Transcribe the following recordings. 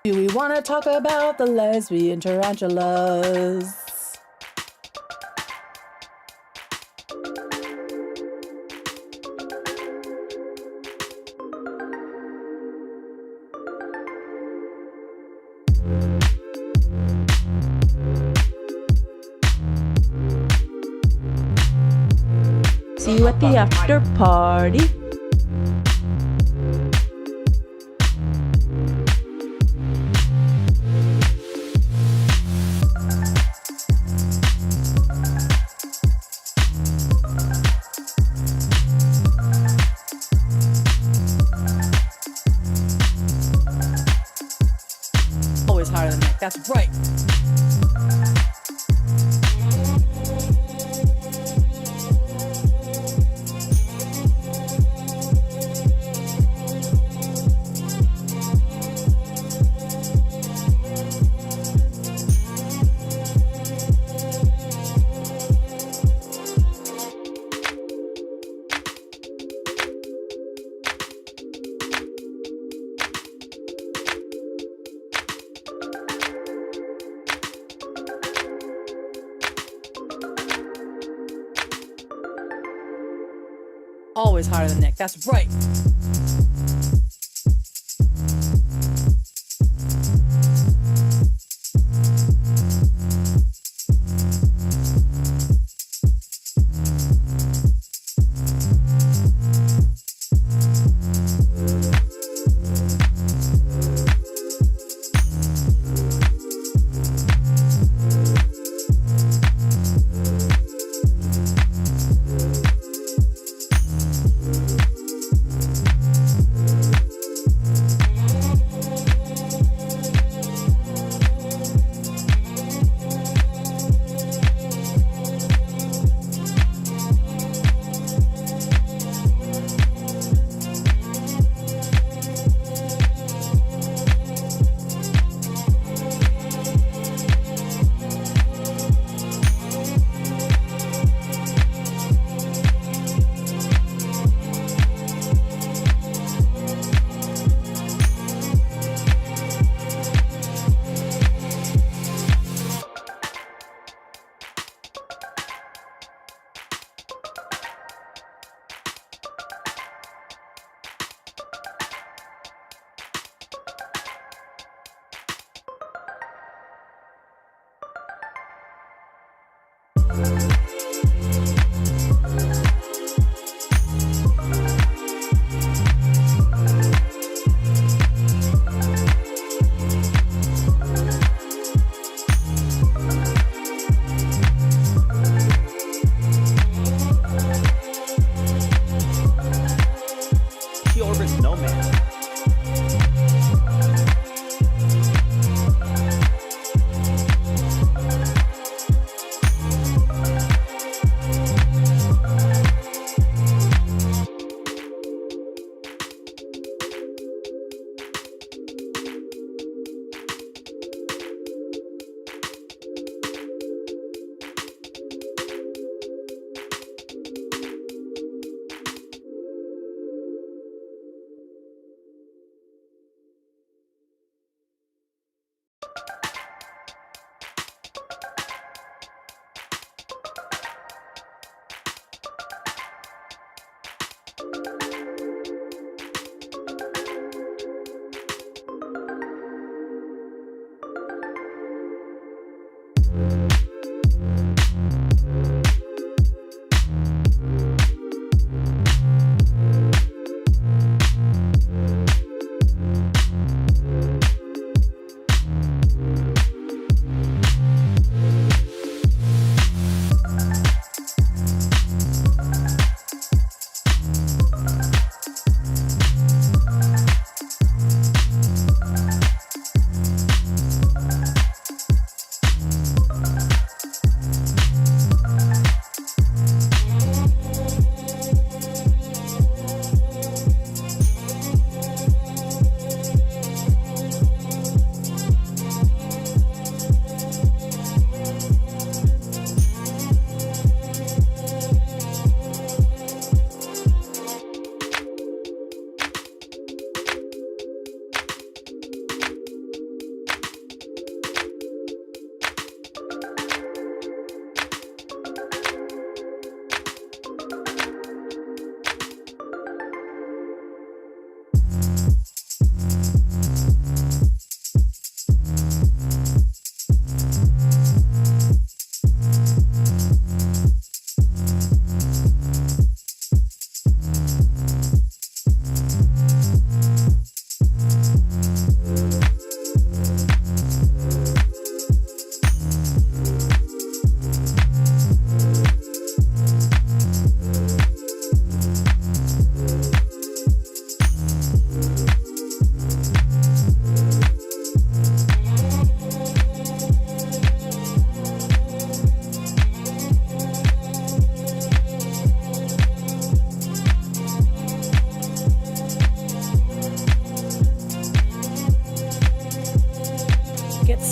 Do we want to talk about the lesbian tarantulas? See you at the after party. Always harder than that. That's right. Always harder than Nick. That's right.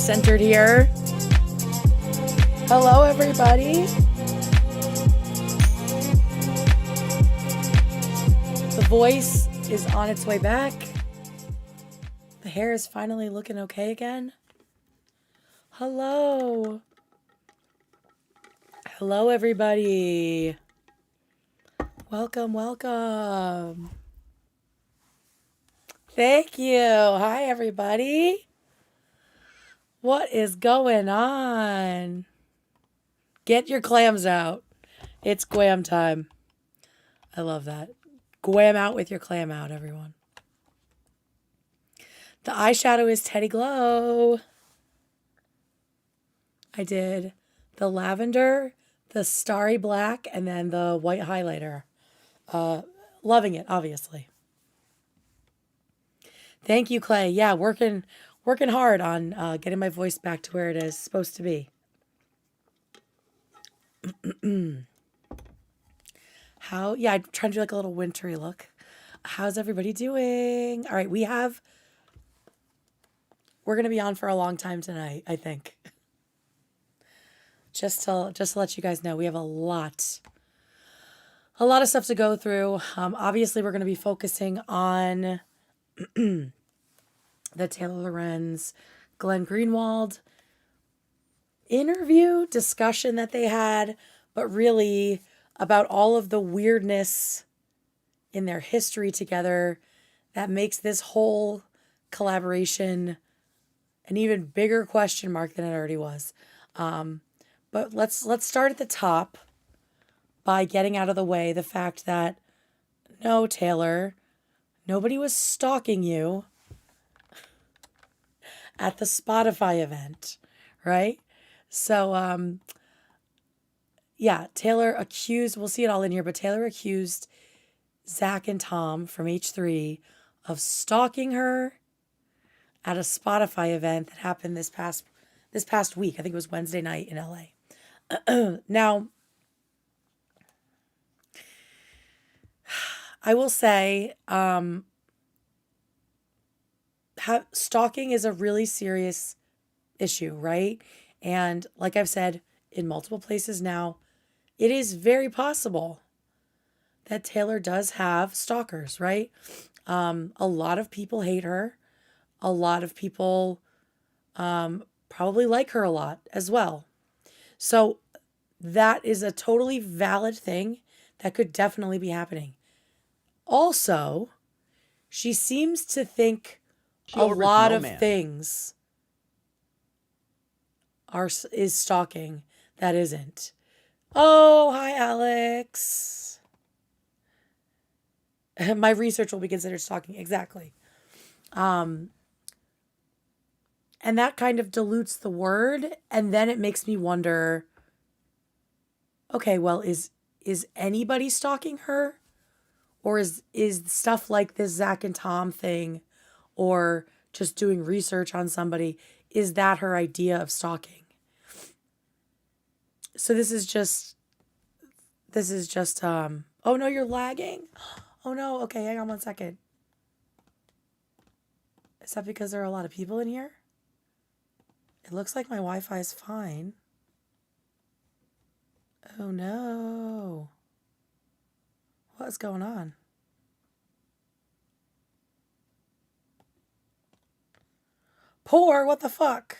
Centered here. Hello, everybody. The voice is on its way back. The hair is finally looking okay again. Hello. Hello, everybody. Welcome, welcome. Thank you. Hi, everybody. What is going on? Get your clams out. It's Guam time. I love that. Guam out with your clam out, everyone. The eyeshadow is Teddy Glow. I did the lavender, the starry black, and then the white highlighter. Loving it, obviously. Thank you, Clay. Yeah, working hard on getting my voice back to where it is supposed to be. I'm trying to do like a little wintry look. How's everybody doing? All right, we're going to be on for a long time tonight, I think. Just to let you guys know, we have a lot of stuff to go through. Obviously, we're going to be focusing on the Taylor Lorenz, Glenn Greenwald interview discussion that they had, but really about all of the weirdness in their history together that makes this whole collaboration an even bigger question mark than it already was. But let's start at the top by getting out of the way the fact that no, Taylor, nobody was stalking you at the Spotify event, right? So, Taylor accused, we'll see it all in here, but Taylor accused Zach and Tom from H3 of stalking her at a Spotify event that happened this past week. I think it was Wednesday night in LA. Now, I will say, stalking is a really serious issue, right? And like I've said in multiple places now, it is very possible that Taylor does have stalkers, right? A lot of people hate her. A lot of people probably like her a lot as well. So that is a totally valid thing that could definitely be happening. Also, she seems to think a lot of things is stalking that isn't. Oh, hi, Alex. My research will be considered stalking. Exactly. And that kind of dilutes the word. And then it makes me wonder, okay, well, is anybody stalking her? Or is stuff like this Zach and Tom thing, or just doing research on somebody, is that her idea of stalking? So this is just, oh no, you're lagging. Oh no, okay, hang on 1 second. Is that because there are a lot of people in here? It looks like my Wi-Fi is fine. Oh no. What's going on? Poor, what the fuck?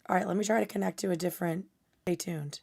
All right, let me try to connect to a different. Stay tuned.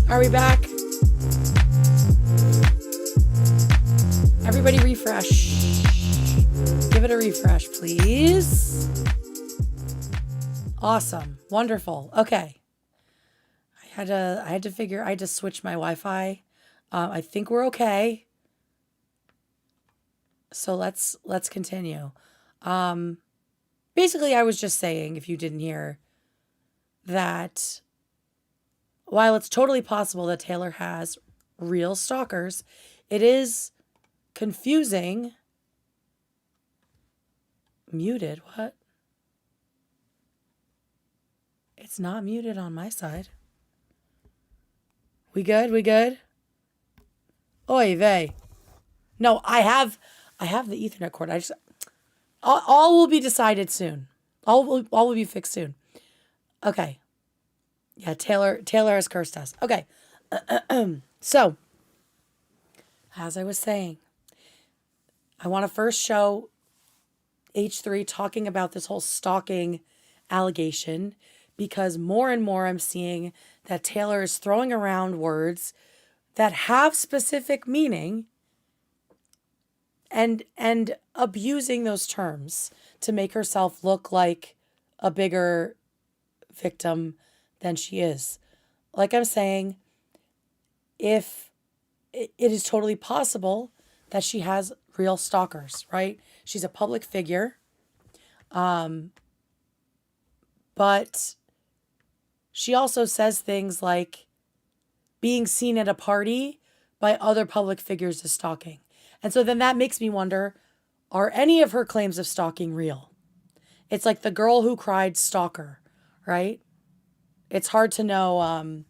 Are we back? Everybody refresh. Give it a refresh, please. Awesome. Wonderful. Okay. I had to switch my Wi-Fi. I think we're okay. So let's continue. Basically, I was just saying, if you didn't hear, that while it's totally possible that Taylor has real stalkers, it is confusing. Muted? What? It's not muted on my side. We good? We good? Oy vey. No, I have the Ethernet cord. All will be decided soon. All will be fixed soon. Okay. Yeah, Taylor has cursed us. Okay. So, as I was saying, I want to first show H3 talking about this whole stalking allegation, because more and more I'm seeing that Taylor is throwing around words that have specific meaning and abusing those terms to make herself look like a bigger victim than she is. Like I'm saying, if it is totally possible that she has real stalkers, right? She's a public figure. But she also says things like being seen at a party by other public figures is stalking. And so then that makes me wonder, are any of her claims of stalking real? It's like the girl who cried stalker, right? It's hard to know.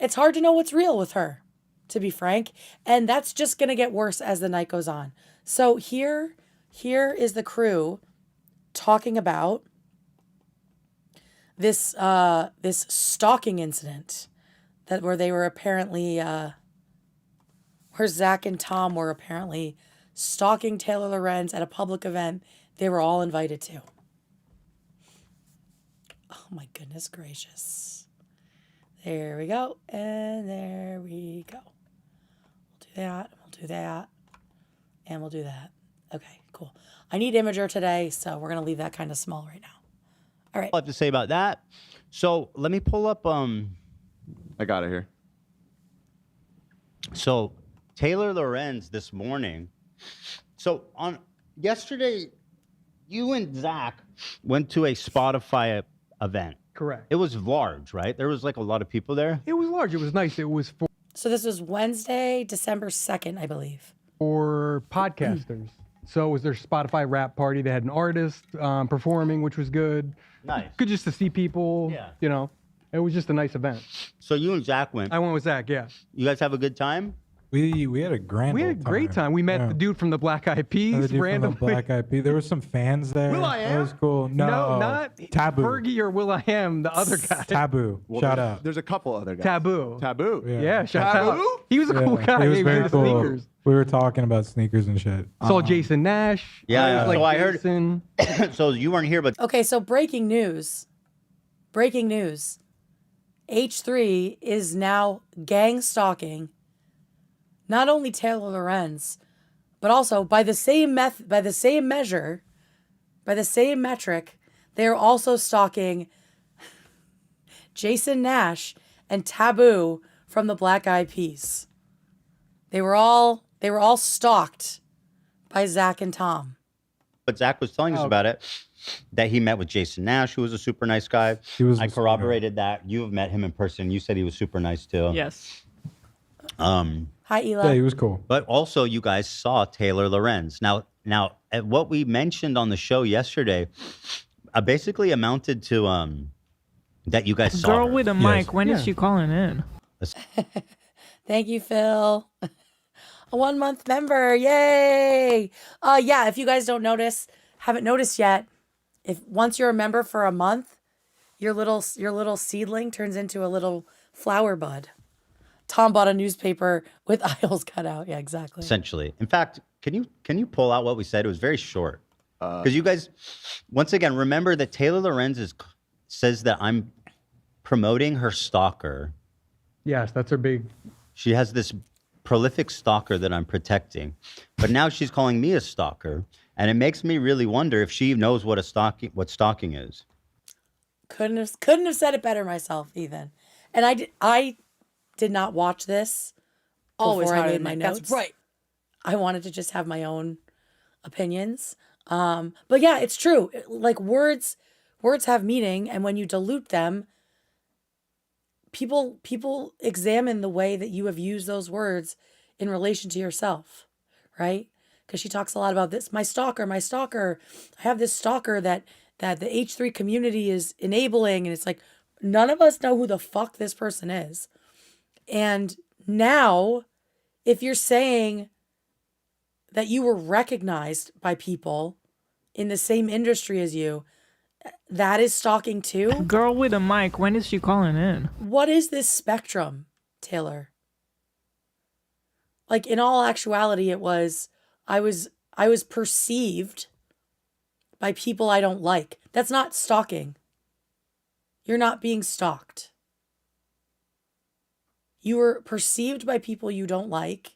It's hard to know what's real with her, to be frank. And that's just going to get worse as the night goes on. So here is the crew talking about this stalking incident where they were apparently where Zach and Tom were apparently stalking Taylor Lorenz at a public event they were all invited to. Oh my goodness gracious. There we go. And there we go. We'll do that. We'll do that. And we'll do that. Okay, cool. I need Imager today, so we're going to leave that kind of small right now. All right. I have to say about that. So let me pull up. I got it here. So Taylor Lorenz this morning. So on yesterday, you and Zach went to a Spotify event. Correct. It was large, right? There was like a lot of people there. It was large. It was nice. It was So this was Wednesday, December 2nd, I believe. for podcasters. So it was their Spotify rap party. They had an artist performing, which was good. Nice. Good just to see people. Yeah. You know, it was just a nice event. So you and Zach went. I went with Zach. Yeah. You guys have a good time? We had a grand. We had a old great time. We met Yeah. the dude from the Black Eyed The Peas dude from the randomly. Black Eyed Peas. There were some fans there. Will.i.am? That was cool. No, not Taboo. Fergie or Will.i.am, the other guy. Taboo. Shout out. There's a couple other guys. Taboo. Taboo. Yeah, shout Taboo? out. He was a cool Yeah, guy. It was He very was cool. sneakers. We were talking about sneakers and shit. Saw Jason Nash. Yeah, Like so I heard- Jason. So you weren't here, but Okay, so breaking news. Breaking news. H3 is now gang stalking not only Taylor Lorenz, but also by the same metric, they're also stalking Jason Nash and Taboo from the Black Eyed Peas. They were all stalked by Zach and Tom. Zach was telling us about it, that he met with Jason Nash, who was a super nice guy. He was I a super corroborated that. You have met him in person. You said he was super nice too. Yes. Hi, Eli. Yeah, he was cool. But also, you guys saw Taylor Lorenz. Now, at what we mentioned on the show yesterday, basically amounted to that you guys saw Girl her. with a mic, when is she calling in? Thank you, Phil. A 1 month member. Yay. Yeah, if you guys haven't noticed yet, if once you're a member for a month, your little seedling turns into a little flower bud. Tom bought a newspaper with aisles cut out. Yeah, exactly. Essentially. In fact, can you pull out what we said? It was very short. Because you guys, once again, remember that Taylor Lorenz says that I'm promoting her stalker. Yes, that's her big. She has this prolific stalker that I'm protecting, but now she's calling me a stalker, and it makes me really wonder if she knows what stalking is. Couldn't have said it better myself, Ethan. And I did not watch this before I made my notes. That's right. I wanted to just have my own opinions. But yeah, it's true. Like words have meaning, and when you dilute them, people examine the way that you have used those words in relation to yourself, right? Because she talks a lot about this. My stalker. I have this stalker that the H3 community is enabling, and it's like none of us know who the fuck this person is. And now, if you're saying that you were recognized by people in the same industry as you, that is stalking too. Girl with a mic, when is she calling in? What is this spectrum, Taylor? Like in all actuality, it was I was perceived by people I don't like. That's not stalking. You're not being stalked. You were perceived by people you don't like.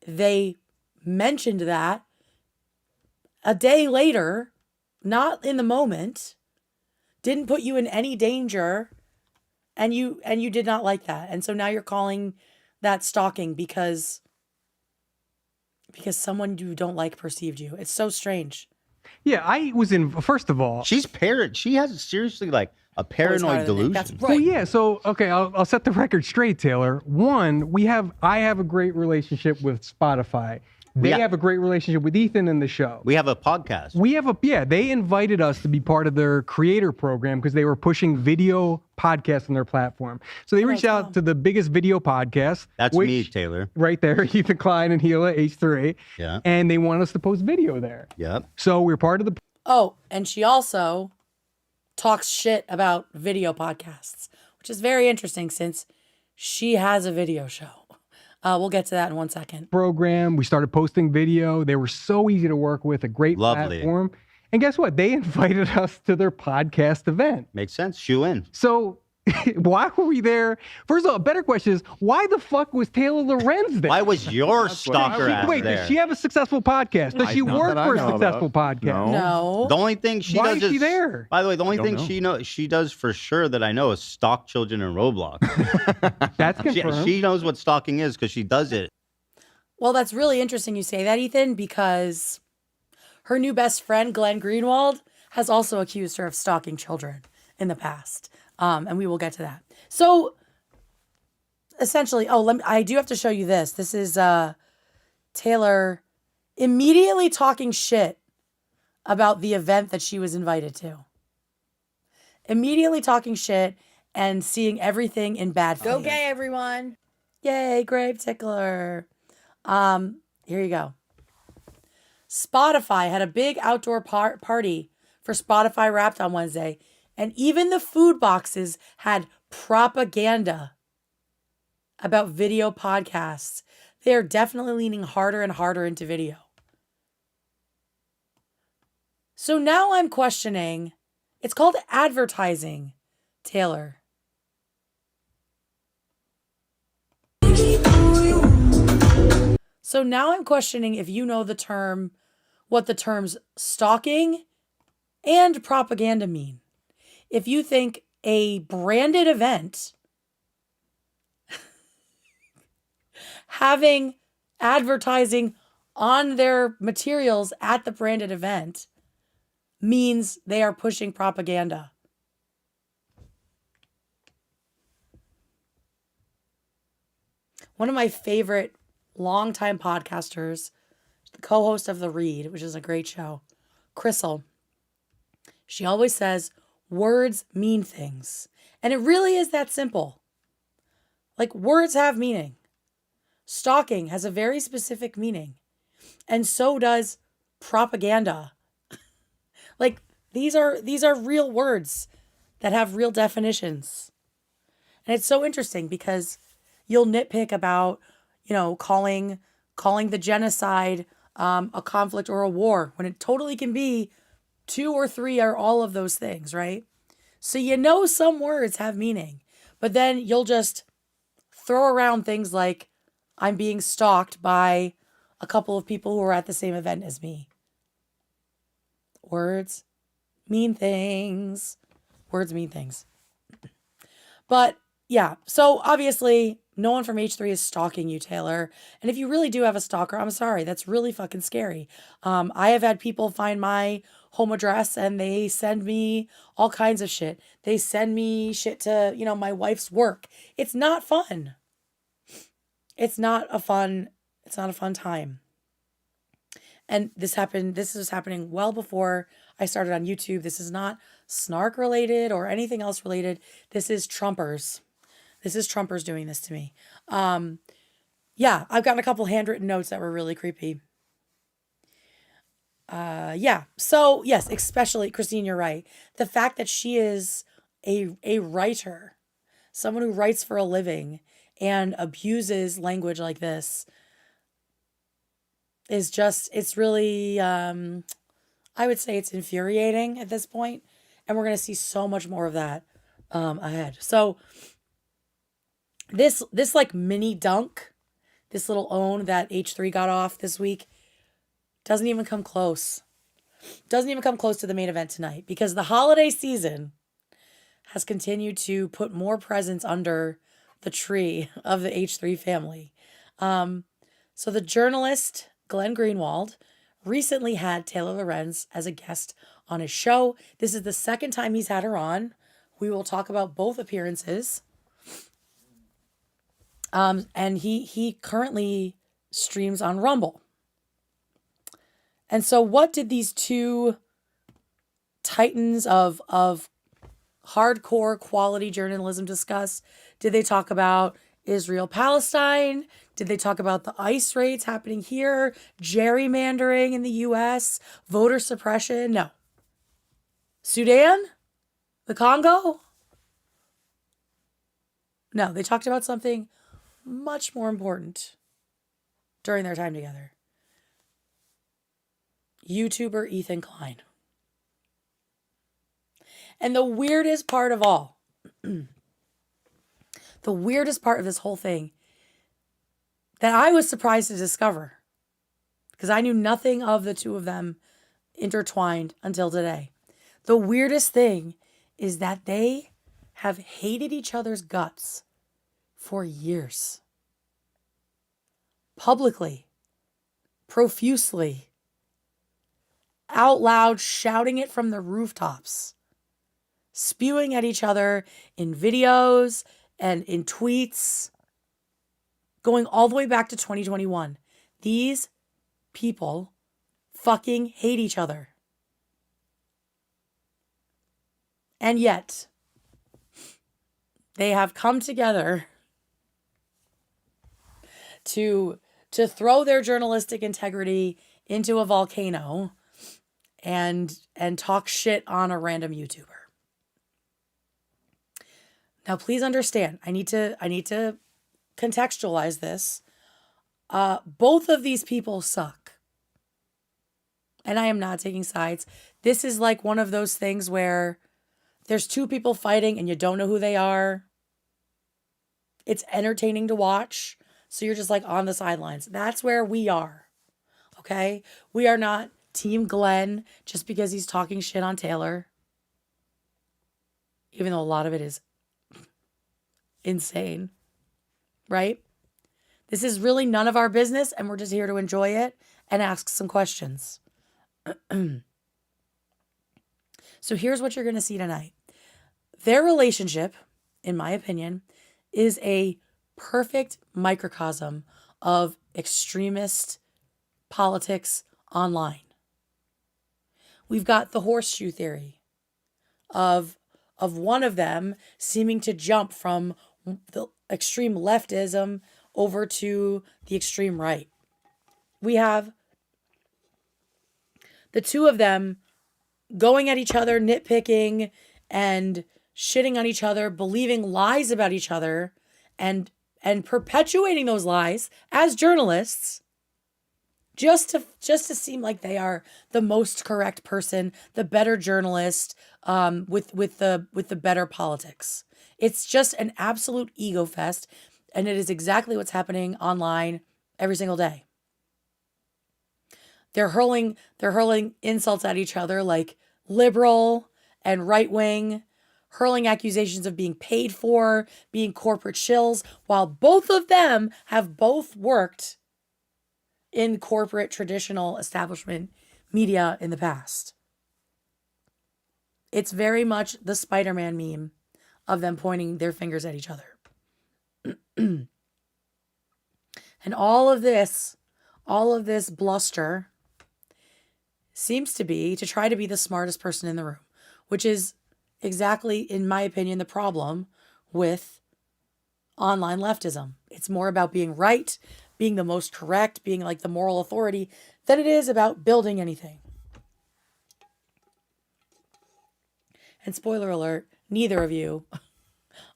They mentioned that a day later, not in the moment, didn't put you in any danger, and you did not like that. And so now you're calling that stalking because someone you don't like perceived you. It's so strange. Yeah, I was in. First of all, She has seriously like a paranoid delusion. That's well, right. yeah. So okay, I'll set the record straight, Taylor. One, I have a great relationship with Spotify. They Yeah. have a great relationship with Ethan and the show. We have a podcast. They invited us to be part of their creator program because they were pushing video podcasts on their platform. So they reached out to the biggest video podcast. That's which- me, Taylor. Right there, Ethan Klein and Gila, H3. Yeah. And they want us to post video there. Yep. So we're part of the Oh, and she also talks shit about video podcasts, which is very interesting since she has a video show. We'll get to that in 1 second. program. We started posting video. They were so easy to work with, a great Lovely. platform. And guess what? They invited us to their podcast event. Makes sense. Shoe in. So Why were we there? First of all, a better question is, why the fuck was Taylor Lorenz there? Why was your stalker ass Wait, there? does she have a successful podcast? Does she work for a successful podcast? No. The only thing she Why does is she there? By the way, the only thing she does for sure that I know is stalk children in Roblox. That's confirmed. She knows what stalking is because she does it. Well, that's really interesting you say that, Ethan, because her new best friend, Glenn Greenwald, has also accused her of stalking children in the past. And we will get to that. So essentially, I do have to show you this. This is Taylor immediately talking shit about the event that she was invited to. Immediately talking shit and seeing everything in bad faith. Go gay, everyone. Yay, grave tickler. Here you go. Spotify had a big outdoor party for Spotify Wrapped on Wednesday, and even the food boxes had propaganda about video podcasts. They are definitely leaning harder and harder into video. So now I'm questioning, it's called advertising, Taylor. So now I'm questioning if you know what the terms stalking and propaganda mean. If you think a branded event having advertising on their materials at the branded event means they are pushing propaganda. One of my favorite longtime podcasters, the co-host of The Read, which is a great show, Crystal, she always says, words mean things. And it really is that simple. Like, words have meaning. Stalking has a very specific meaning. And so does propaganda. Like, these are real words that have real definitions. And it's so interesting because you'll nitpick about, calling the genocide a conflict or a war when it totally can be 2 or 3 or all of those things, right? So some words have meaning, but then you'll just throw around things like, I'm being stalked by a couple of people who are at the same event as me. Words mean things. Words mean things. But yeah, so obviously no one from H3 is stalking you, Taylor. And if you really do have a stalker, I'm sorry, that's really fucking scary. I have had people find my home address and they send me all kinds of shit. They send me shit to, my wife's work. It's not fun. It's not a fun time. And this was happening well before I started on YouTube. This is not snark related or anything else related. This is Trumpers. This is Trumpers doing this to me. Yeah, I've gotten a couple handwritten notes that were really creepy. Yeah. So yes, especially Christine, you're right. The fact that she is a writer, someone who writes for a living and abuses language like this is just, it's really, I would say it's infuriating at this point. And we're going to see so much more of that ahead. So this like mini dunk, this little own that H3 got off this week, doesn't even come close. Doesn't even come close to the main event tonight because the holiday season has continued to put more presents under the tree of the H3 family. So the journalist Glenn Greenwald recently had Taylor Lorenz as a guest on his show. This is the second time he's had her on. We will talk about both appearances. And he currently streams on Rumble. And so what did these two titans of hardcore quality journalism discuss? Did they talk about Israel-Palestine? Did they talk about the ICE raids happening here? Gerrymandering in the U.S.? Voter suppression? No. Sudan? The Congo? No, they talked about something much more important during their time together. YouTuber Ethan Klein. And the weirdest part of all The weirdest part of this whole thing that I was surprised to discover, because I knew nothing of the two of them intertwined until today. The weirdest thing is that they have hated each other's guts for years. Publicly, profusely, out loud, shouting it from the rooftops, spewing at each other in videos and in tweets, going all the way back to 2021. These people fucking hate each other. And yet, they have come together to throw their journalistic integrity into a volcano and talk shit on a random YouTuber. Now, please understand, I need to contextualize this. Both of these people suck. And I am not taking sides. This is like one of those things where there's two people fighting and you don't know who they are. It's entertaining to watch. So you're just like on the sidelines. That's where we are. Okay? We are not Team Glenn just because he's talking shit on Taylor. Even though a lot of it is insane. Right? This is really none of our business and we're just here to enjoy it and ask some questions. So here's what you're going to see tonight. Their relationship, in my opinion, is a perfect microcosm of extremist politics online. We've got the horseshoe theory of one of them seeming to jump from the extreme leftism over to the extreme right. We have the two of them going at each other, nitpicking and shitting on each other, believing lies about each other, and perpetuating those lies as journalists just to seem like they are the most correct person, the better journalist, with the better politics. It's just an absolute ego fest, and it is exactly what's happening online every single day. They're hurling insults at each other like liberal and right wing, hurling accusations of being paid for, being corporate shills, while both of them have both worked in corporate traditional establishment media in the past. It's very much the Spider-Man meme of them pointing their fingers at each other. And all of this bluster seems to be to try to be the smartest person in the room, which is exactly, in my opinion, the problem with online leftism. It's more about being right, being the most correct, being like the moral authority, than it is about building anything. And spoiler alert, neither of you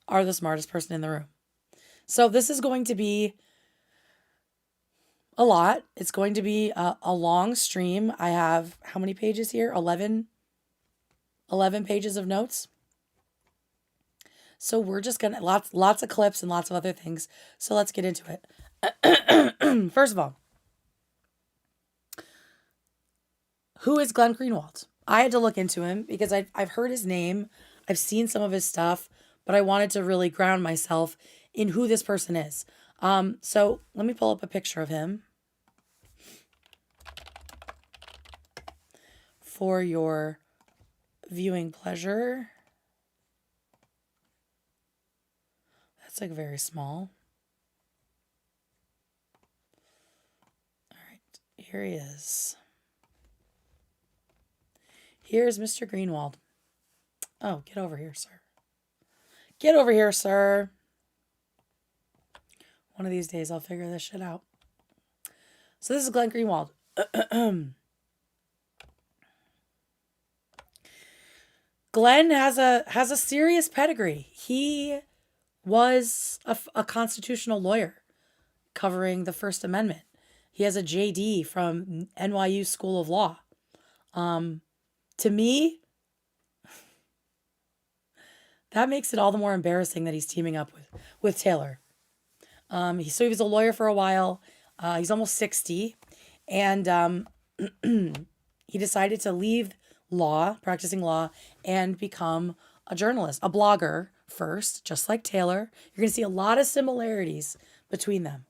are the smartest person in the room. So this is going to be a lot. It's going to be a long stream. I have how many pages here? 11 pages of notes. So we're just going to, lots of clips and lots of other things. So let's get into it. First of all, who is Glenn Greenwald? I had to look into him because I've heard his name. I've seen some of his stuff, but I wanted to really ground myself in who this person is. So let me pull up a picture of him for your viewing pleasure. That's like very small. All right, here he is. Here's Mr. Greenwald. Oh, get over here, sir. Get over here, sir. One of these days I'll figure this shit out. So this is Glenn Greenwald. Glenn has a serious pedigree. He was a constitutional lawyer covering the First Amendment. He has a JD from NYU School of Law. To me, that makes it all the more embarrassing that he's teaming up with Taylor. So he was a lawyer for a while. He's almost 60. And he decided to leave practicing law, and become a journalist, a blogger first, just like Taylor. You're going to see a lot of similarities between them.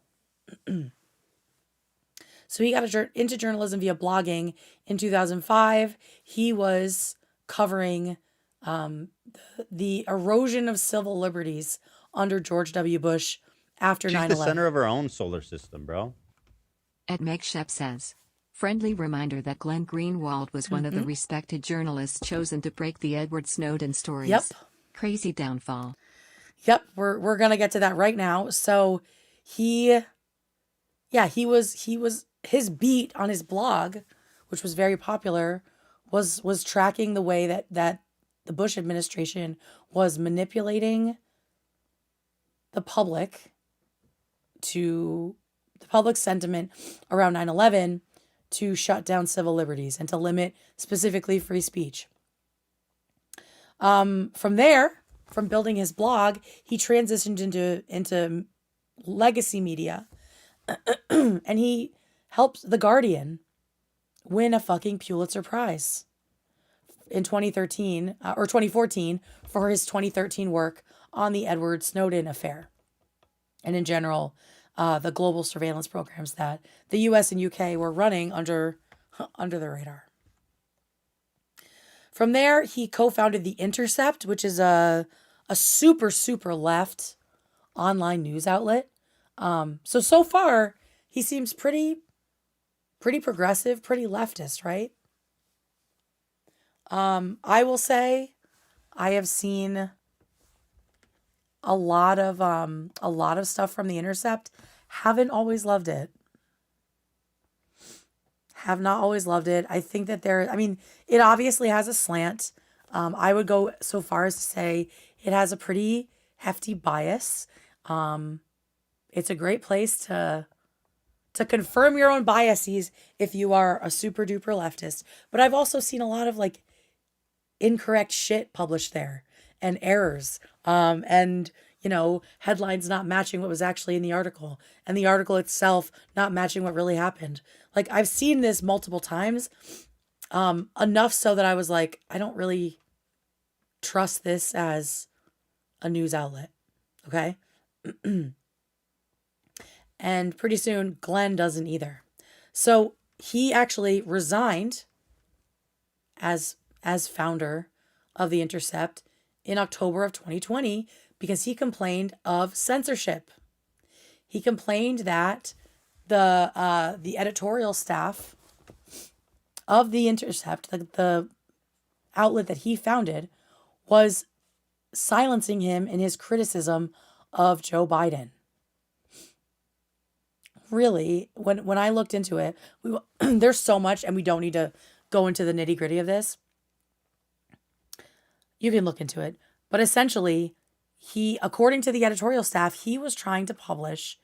So he got into journalism via blogging in 2005. He was covering the erosion of civil liberties under George W. Bush after 9/11. She's the center of her own solar system, bro. Ed Megshep says, friendly reminder that Glenn Greenwald was one of the respected journalists chosen to break the Edward Snowden stories. Yep. Crazy downfall. Yep, we're gonna get to that right now. So he was his beat on his blog, which was very popular, was tracking the way that the Bush administration was manipulating the public sentiment around 9/11 to shut down civil liberties and to limit specifically free speech. From there, from building his blog, he transitioned into legacy media, and he helped The Guardian win a fucking Pulitzer Prize in 2013 or 2014 for his 2013 work on the Edward Snowden affair, and in general, the global surveillance programs that the U.S. and UK were running under the radar. From there, he co-founded The Intercept, which is a super, super left online news outlet. So far, he seems pretty progressive, pretty leftist, right? I will say I have seen a lot of stuff from The Intercept. Haven't always loved it. Have not always loved it. I think that it obviously has a slant. I would go so far as to say it has a pretty hefty bias. It's a great place to confirm your own biases if you are a super duper leftist. But I've also seen a lot of like incorrect shit published there, and errors, and headlines not matching what was actually in the article, and the article itself not matching what really happened. Like, I've seen this multiple times, enough so that I was like, I don't really trust this as a news outlet. Okay. And pretty soon Glenn doesn't either. So he actually resigned as founder of The Intercept in October of 2020 because he complained of censorship. He complained that the editorial staff of The Intercept, the outlet that he founded, was silencing him in his criticism of Joe Biden. Really, when I looked into it, there's so much, and we don't need to go into the nitty-gritty of this. You can look into it. But essentially, according to the editorial staff, he was trying to publish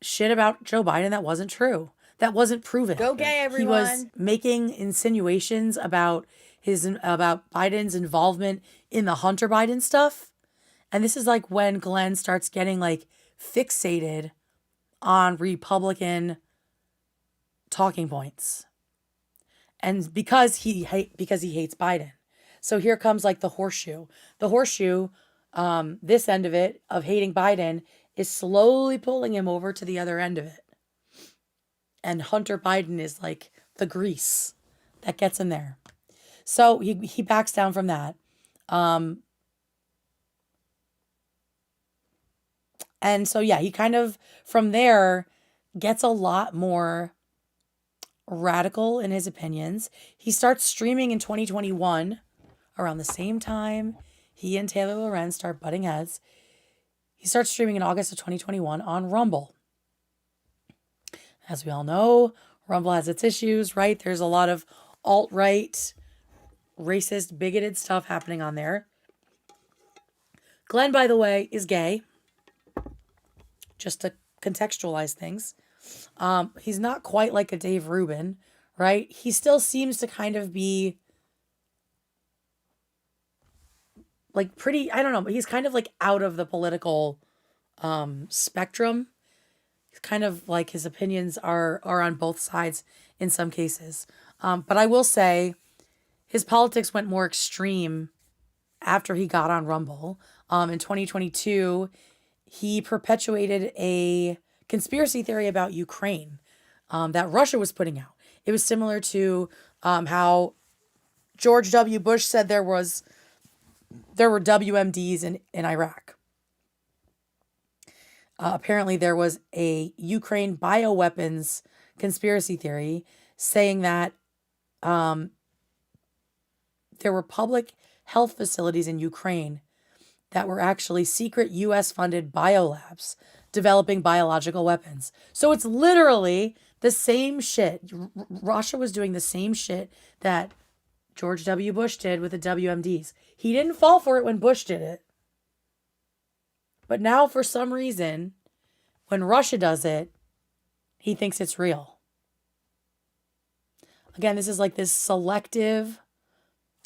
shit about Joe Biden that wasn't true, that wasn't proven. Go gay, everyone. He was making insinuations about Biden's involvement in the Hunter Biden stuff. And this is like when Glenn starts getting like fixated on Republican talking points. And because he hates Biden. So here comes like the horseshoe. The horseshoe, this end of it, of hating Biden, is slowly pulling him over to the other end of it. And Hunter Biden is like the grease that gets him there. So he backs down from that. And so, yeah, he kind of, from there, gets a lot more radical in his opinions. He starts streaming in 2021, around the same time he and Taylor Lorenz start butting heads. He starts streaming in August of 2021 on Rumble. As we all know, Rumble has its issues, right? There's a lot of alt-right, racist, bigoted stuff happening on there. Glenn, by the way, is gay. Just to contextualize things. He's not quite like a Dave Rubin, right? He still seems to kind of be like pretty, I don't know, but he's kind of like out of the political spectrum. He's kind of like his opinions are on both sides in some cases. But I will say his politics went more extreme after he got on Rumble. In 2022, he perpetuated a conspiracy theory about Ukraine that Russia was putting out. It was similar to how George W. Bush said there were WMDs in Iraq. Apparently, there was a Ukraine bioweapons conspiracy theory saying that there were public health facilities in Ukraine that were actually secret U.S.-funded biolabs developing biological weapons. So it's literally the same shit. Russia was doing the same shit that George W. Bush did with the WMDs. He didn't fall for it when Bush did it. But now, for some reason, when Russia does it, he thinks it's real. Again, this is like this selective...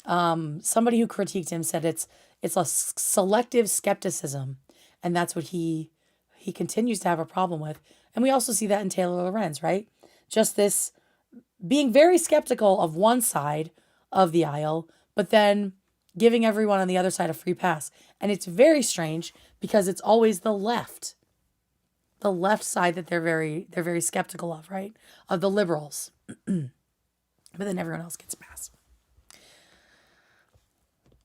somebody who critiqued him said it's a selective skepticism, and that's what he continues to have a problem with. And we also see that in Taylor Lorenz, right? Just this being very skeptical of one side of the aisle, but then giving everyone on the other side a free pass. And it's very strange because it's always the left side that they're very skeptical of, right? Of the liberals. But then everyone else gets passed.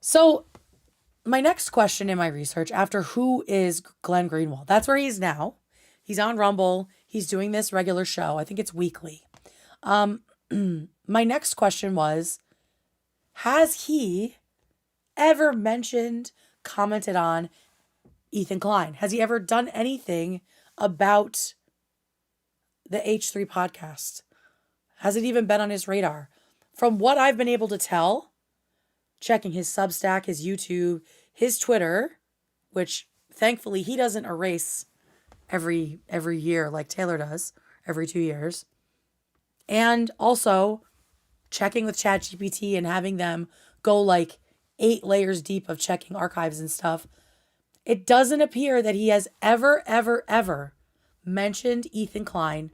So my next question in my research after who is Glenn Greenwald, that's where he is now. He's on Rumble. He's doing this regular show. I think it's weekly. My next question was, has he ever mentioned, commented on Ethan Klein? Has he ever done anything about the H3 podcast? Has it even been on his radar? From what I've been able to tell, checking his Substack, his YouTube, his Twitter, which thankfully he doesn't erase every year like Taylor does, every 2 years. And also checking with ChatGPT and having them go like 8 layers deep of checking archives and stuff. It doesn't appear that he has ever mentioned Ethan Klein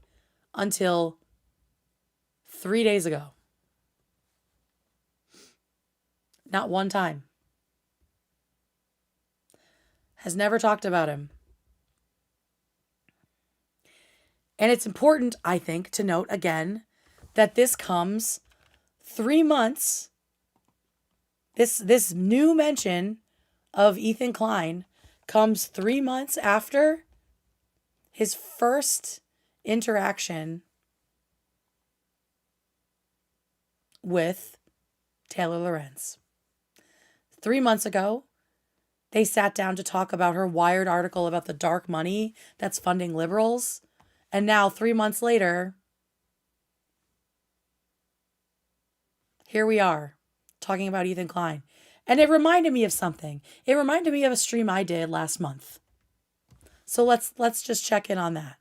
until 3 days ago. Not one time. Has never talked about him. And it's important, I think, to note again that this comes 3 months. This new mention of Ethan Klein comes 3 months after his first interaction with Taylor Lorenz. 3 months ago, they sat down to talk about her Wired article about the dark money that's funding liberals. And now 3 months later, here we are talking about Ethan Klein. And it reminded me of something. It reminded me of a stream I did last month. So let's just check in on that.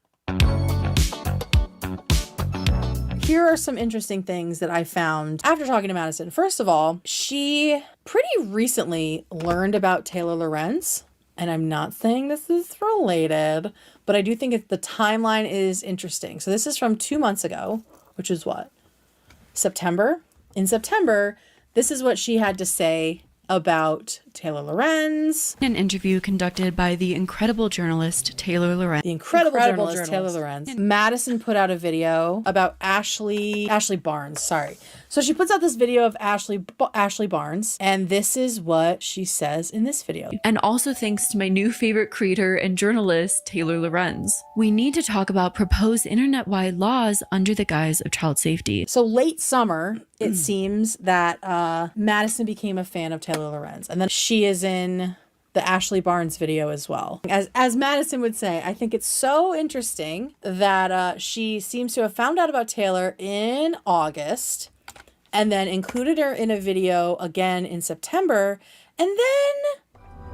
Here are some interesting things that I found after talking to Madison. First of all, she pretty recently learned about Taylor Lorenz. And I'm not saying this is related, but I do think the timeline is interesting. So this is from 2 months ago, which is what? September? In September, this is what she had to say about Taylor Lorenz. An interview conducted by the incredible journalist Taylor Lorenz. The incredible journalist Taylor Lorenz. Madison put out a video about Ashley Barnes, sorry. So she puts out this video of Ashley Barnes, and this is what she says in this video. And also thanks to my new favorite creator and journalist, Taylor Lorenz. We need to talk about proposed internet-wide laws under the guise of child safety. So late summer, it seems that Madison became a fan of Taylor Lorenz, and then she is in the Ashley Barnes video as well. As Madison would say, I think it's so interesting that she seems to have found out about Taylor in August and then included her in a video again in September. And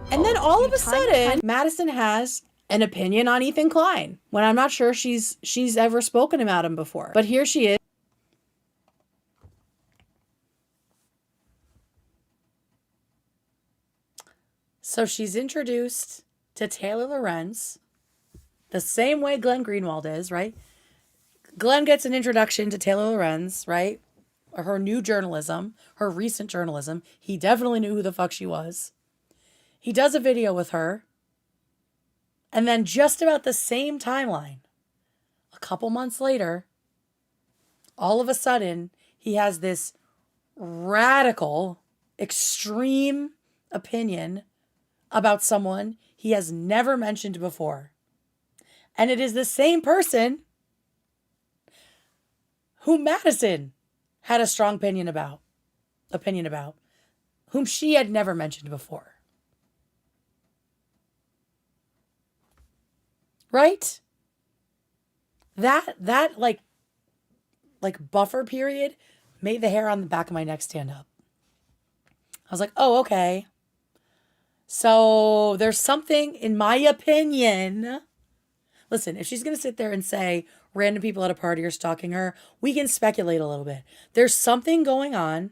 then all of a sudden, Madison has an opinion on Ethan Klein when I'm not sure she's ever spoken about him before. But here she is. So she's introduced to Taylor Lorenz the same way Glenn Greenwald is, right? Glenn gets an introduction to Taylor Lorenz, right? Or her new journalism, her recent journalism. He definitely knew who the fuck she was. He does a video with her. And then just about the same timeline, a couple months later, all of a sudden, he has this radical, extreme opinion about someone he has never mentioned before. And it is the same person who Madison had a strong opinion about, whom she had never mentioned before. Right? That like buffer period made the hair on the back of my neck stand up. I was like, oh, okay. So there's something, in my opinion. Listen, if she's going to sit there and say random people at a party are stalking her, we can speculate a little bit. There's something going on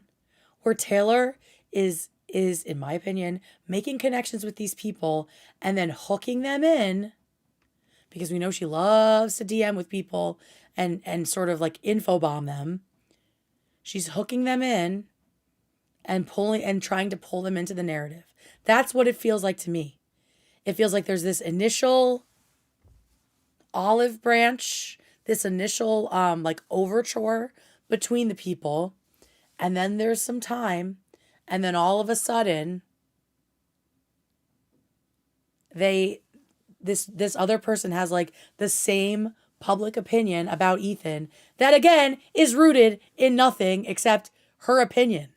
where Taylor is, in my opinion, making connections with these people and then hooking them in, because we know she loves to DM with people and sort of like info bomb them. She's hooking them in and trying to pull them into the narrative. That's what it feels like to me. It feels like there's this initial olive branch, this initial like overture between the people, and then there's some time, and then all of a sudden this other person has like the same public opinion about Ethan that again is rooted in nothing except her opinion.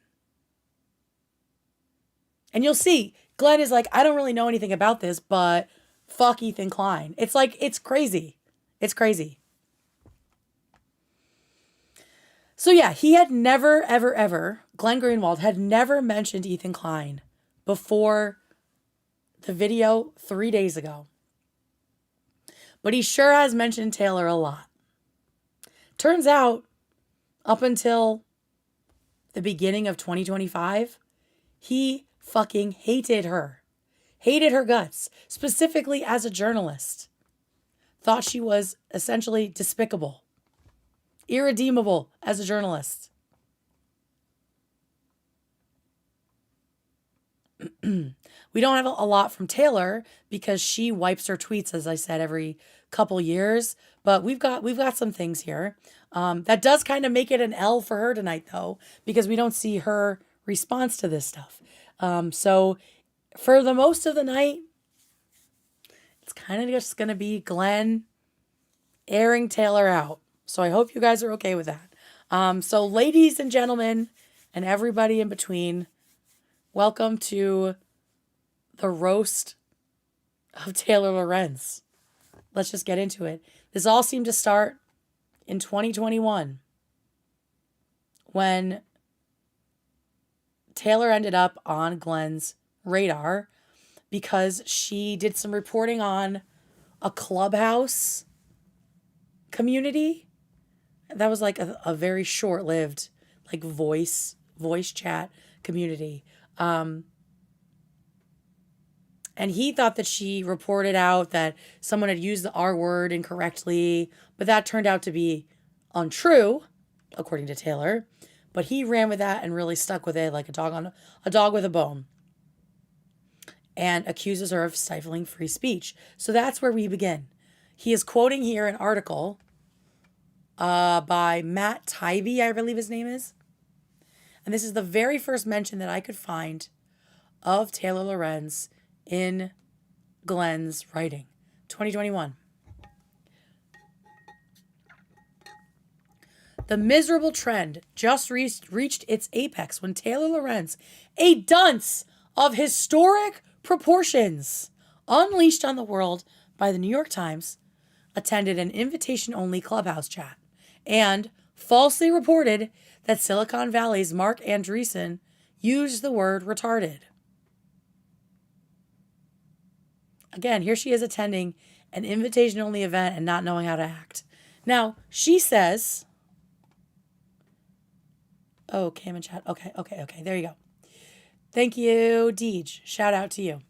And you'll see, Glenn is like, I don't really know anything about this, but fuck Ethan Klein. It's like, it's crazy. It's crazy. So yeah, he had never, ever, Glenn Greenwald had never mentioned Ethan Klein before the video 3 days ago. But he sure has mentioned Taylor a lot. Turns out, up until the beginning of 2025, he fucking hated her. Hated her guts, specifically as a journalist. Thought she was essentially despicable. Irredeemable as a journalist. We don't have a lot from Taylor because she wipes her tweets, as I said, every couple years. But we've got some things here. That does kind of make it an L for her tonight, though, because we don't see her response to this stuff. So for the most of the night, it's kind of just going to be Glenn airing Taylor out. So I hope you guys are okay with that. So ladies and gentlemen, and everybody in between, welcome to the roast of Taylor Lorenz. Let's just get into it. This all seemed to start in 2021 when Taylor ended up on Glenn's radar because she did some reporting on a Clubhouse community. That was like a very short-lived like voice chat community. And he thought that she reported out that someone had used the R word incorrectly, but that turned out to be untrue, according to Taylor. But he ran with that and really stuck with it like a dog with a bone, and accuses her of stifling free speech. So that's where we begin. He is quoting here an article by Matt Taibbi, I believe his name is. And this is the very first mention that I could find of Taylor Lorenz in Glenn's writing, 2021. The miserable trend just reached its apex when Taylor Lorenz, a dunce of historic proportions, unleashed on the world by the New York Times, attended an invitation-only Clubhouse chat and falsely reported that Silicon Valley's Mark Andreessen used the word retarded. Again, here she is attending an invitation-only event and not knowing how to act. Now, she says... Oh, Cam and chat. Okay. There you go. Thank you, Deej. Shout out to you.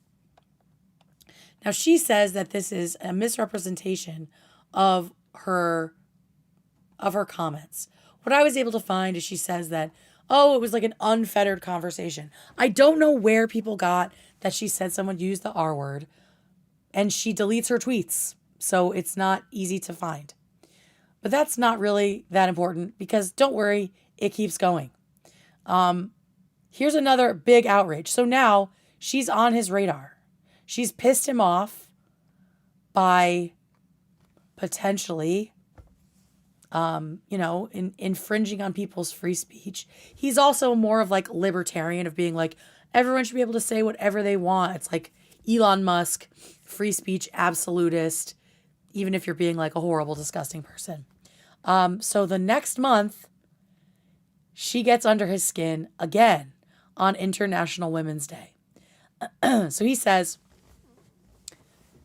Now, she says that this is a misrepresentation of her comments. What I was able to find is she says that, oh, it was like an unfettered conversation. I don't know where people got that she said someone used the R word, and she deletes her tweets, so it's not easy to find. But that's not really that important because don't worry, it keeps going. Here's another big outrage. So now she's on his radar. She's pissed him off by potentially, infringing on people's free speech. He's also more of like libertarian of being like, everyone should be able to say whatever they want. It's like Elon Musk, free speech absolutist, even if you're being like a horrible, disgusting person. So the next month, she gets under his skin again on International Women's Day. So he says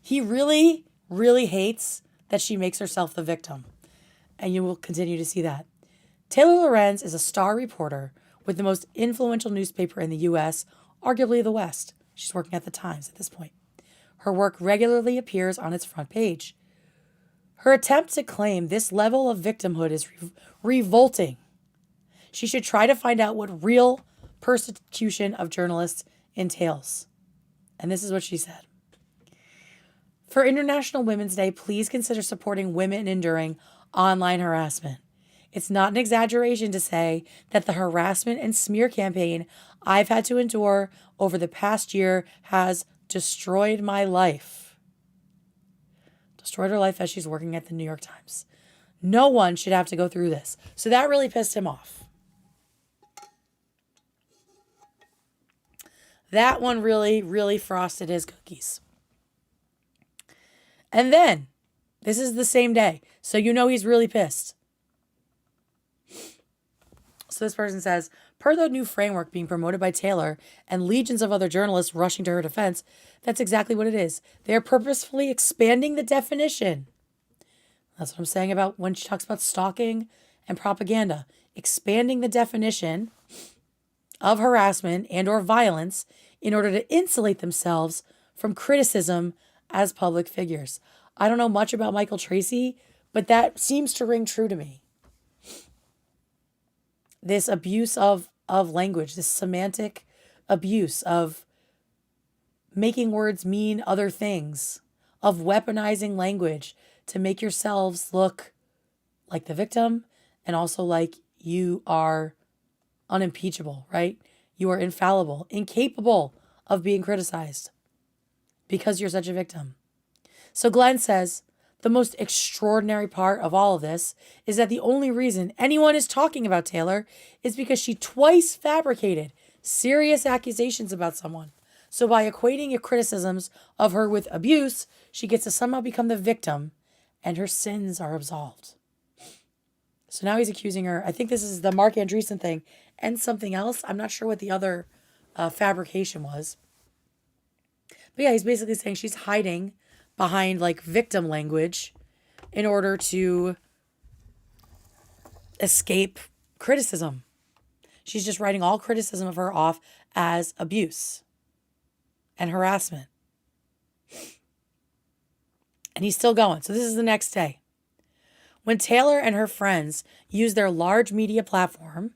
he really, really hates that she makes herself the victim. And you will continue to see that. Taylor Lorenz is a star reporter with the most influential newspaper in the U.S., arguably the West. She's working at the Times at this point. Her work regularly appears on its front page. Her attempt to claim this level of victimhood is revolting. She should try to find out what real persecution of journalists entails. And this is what she said. For International Women's Day, please consider supporting women enduring online harassment. It's not an exaggeration to say that the harassment and smear campaign I've had to endure over the past year has destroyed my life. Destroyed her life as she's working at the New York Times. No one should have to go through this. So that really pissed him off. That one really, really frosted his cookies. And then, this is the same day, so you know he's really pissed. So this person says, per the new framework being promoted by Taylor and legions of other journalists rushing to her defense, that's exactly what it is. They are purposefully expanding the definition. That's what I'm saying about when she talks about stalking and propaganda. Expanding the definition of harassment and or violence in order to insulate themselves from criticism as public figures. I don't know much about Michael Tracy, but that seems to ring true to me. This abuse of language, this semantic abuse of making words mean other things, of weaponizing language to make yourselves look like the victim and also like you are unimpeachable, right? You are infallible, incapable of being criticized because you're such a victim. So Glenn says, the most extraordinary part of all of this is that the only reason anyone is talking about Taylor is because she twice fabricated serious accusations about someone. So by equating your criticisms of her with abuse, she gets to somehow become the victim and her sins are absolved. So now he's accusing her. I think this is the Mark Andreessen thing and something else. I'm not sure what the other fabrication was. But yeah, he's basically saying she's hiding behind like victim language in order to escape criticism. She's just writing all criticism of her off as abuse and harassment. And he's still going. So this is the next day. When Taylor and her friends use their large media platform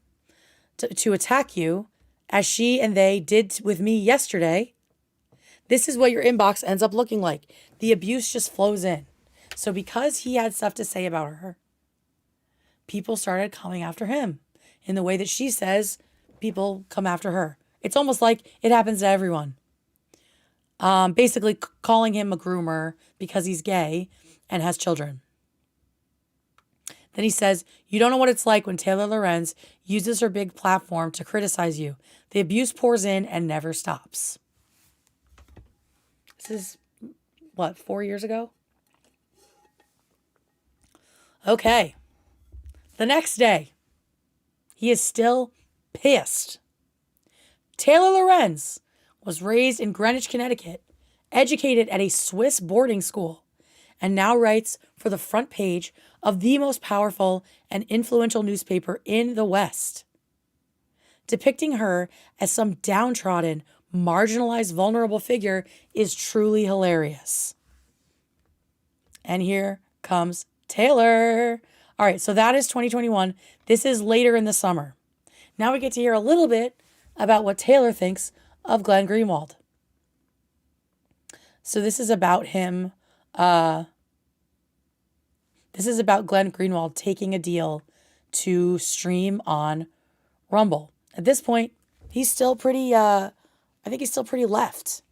to attack you, as she and they did with me yesterday, this is what your inbox ends up looking like. The abuse just flows in. So because he had stuff to say about her, people started coming after him in the way that she says people come after her. It's almost like it happens to everyone. Basically calling him a groomer because he's gay and has children. Then he says, you don't know what it's like when Taylor Lorenz uses her big platform to criticize you. The abuse pours in and never stops. This is, 4 years ago? Okay. The next day, he is still pissed. Taylor Lorenz was raised in Greenwich, Connecticut, educated at a Swiss boarding school, and now writes for the front page of the most powerful and influential newspaper in the West, depicting her as some downtrodden, marginalized, vulnerable figure is truly hilarious. And here comes Taylor. All right, so that is 2021. This is later in the summer. Now we get to hear a little bit about what Taylor thinks of Glenn Greenwald. So this is about him. This is about Glenn Greenwald taking a deal to stream on Rumble. At this point, he's still pretty, I think he's still pretty left.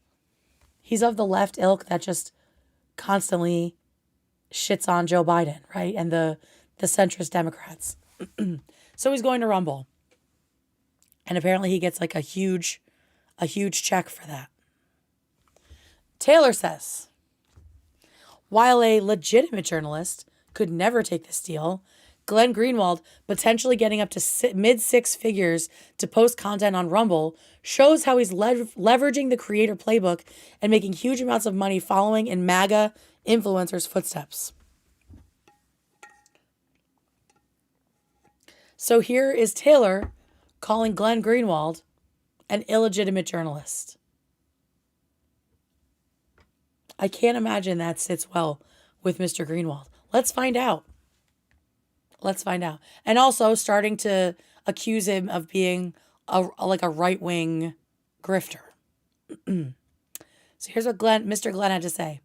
He's of the left ilk that just constantly shits on Joe Biden, right? And the centrist Democrats. So he's going to Rumble. And apparently he gets like a huge check for that. Taylor says, while a legitimate journalist could never take this deal, Glenn Greenwald potentially getting up to mid six figures to post content on Rumble shows how he's leveraging the creator playbook and making huge amounts of money following in MAGA influencers' footsteps. So here is Taylor calling Glenn Greenwald an illegitimate journalist. I can't imagine that sits well with Mr. Greenwald. Let's find out. And also starting to accuse him of being a right-wing grifter. So here's what Mr. Glenn had to say.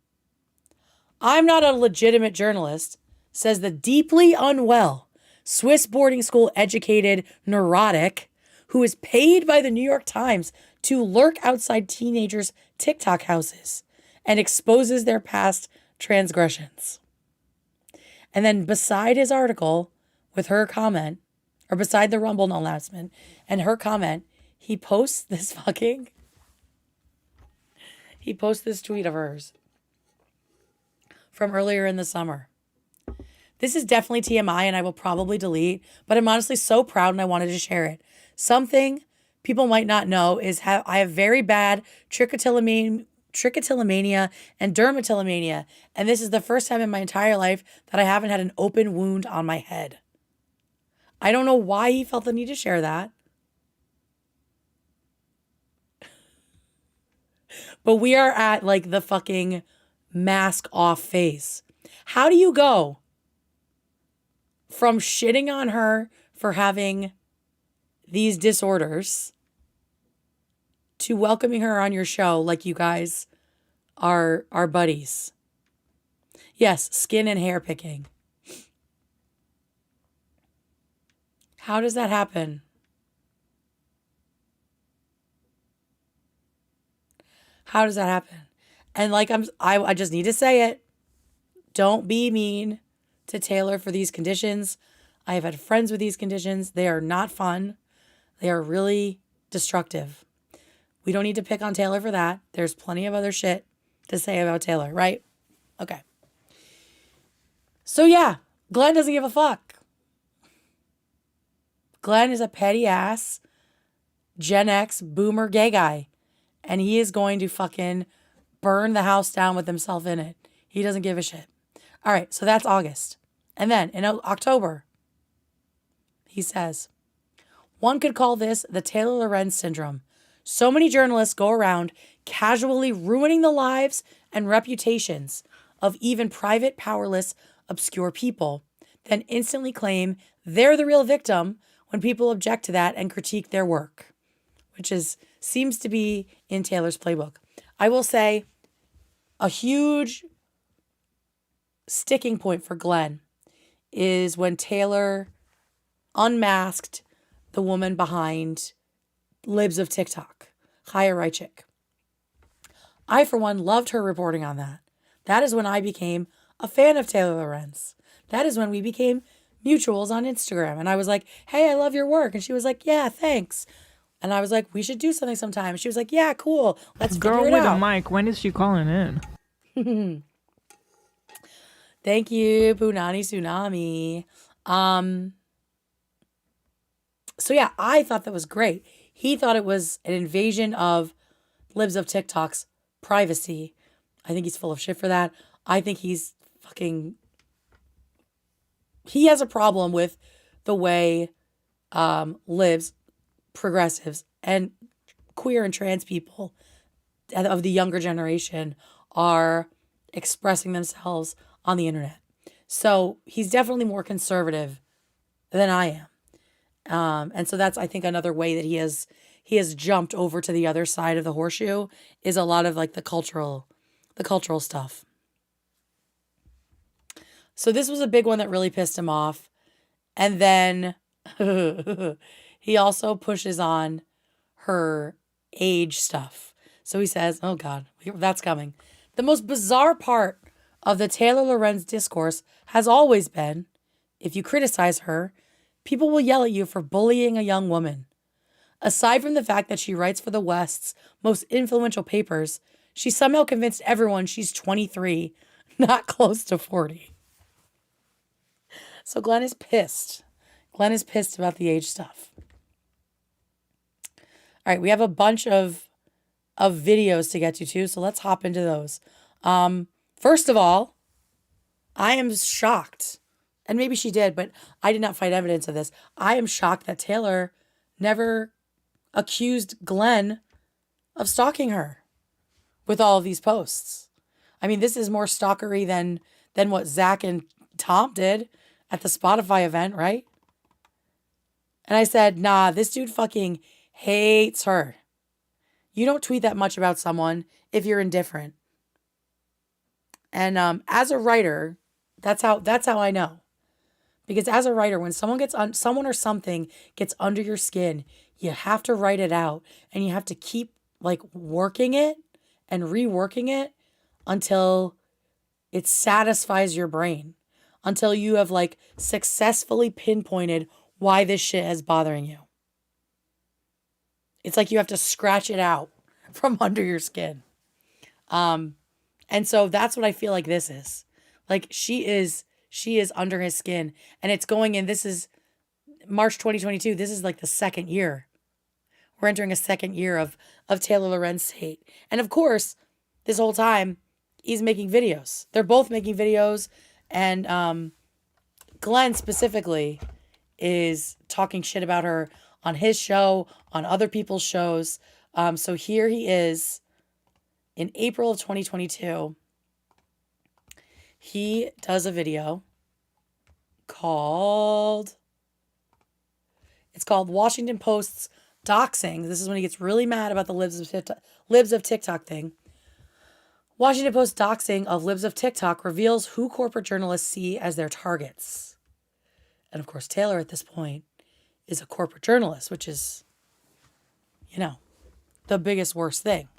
I'm not a legitimate journalist, says the deeply unwell, Swiss boarding school educated neurotic who is paid by the New York Times to lurk outside teenagers' TikTok houses and exposes their past transgressions. And then beside his article with her comment, or beside the Rumble announcement and her comment, he posts this tweet of hers from earlier in the summer. This is definitely TMI and I will probably delete, but I'm honestly so proud and I wanted to share it. Something people might not know is how I have very bad trichotillomania and dermatillomania, and this is the first time in my entire life that I haven't had an open wound on my head. I don't know why he felt the need to share that. But we are at like the fucking mask off phase. How do you go from shitting on her for having these disorders to welcoming her on your show like you guys are buddies? Yes, skin and hair picking. How does that happen? How does that happen? And like I just need to say it. Don't be mean to Taylor for these conditions. I have had friends with these conditions. They are not fun. They are really destructive. We don't need to pick on Taylor for that. There's plenty of other shit to say about Taylor, right? Okay. So yeah, Glenn doesn't give a fuck. Glenn is a petty ass Gen X boomer gay guy. And he is going to fucking burn the house down with himself in it. He doesn't give a shit. All right, so that's August. And then in October, he says, one could call this the Taylor Lorenz syndrome. So many journalists go around casually ruining the lives and reputations of even private, powerless, obscure people, then instantly claim they're the real victim when people object to that and critique their work, which seems to be in Taylor's playbook. I will say a huge sticking point for Glenn is when Taylor unmasked the woman behind Libs of TikTok, Chaya Raichik. I, for one, loved her reporting on that. That is when I became a fan of Taylor Lorenz. That is when we became mutuals on Instagram. And I was like, hey, I love your work. And she was like, yeah, thanks. And I was like, we should do something sometime. She was like, yeah, cool. Let's figure it out. Girl with a mic, when is she calling in? Thank you, Punani Tsunami. So yeah, I thought that was great. He thought it was an invasion of Libs of TikTok's privacy. I think he's full of shit for that. I think he has a problem with the way libs, progressives, and queer and trans people of the younger generation are expressing themselves on the internet. So he's definitely more conservative than I am. And so that's, I think, another way that he has jumped over to the other side of the horseshoe is a lot of like the cultural stuff. So this was a big one that really pissed him off. And then he also pushes on her age stuff. So he says, oh God, that's coming. The most bizarre part of the Taylor Lorenz discourse has always been, if you criticize her, people will yell at you for bullying a young woman. Aside from the fact that she writes for the West's most influential papers, she somehow convinced everyone she's 23, not close to 40. So Glenn is pissed. Glenn is pissed about the age stuff. All right, we have a bunch of videos to get to too, so let's hop into those. First of all, I am shocked, and maybe she did, but I did not find evidence of this. I am shocked that Taylor never accused Glenn of stalking her with all of these posts. I mean, this is more stalkery than what Zach and Tom did at the Spotify event, right? And I said, nah, this dude fucking hates her. You don't tweet that much about someone if you're indifferent. And as a writer, that's how I know. Because as a writer, when someone or something gets under your skin, you have to write it out, and you have to keep like working it and reworking it until it satisfies your brain, until you have like successfully pinpointed why this shit is bothering you. It's like you have to scratch it out from under your skin. And so that's what I feel like this is. Like she is under his skin, and it's going in. This is March 2022. This is like the second year. We're entering a second year of Taylor Lorenz hate. And of course, this whole time, he's making videos. They're both making videos. And Glenn specifically is talking shit about her on his show, on other people's shows. So here he is in April of 2022. He does a video called Washington Post's doxing. This is when he gets really mad about the libs of TikTok thing. Washington Post doxing of libs of TikTok reveals who corporate journalists see as their targets. And of course, Taylor at this point is a corporate journalist, which is, the biggest worst thing.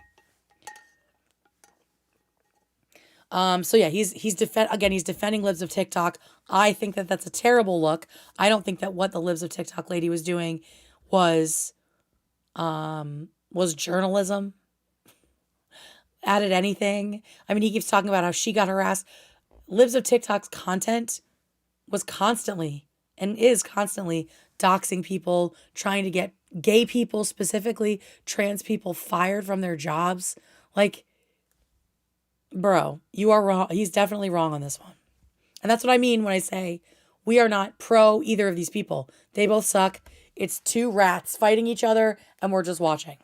So yeah, he's defending libs of TikTok. I think that that's a terrible look. I don't think that what the libs of TikTok lady was doing was journalism. Added anything. I mean, he keeps talking about how she got harassed. Libs of TikTok's content was constantly and is constantly doxing people, trying to get gay people, specifically trans people, fired from their jobs. Like, bro, you are wrong. He's definitely wrong on this one. And that's what I mean when I say we are not pro either of these people. They both suck. It's two rats fighting each other, and we're just watching.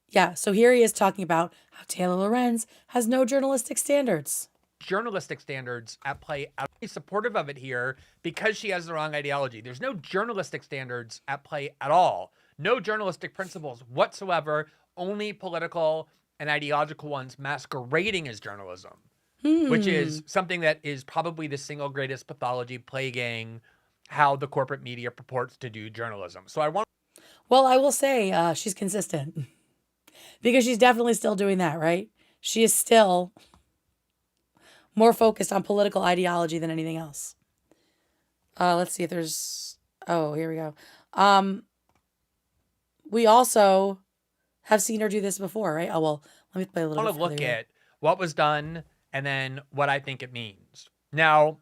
Yeah, so here he is talking about how Taylor Lorenz has no journalistic standards. Journalistic standards at play. I'm supportive of it here because she has the wrong ideology. There's no journalistic standards at play at all. No journalistic principles whatsoever, only political and ideological ones masquerading as journalism, which is something that is probably the single greatest pathology plaguing how the corporate media purports to do journalism. So Well, I will say she's consistent because she's definitely still doing that, right? She is still more focused on political ideology than anything else. Let's see if there's... Oh, here we go. We also have seen her do this before, right? Oh, well, let me play a little bit. I want to look at what was done and then what I think it means. Now,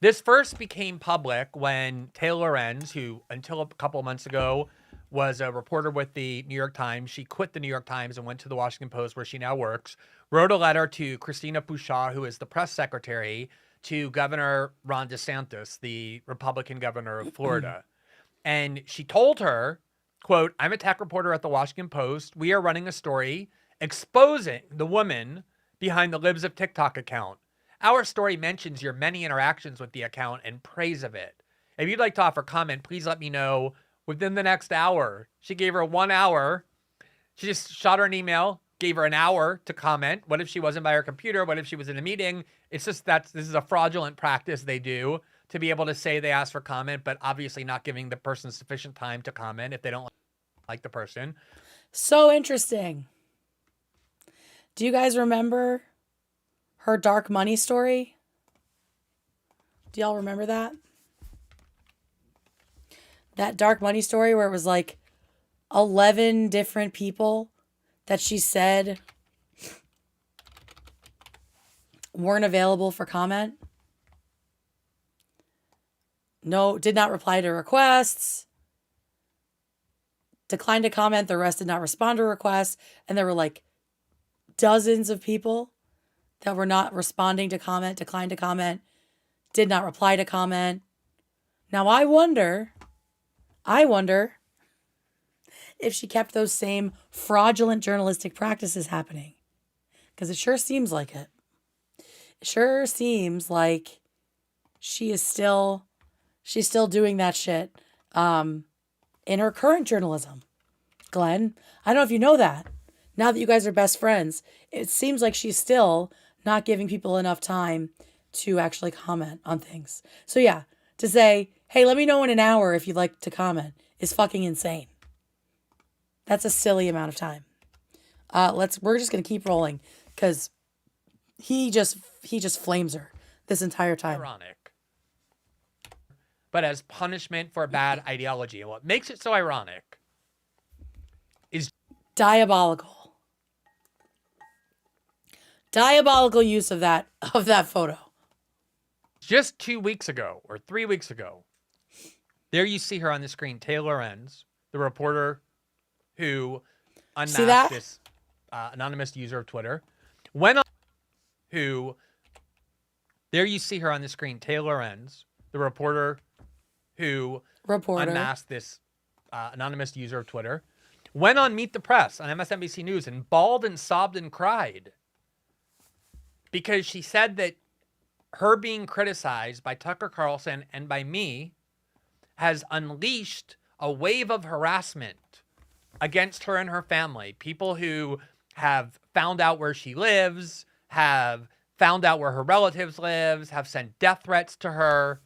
this first became public when Taylor Lorenz, who until a couple of months ago was a reporter with the New York Times, she quit the New York Times and went to the Washington Post, where she now works, wrote a letter to Christina Pushaw, who is the press secretary to Governor Ron DeSantis, the Republican governor of Florida. And she told her, quote, "I'm a tech reporter at the Washington Post. We are running a story exposing the woman behind the Libs of TikTok account. Our story mentions your many interactions with the account and praise of it. If you'd like to offer comment, please let me know within the next hour." She gave her 1 hour. She just shot her an email, gave her an hour to comment. What if she wasn't by her computer? What if she was in a meeting? It's just this is a fraudulent practice they do to be able to say they asked for comment, but obviously not giving the person sufficient time to comment if they don't like the person. So interesting. Do you guys remember her dark money story? Do y'all remember that? That dark money story where it was like 11 different people that she said weren't available for comment. No, did not reply to requests. Declined to comment. The rest did not respond to requests. And there were like dozens of people that were not responding to comment, declined to comment, did not reply to comment. Now I wonder if she kept those same fraudulent journalistic practices happening. Because it sure seems like it. It sure seems like she's still doing that shit in her current journalism. Glenn, I don't know if you know that. Now that you guys are best friends, it seems like she's still not giving people enough time to actually comment on things. So yeah, to say, hey, let me know in an hour if you'd like to comment is fucking insane. That's a silly amount of time. We're just gonna keep rolling because he just flames her this entire time. Ironic. But as punishment for bad ideology. And what makes it so ironic is diabolical. Diabolical use of that photo. Just 2 weeks ago or 3 weeks ago, there you see her on the screen, Taylor Lorenz, the reporter who unmasked this anonymous user of Twitter. There you see her on the screen, Taylor Lorenz, the reporter who unmasked this anonymous user of Twitter, went on Meet the Press on MSNBC News and bawled and sobbed and cried because she said that her being criticized by Tucker Carlson and by me has unleashed a wave of harassment against her and her family. People who have found out where she lives, have found out where her relatives live, have sent death threats to her.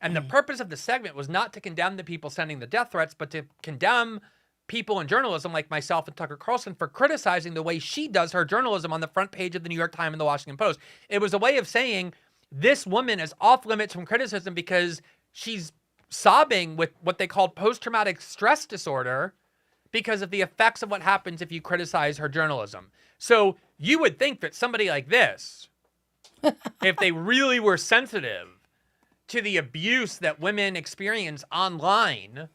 And the purpose of the segment was not to condemn the people sending the death threats, but to condemn people in journalism like myself and Tucker Carlson for criticizing the way she does her journalism on the front page of the New York Times and the Washington Post. It was a way of saying this woman is off limits from criticism because she's sobbing with what they called post-traumatic stress disorder because of the effects of what happens if you criticize her journalism. So you would think that somebody like this, if they really were sensitive to the abuse that women experience online,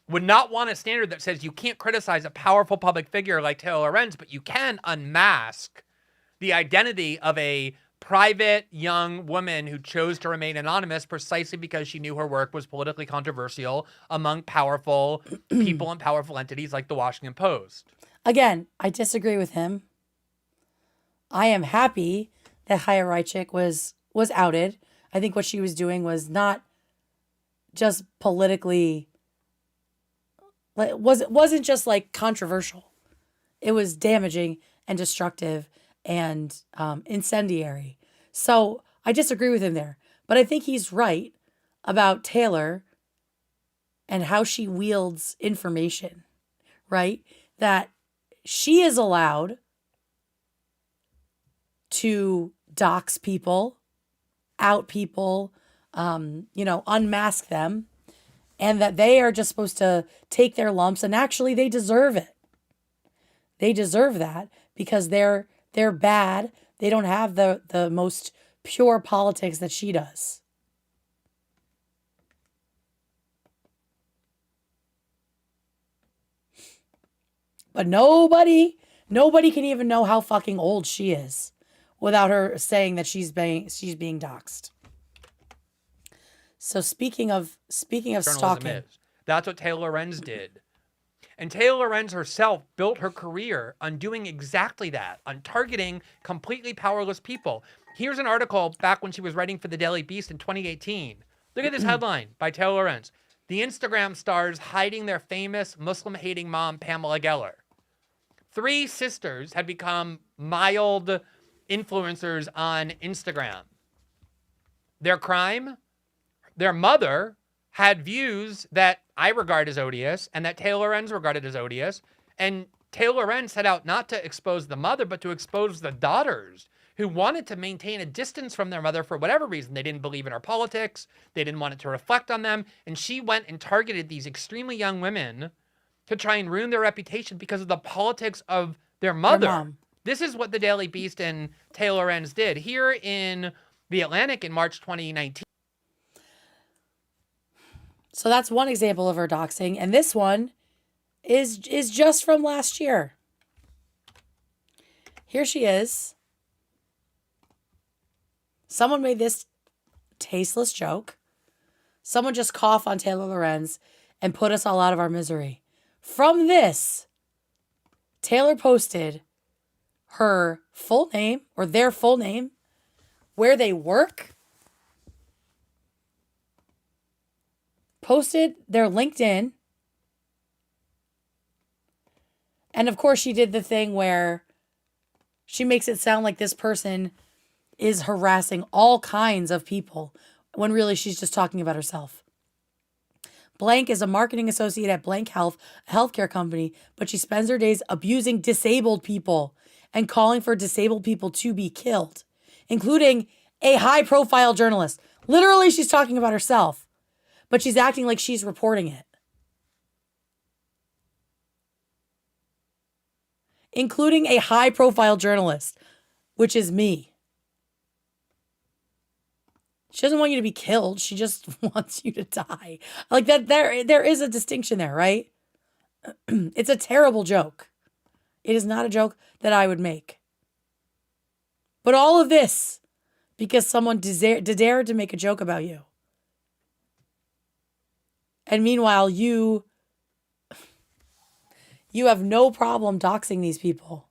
would not want a standard that says you can't criticize a powerful public figure like Taylor Lorenz, but you can unmask the identity of a private young woman who chose to remain anonymous precisely because she knew her work was politically controversial among powerful people and powerful entities like the Washington Post. Again, I disagree with him. I am happy that Chaya Raichik was outed. I think what she was doing was not just politically, it wasn't just like controversial. It was damaging and destructive and incendiary. So I disagree with him there. But I think he's right about Taylor and how she wields information, right? That she is allowed to dox people, out people, unmask them, and that they are just supposed to take their lumps, and actually they deserve it. They deserve that because they're bad. They don't have the most pure politics that she does. But nobody can even know how fucking old she is without her saying that she's being doxxed. So speaking of stalking, That's what Taylor Lorenz did. And Taylor Lorenz herself built her career on doing exactly that, on targeting completely powerless people. Here's an article back when she was writing for the Daily Beast in 2018. Look at this headline by Taylor Lorenz. The Instagram stars hiding their famous Muslim-hating mom, Pamela Geller. 3 sisters had become mild influencers on Instagram. Their crime? Their mother had views that I regard as odious and that Taylor Lorenz regarded as odious. And Taylor Lorenz set out not to expose the mother, but to expose the daughters who wanted to maintain a distance from their mother for whatever reason. They didn't believe in her politics. They didn't want it to reflect on them. And she went and targeted these extremely young women to try and ruin their reputation because of the politics of their mother. mom. This is what the Daily Beast and Taylor Lorenz did. Here in The Atlantic in March 2019. So that's one example of her doxing. And this one is just from last year. Here she is. Someone made this tasteless joke. Someone just coughed on Taylor Lorenz and put us all out of our misery. From this, Taylor posted her full name, or their full name, where they work, posted their LinkedIn, and of course she did the thing where she makes it sound like this person is harassing all kinds of people when really she's just talking about herself. Blank is a marketing associate at Blank Health, a healthcare company, but she spends her days abusing disabled people and calling for disabled people to be killed, including a high-profile journalist. Literally, she's talking about herself, but she's acting like she's reporting it. Including a high-profile journalist, which is me. She doesn't want you to be killed. She just wants you to die. Like that, there is a distinction there, right? It's a terrible joke. It is not a joke that I would make. But all of this because someone dared to make a joke about you. And meanwhile, you have no problem doxing these people.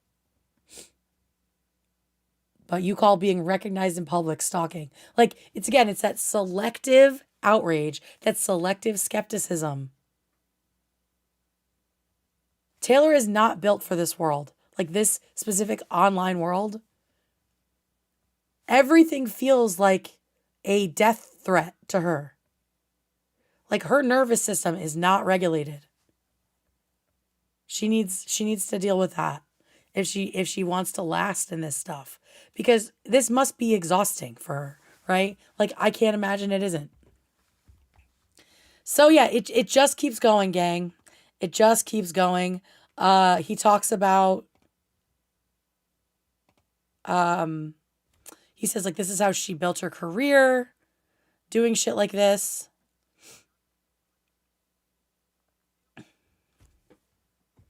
But you call being recognized in public stalking. Like, it's that selective outrage, that selective skepticism. Taylor is not built for this world. Like, this specific online world. Everything feels like a death threat to her. Like, her nervous system is not regulated. She needs to deal with that if she wants to last in this stuff. Because this must be exhausting for her, right? Like, I can't imagine it isn't. So yeah, it just keeps going, gang. It just keeps going. He talks about, he says, like, this is how she built her career, doing shit like this.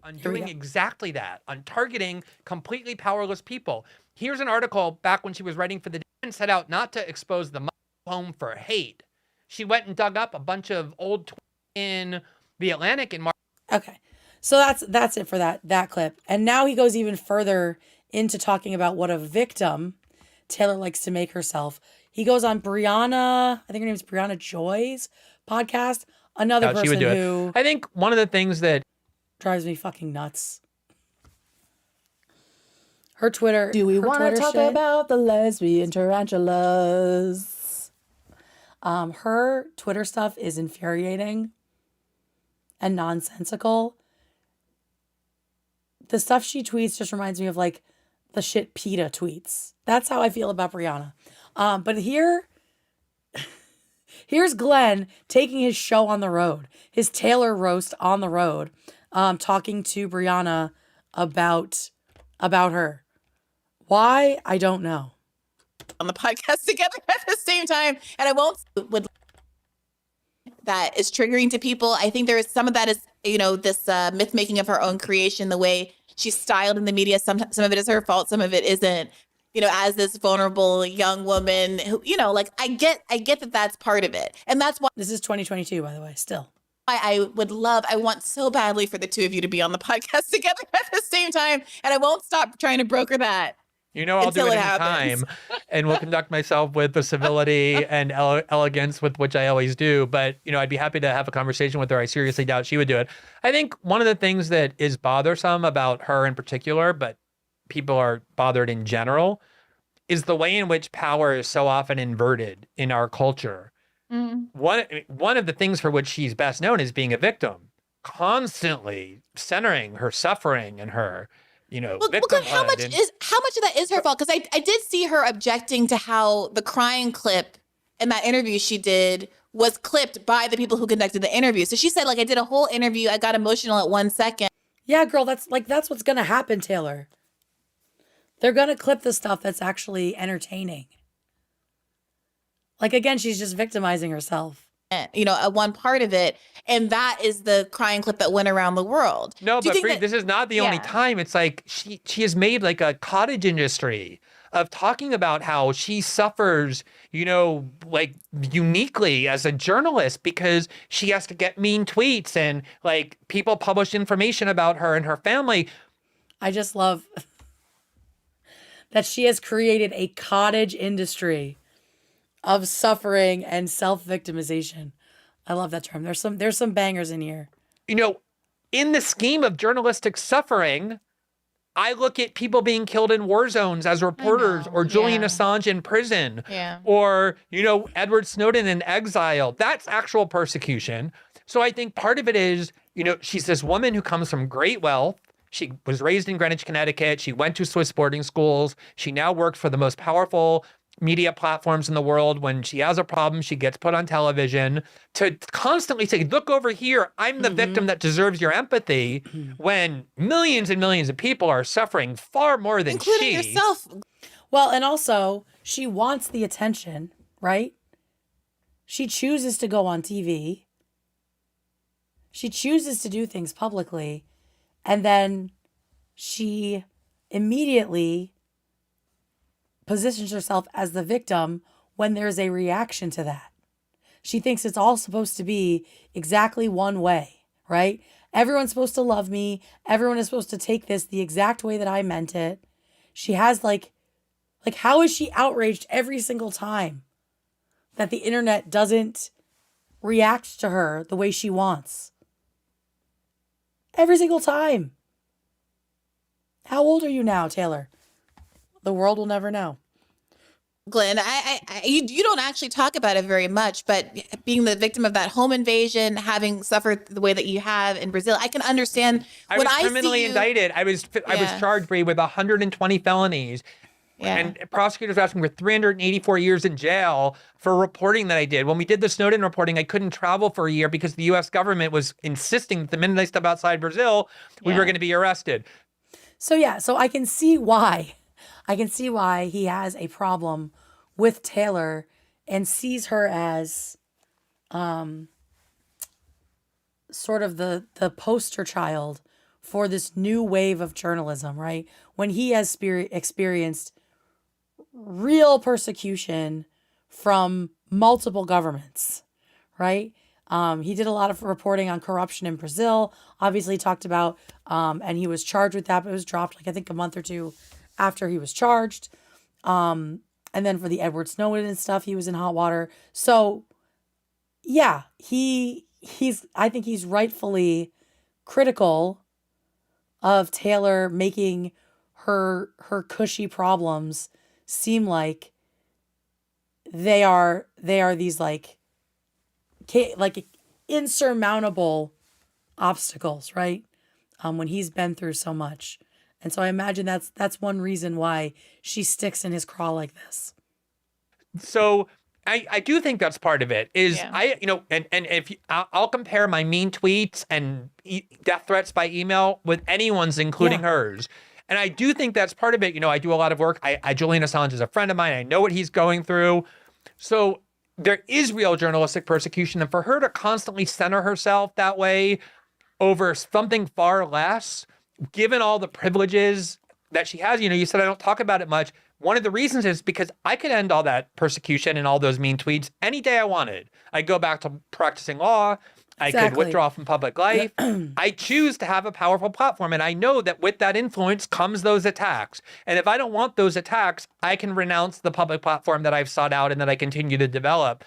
On doing exactly that, on targeting completely powerless people. Here's an article back when she was writing for the and set out not to expose the home for hate. She went and dug up a bunch of old tweets in The Atlantic in March. Okay. So that's it for that clip. And now he goes even further into talking about what a victim Taylor likes to make herself. He goes on Brianna, I think her name is Brianna Joy's podcast. Another person who I think one of the things that drives me fucking nuts. Her Twitter. Do we want to talk about the lesbian tarantulas? Her Twitter stuff is infuriating and nonsensical. The stuff she tweets just reminds me of like the shit PETA tweets. That's how I feel about Brianna. But here's Glenn taking his show on the road, his Taylor roast on the road, talking to Brianna about her. Why? I don't know. On the podcast together at the same time, and I won't would that is triggering to people. I think there is some of that is, this myth making of her own creation, the way she's styled in the media. Some of it is her fault, some of it isn't. As this vulnerable young woman who, I get that that's part of it, and that's why this is 2022, by the way. Still, I want so badly for the two of you to be on the podcast together at the same time. And I won't stop trying to broker that. You know, I'll do it Until it anytime, and will conduct myself with the civility and elegance with which I always do. But, you know, I'd be happy to have a conversation with her. I seriously doubt she would do it. I think one of the things that is bothersome about her in particular, but people are bothered in general, is the way in which power is so often inverted in our culture. One of the things for which she's best known is being a victim, constantly centering her suffering and her, you know, Well, Glenn, how much of that is her fault? Because I did see her objecting to how the crying clip in that interview she did was clipped by the people who conducted the interview. So she said, like, I did a whole interview. I got emotional at 1 second. Yeah, girl, that's what's going to happen, Taylor. They're going to clip the stuff that's actually entertaining. Like, again, she's just victimizing herself. You know, one part of it. And that is the crying clip that went around the world. No, but Bree, this is not the only time. It's like she has made like a cottage industry of talking about how she suffers, you know, like uniquely as a journalist because she has to get mean tweets and like people publish information about her and her family. I just love that she has created a cottage industry of suffering and self-victimization. I love that term. There's some bangers in here. You know, in the scheme of journalistic suffering, I look at people being killed in war zones as reporters, or Julian Assange in prison, or, you know, Edward Snowden in exile. That's actual persecution. So I think part of it is, you know, she's this woman who comes from great wealth. She was raised in Greenwich, Connecticut. She went to Swiss boarding schools. She now works for the most powerful media platforms in the world. When she has a problem, she gets put on television to constantly say, look over here, I'm the victim that deserves your empathy, when millions and millions of people are suffering far more than including yourself. Well, and also she wants the attention, right? She chooses to go on TV. She chooses to do things publicly. And then she immediately positions herself as the victim when there's a reaction to that. She thinks it's all supposed to be exactly one way, right? Everyone's supposed to love me. Everyone is supposed to take this the exact way that I meant it. She has like how is she outraged every single time that the internet doesn't react to her the way she wants? Every single time. How old are you now, Taylor? The world will never know. Glenn, you don't actually talk about it very much, but being the victim of that home invasion, having suffered the way that you have in Brazil, I can understand. I was criminally indicted. I was charged, Bree, with 120 felonies. And prosecutors were asking for 384 years in jail for reporting that I did. When we did the Snowden reporting, I couldn't travel for a year because the U.S. government was insisting that the minute I stepped outside Brazil, we were going to be arrested. So I can see why. I can see why he has a problem with Taylor and sees her as sort of the poster child for this new wave of journalism, right? When he has experienced real persecution from multiple governments, right? He did a lot of reporting on corruption in Brazil, obviously talked about, and he was charged with that, but it was dropped like I think a month or two after he was charged. And then for the Edward Snowden and stuff, he was in hot water. So yeah, I think he's rightfully critical of Taylor making her cushy problems seem like they are these like insurmountable obstacles, right? When he's been through so much. And so I imagine that's one reason why she sticks in his craw like this. So I do think that's part of it is and if I'll compare my mean tweets and death threats by email with anyone's, including hers. And I do think that's part of it. You know, I do a lot of work. Julian Assange is a friend of mine. I know what he's going through. So there is real journalistic persecution. And for her to constantly center herself that way over something far less, given all the privileges that she has, you know, you said I don't talk about it much. One of the reasons is because I could end all that persecution and all those mean tweets any day I wanted. I go back to practicing law. I could Exactly. withdraw from public life. I choose to have a powerful platform. And I know that with that influence comes those attacks. And if I don't want those attacks, I can renounce the public platform that I've sought out and that I continue to develop.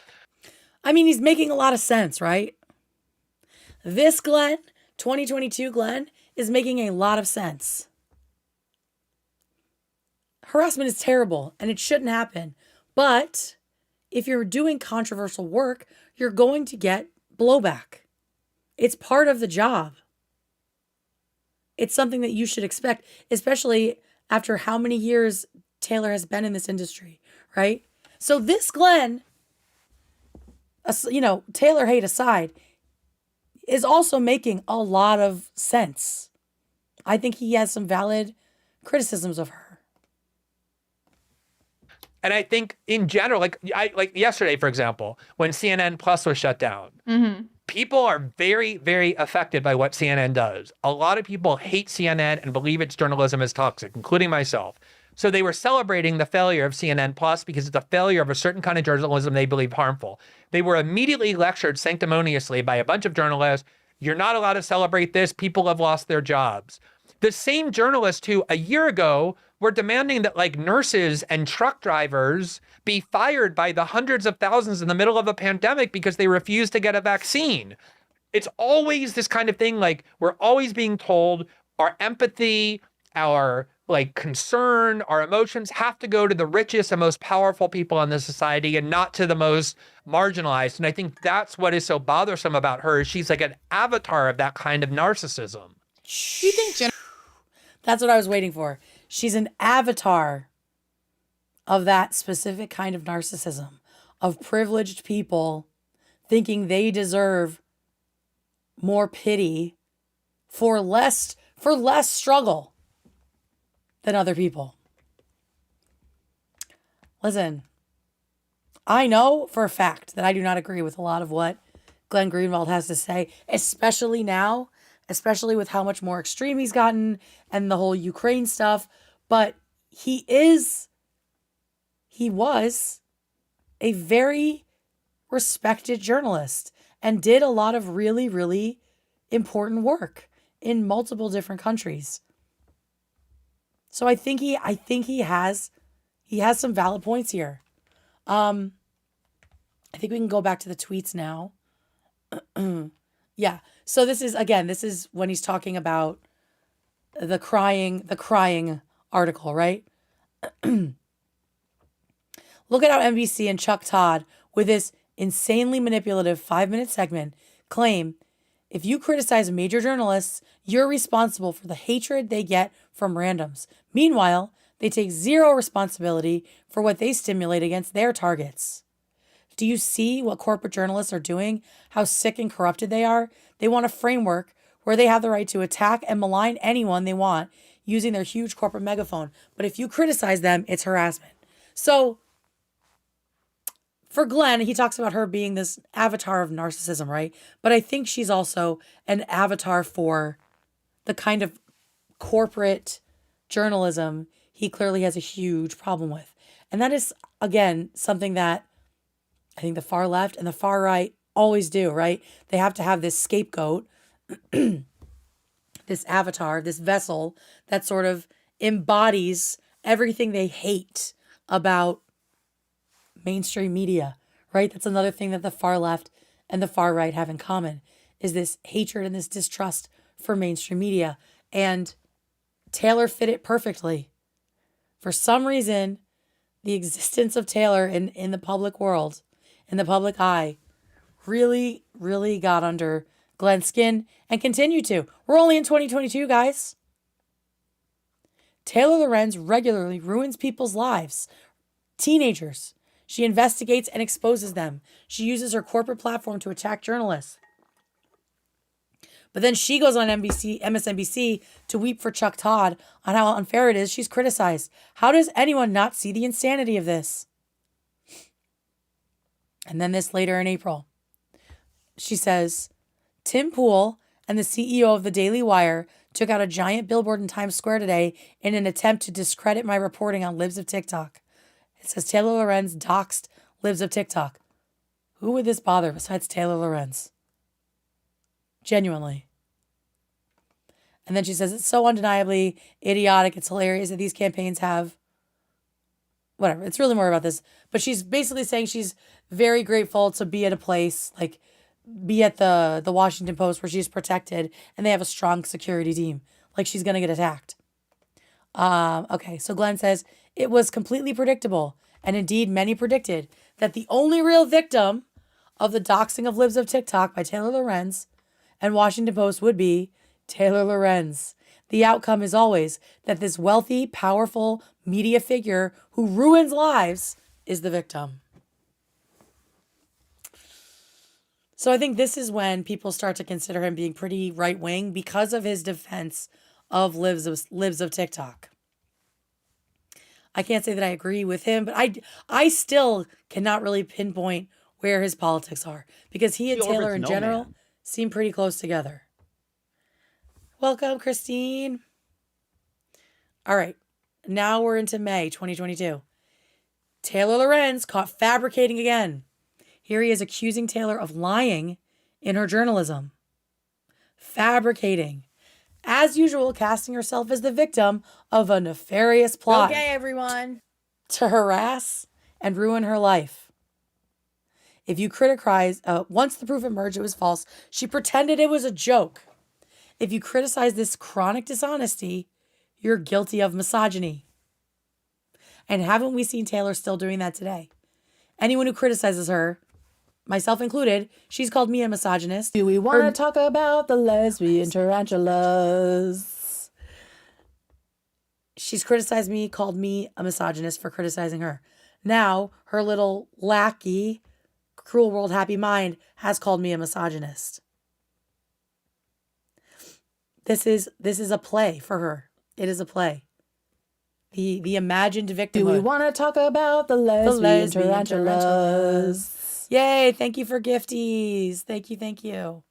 I mean, he's making a lot of sense, right? This Glenn, 2022 Glenn, is making a lot of sense. Harassment is terrible and it shouldn't happen. But if you're doing controversial work, you're going to get blowback. It's part of the job. It's something that you should expect, especially after how many years Taylor has been in this industry, right? So this Glenn, Taylor hate aside, is also making a lot of sense. I think he has some valid criticisms of her. And I think in general, like yesterday, for example, when CNN Plus was shut down, people are very, very affected by what CNN does. A lot of people hate CNN and believe its journalism is toxic, including myself. So they were celebrating the failure of CNN Plus because it's a failure of a certain kind of journalism they believe harmful. They were immediately lectured sanctimoniously by a bunch of journalists. You're not allowed to celebrate this. People have lost their jobs. The same journalists who a year ago were demanding that like nurses and truck drivers be fired by the hundreds of thousands in the middle of a pandemic because they refused to get a vaccine. It's always this kind of thing. Like we're always being told our empathy, our like concern, our emotions have to go to the richest and most powerful people in this society and not to the most marginalized. And I think that's what is so bothersome about her. She's like an avatar of that kind of narcissism. Do you think That's what I was waiting for. She's an avatar of that specific kind of narcissism, of privileged people thinking they deserve more pity for less struggle than other people? Listen, I know for a fact that I do not agree with a lot of what Glenn Greenwald has to say, especially now, especially with how much more extreme he's gotten and the whole Ukraine stuff. But he was a very respected journalist and did a lot of really, really important work in multiple different countries. So I think he has some valid points here. I think we can go back to the tweets now. Yeah. So this is when he's talking about the crying article, right? Look at how NBC and Chuck Todd, with this insanely manipulative 5-minute segment, claim if you criticize major journalists, you're responsible for the hatred they get from randoms. Meanwhile, they take zero responsibility for what they stimulate against their targets. Do you see what corporate journalists are doing? How sick and corrupted they are? They want a framework where they have the right to attack and malign anyone they want using their huge corporate megaphone. But if you criticize them, it's harassment. So for Glenn, he talks about her being this avatar of narcissism, right? But I think she's also an avatar for the kind of corporate journalism he clearly has a huge problem with. And that is, again, something that I think the far left and the far right always do, right? They have to have this scapegoat, this avatar, this vessel that sort of embodies everything they hate about mainstream media, right? That's another thing that the far left and the far right have in common, is this hatred and this distrust for mainstream media. And Taylor fit it perfectly. For some reason, the existence of Taylor in the public world, in the public eye, really, really got under Glenn's skin and continue to. We're only in 2022, guys. Taylor Lorenz regularly ruins people's lives. Teenagers. She investigates and exposes them. She uses her corporate platform to attack journalists. But then she goes on MSNBC to weep for Chuck Todd on how unfair it is she's criticized. How does anyone not see the insanity of this? And then this later in April, she says, Tim Pool and the CEO of the Daily Wire took out a giant billboard in Times Square today in an attempt to discredit my reporting on Libs of TikTok. It says Taylor Lorenz doxed Libs of TikTok. Who would this bother besides Taylor Lorenz? Genuinely. And then she says, it's so undeniably idiotic. It's hilarious that these campaigns have whatever. It's really more about this. But she's basically saying she's very grateful to be at a place, like be at the Washington Post where she's protected and they have a strong security team. Like she's going to get attacked. Okay, so Glenn says, it was completely predictable. And indeed, many predicted that the only real victim of the doxing of libs of TikTok by Taylor Lorenz and Washington Post would be Taylor Lorenz. The outcome is always that this wealthy, powerful media figure who ruins lives is the victim. So I think this is when people start to consider him being pretty right-wing because of his defense of libs of TikTok. I can't say that I agree with him, but I still cannot really pinpoint where his politics are because he and Taylor in general seem pretty close together. Welcome, Christine. All right. Now we're into May 2022. Taylor Lorenz caught fabricating again. Here he is accusing Taylor of lying in her journalism. Fabricating. As usual, casting herself as the victim of a nefarious plot. Okay, everyone. To harass and ruin her life. If you criticize, once the proof emerged it was false, she pretended it was a joke. If you criticize this chronic dishonesty, you're guilty of misogyny. And haven't we seen Taylor still doing that today? Anyone who criticizes her, myself included, she's called me a misogynist. Do we want to talk about the lesbian tarantulas? She's criticized me, called me a misogynist for criticizing her. Now, her little lackey, Cruel World Happy Mind, has called me a misogynist. This is a play for her. It is a play. The imagined victimhood. Do we want to talk about the lesbian tarantulas? Yay, thank you for gifties. Thank you.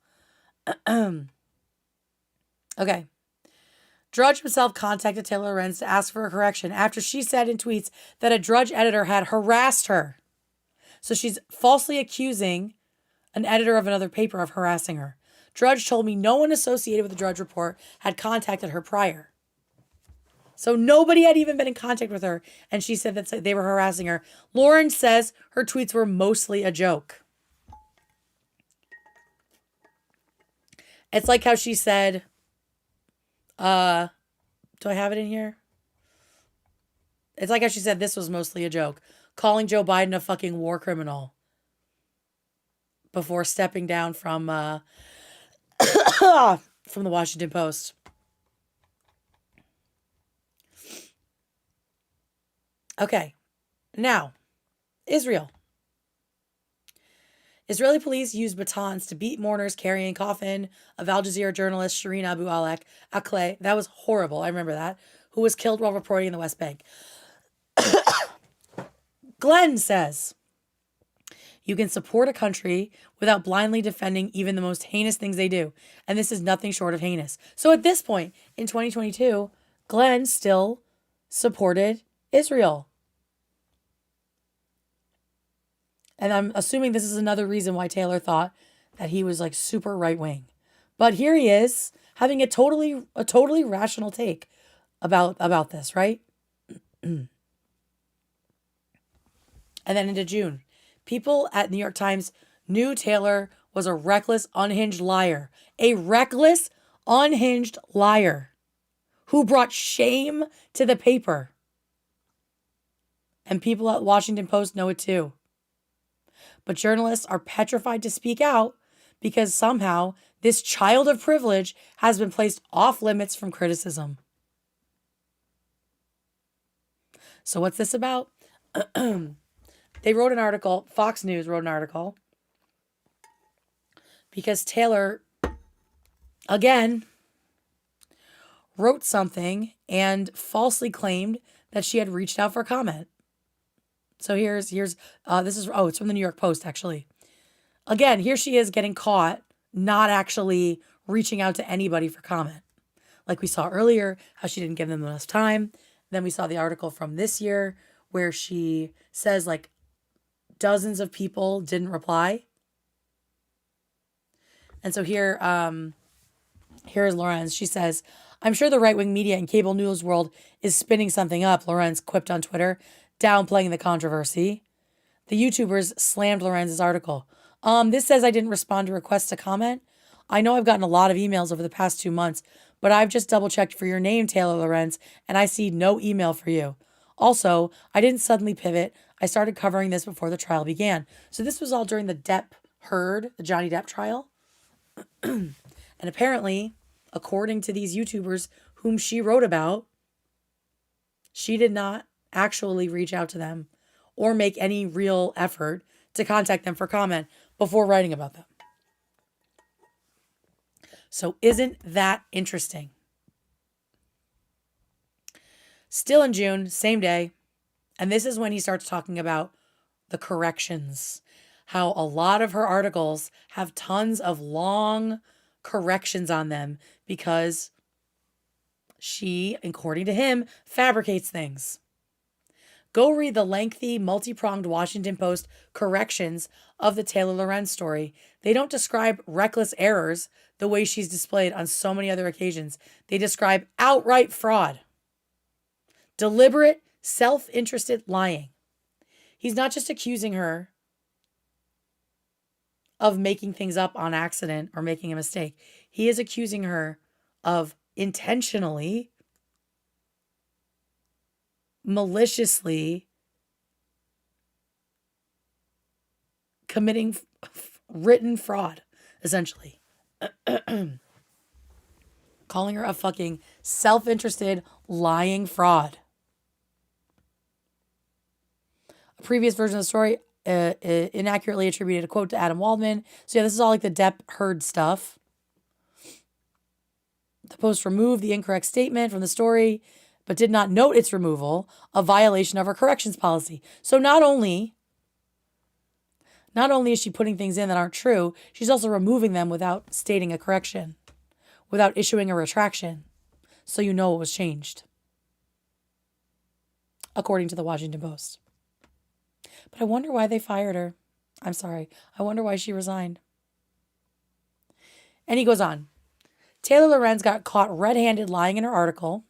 Okay. Drudge himself contacted Taylor Lorenz to ask for a correction after she said in tweets that a Drudge editor had harassed her. So she's falsely accusing an editor of another paper of harassing her. Drudge told me no one associated with the Drudge Report had contacted her prior. So nobody had even been in contact with her, and she said that they were harassing her. Lauren says her tweets were mostly a joke. It's like how she said, do I have it in here? It's like how she said this was mostly a joke, calling Joe Biden a fucking war criminal before stepping down from the Washington Post. Okay, now, Israel. Israeli police used batons to beat mourners carrying coffin of Al Jazeera journalist Shireen Abu Akleh. That was horrible. I remember that. Who was killed while reporting in the West Bank. Glenn says, you can support a country without blindly defending even the most heinous things they do. And this is nothing short of heinous. So at this point in 2022, Glenn still supported Israel. And I'm assuming this is another reason why Taylor thought that he was like super right wing. But here he is having a totally rational take about this, right? And then into June, people at New York Times knew Taylor was a reckless, unhinged liar. A reckless, unhinged liar who brought shame to the paper. And people at Washington Post know it too. But journalists are petrified to speak out because somehow this child of privilege has been placed off limits from criticism. So what's this about? They wrote an article, Fox News wrote an article, because Taylor, again, wrote something and falsely claimed that she had reached out for comment. So here's it's from the New York Post, actually. Again, here she is getting caught not actually reaching out to anybody for comment. Like we saw earlier, how she didn't give them enough time. Then we saw the article from this year where she says like dozens of people didn't reply. And so here is Lorenz. She says, I'm sure the right-wing media and cable news world is spinning something up, Lorenz quipped on Twitter, downplaying the controversy. The YouTubers slammed Lorenz's article. This says I didn't respond to requests to comment. I know I've gotten a lot of emails over the past 2 months, but I've just double-checked for your name, Taylor Lorenz, and I see no email for you. Also, I didn't suddenly pivot. I started covering this before the trial began. So this was all during the the Johnny Depp trial. And apparently, according to these YouTubers whom she wrote about, she did not actually reach out to them or make any real effort to contact them for comment before writing about them. So isn't that interesting? Still in June, same day, and this is when he starts talking about the corrections, how a lot of her articles have tons of long corrections on them because she, according to him, fabricates things. Go read the lengthy, multi-pronged Washington Post corrections of the Taylor Lorenz story. They don't describe reckless errors the way she's displayed on so many other occasions. They describe outright fraud. Deliberate, self-interested lying. He's not just accusing her of making things up on accident or making a mistake. He is accusing her of intentionally, maliciously committing written fraud, essentially. Calling her a fucking self-interested, lying fraud. A previous version of the story inaccurately attributed a quote to Adam Waldman. So yeah, this is all like the Depp heard stuff. The Post removed the incorrect statement from the story, but did not note its removal, a violation of her corrections policy. So not only is she putting things in that aren't true, she's also removing them without stating a correction, without issuing a retraction, so you know what was changed, according to the Washington Post. But I wonder why they fired her. I'm sorry. I wonder why she resigned. And he goes on. Taylor Lorenz got caught red-handed lying in her article.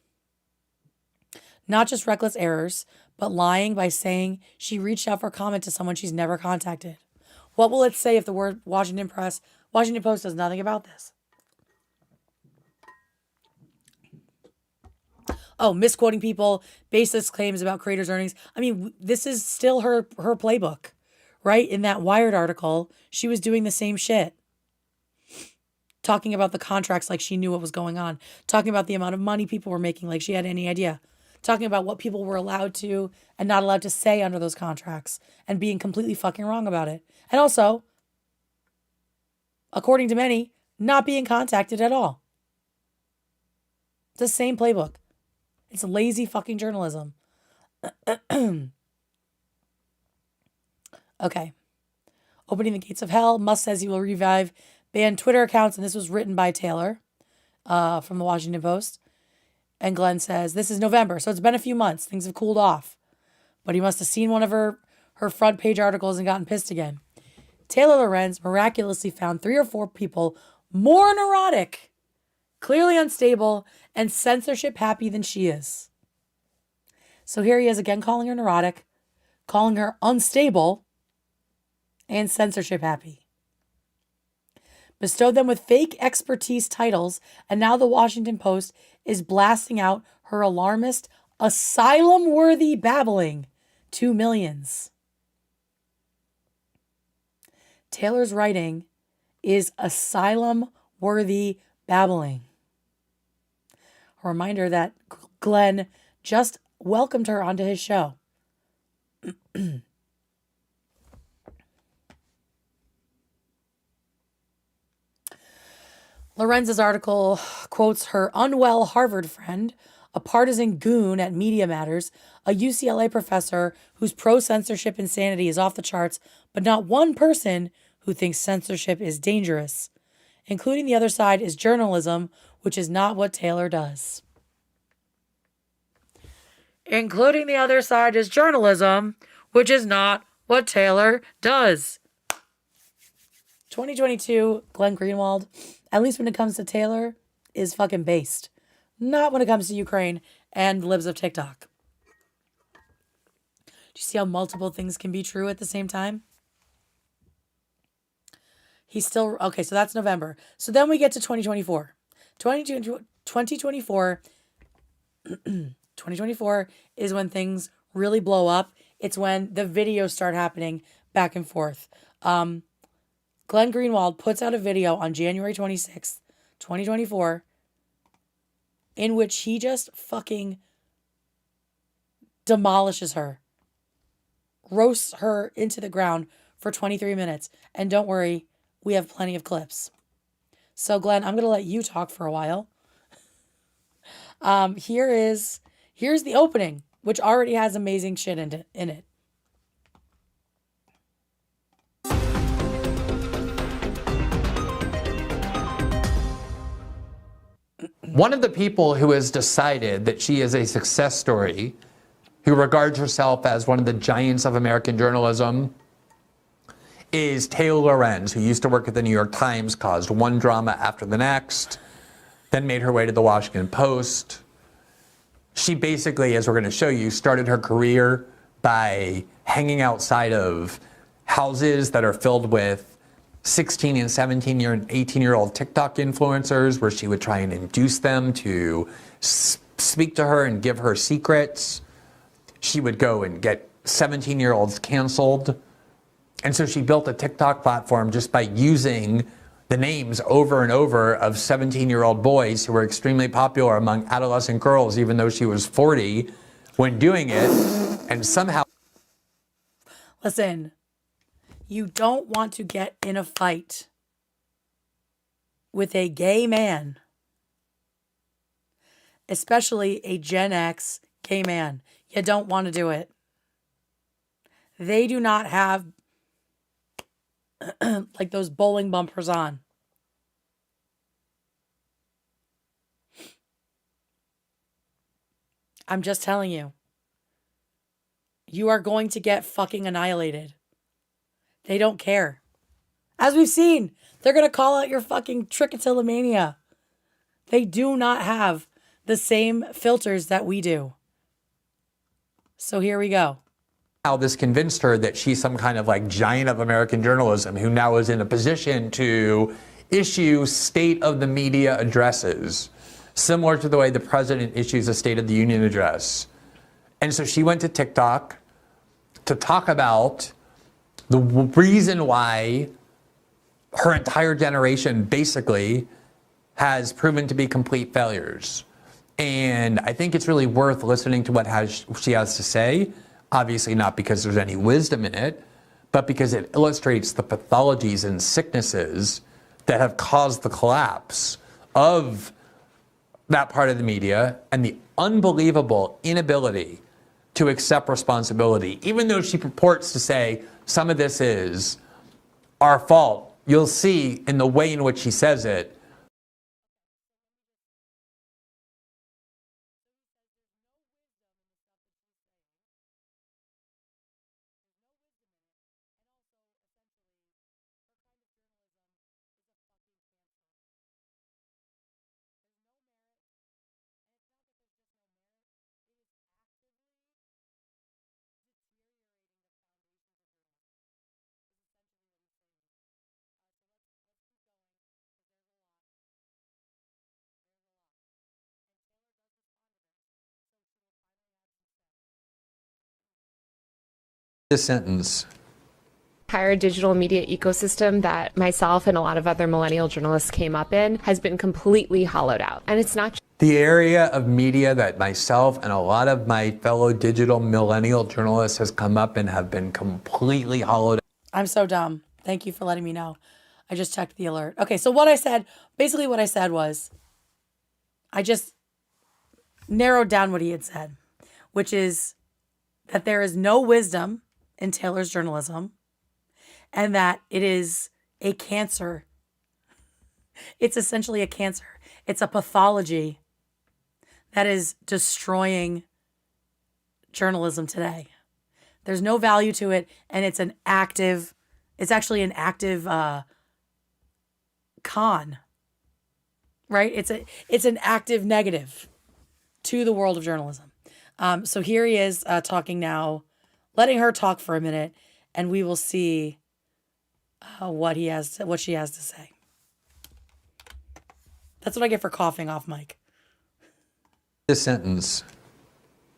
Not just reckless errors, but lying by saying she reached out for comment to someone she's never contacted. What will it say if the word Washington Post does nothing about this? Oh, misquoting people, baseless claims about creators' earnings. I mean, this is still her playbook, right? In that Wired article, she was doing the same shit. Talking about the contracts like she knew what was going on. Talking about the amount of money people were making like she had any idea. Talking about what people were allowed to and not allowed to say under those contracts. And being completely fucking wrong about it. And also, according to many, not being contacted at all. It's the same playbook. It's lazy fucking journalism. Okay. Opening the gates of hell. Musk says he will revive banned Twitter accounts. And this was written by Taylor from the Washington Post. And Glenn says, this is November, so it's been a few months. Things have cooled off. But he must have seen one of her front page articles and gotten pissed again. Taylor Lorenz miraculously found 3 or 4 people more neurotic, clearly unstable, and censorship happy than she is. So here he is again calling her neurotic, calling her unstable, and censorship happy. Bestowed them with fake expertise titles, and now the Washington Post is blasting out her alarmist, asylum-worthy babbling to millions. Taylor's writing is asylum-worthy babbling. A reminder that Glenn just welcomed her onto his show. Lorenz's article quotes her unwell Harvard friend, a partisan goon at Media Matters, a UCLA professor whose pro-censorship insanity is off the charts, but not one person who thinks censorship is dangerous. Including the other side is journalism, which is not what Taylor does. Including the other side is journalism, which is not what Taylor does. 2022, Glenn Greenwald, at least when it comes to Taylor, is fucking based. Not when it comes to Ukraine and libs of TikTok. Do you see how multiple things can be true at the same time? He's still, okay, so that's November. So then we get to 2024. 2024 is when things really blow up. It's when the videos start happening back and forth. Glenn Greenwald puts out a video on January 26th, 2024, in which he just fucking demolishes her, roasts her into the ground for 23 minutes. And don't worry, we have plenty of clips. So Glenn, I'm going to let you talk for a while. Here's the opening, which already has amazing shit in it. One of the people who has decided that she is a success story, who regards herself as one of the giants of American journalism, is Taylor Lorenz, who used to work at the New York Times, caused one drama after the next, then made her way to the Washington Post. She basically, as we're going to show you, started her career by hanging outside of houses that are filled with 16 and 17 and 18-year-old TikTok influencers, where she would try and induce them to speak to her and give her secrets. She would go and get 17-year-olds canceled. And so she built a TikTok platform just by using the names over and over of 17-year-old boys who were extremely popular among adolescent girls, even though she was 40 when doing it. And somehow... Listen, you don't want to get in a fight with a gay man, especially a Gen X gay man. You don't want to do it. They do not have like those bowling bumpers on. I'm just telling you. You are going to get fucking annihilated. They don't care. As we've seen, they're going to call out your fucking trichotillomania. They do not have the same filters that we do. So here we go. How this convinced her that she's some kind of like giant of American journalism who now is in a position to issue State of the Media addresses, similar to the way the president issues a State of the Union address. And so she went to TikTok to talk about the reason why her entire generation basically has proven to be complete failures. And I think it's really worth listening to what she has to say. Obviously not because there's any wisdom in it, but because it illustrates the pathologies and sicknesses that have caused the collapse of that part of the media and the unbelievable inability to accept responsibility. Even though she purports to say some of this is our fault, you'll see in the way in which she says it, this sentence. Entire digital media ecosystem that myself and a lot of other millennial journalists came up in has been completely hollowed out. And it's not The area of media that myself and a lot of my fellow digital millennial journalists has come up in have been completely hollowed out. I'm so dumb. Thank you for letting me know. I just checked the alert. Okay, so what I said was, I just narrowed down what he had said, which is that there is no wisdom in Taylor's journalism, and that it is a cancer. It's essentially a cancer. It's a pathology that is destroying journalism today. There's no value to it, and it's actually an active con, right? It's an active negative to the world of journalism. So here he is talking now, letting her talk for a minute, and we will see what she has to say. That's what I get for coughing off mic. This sentence.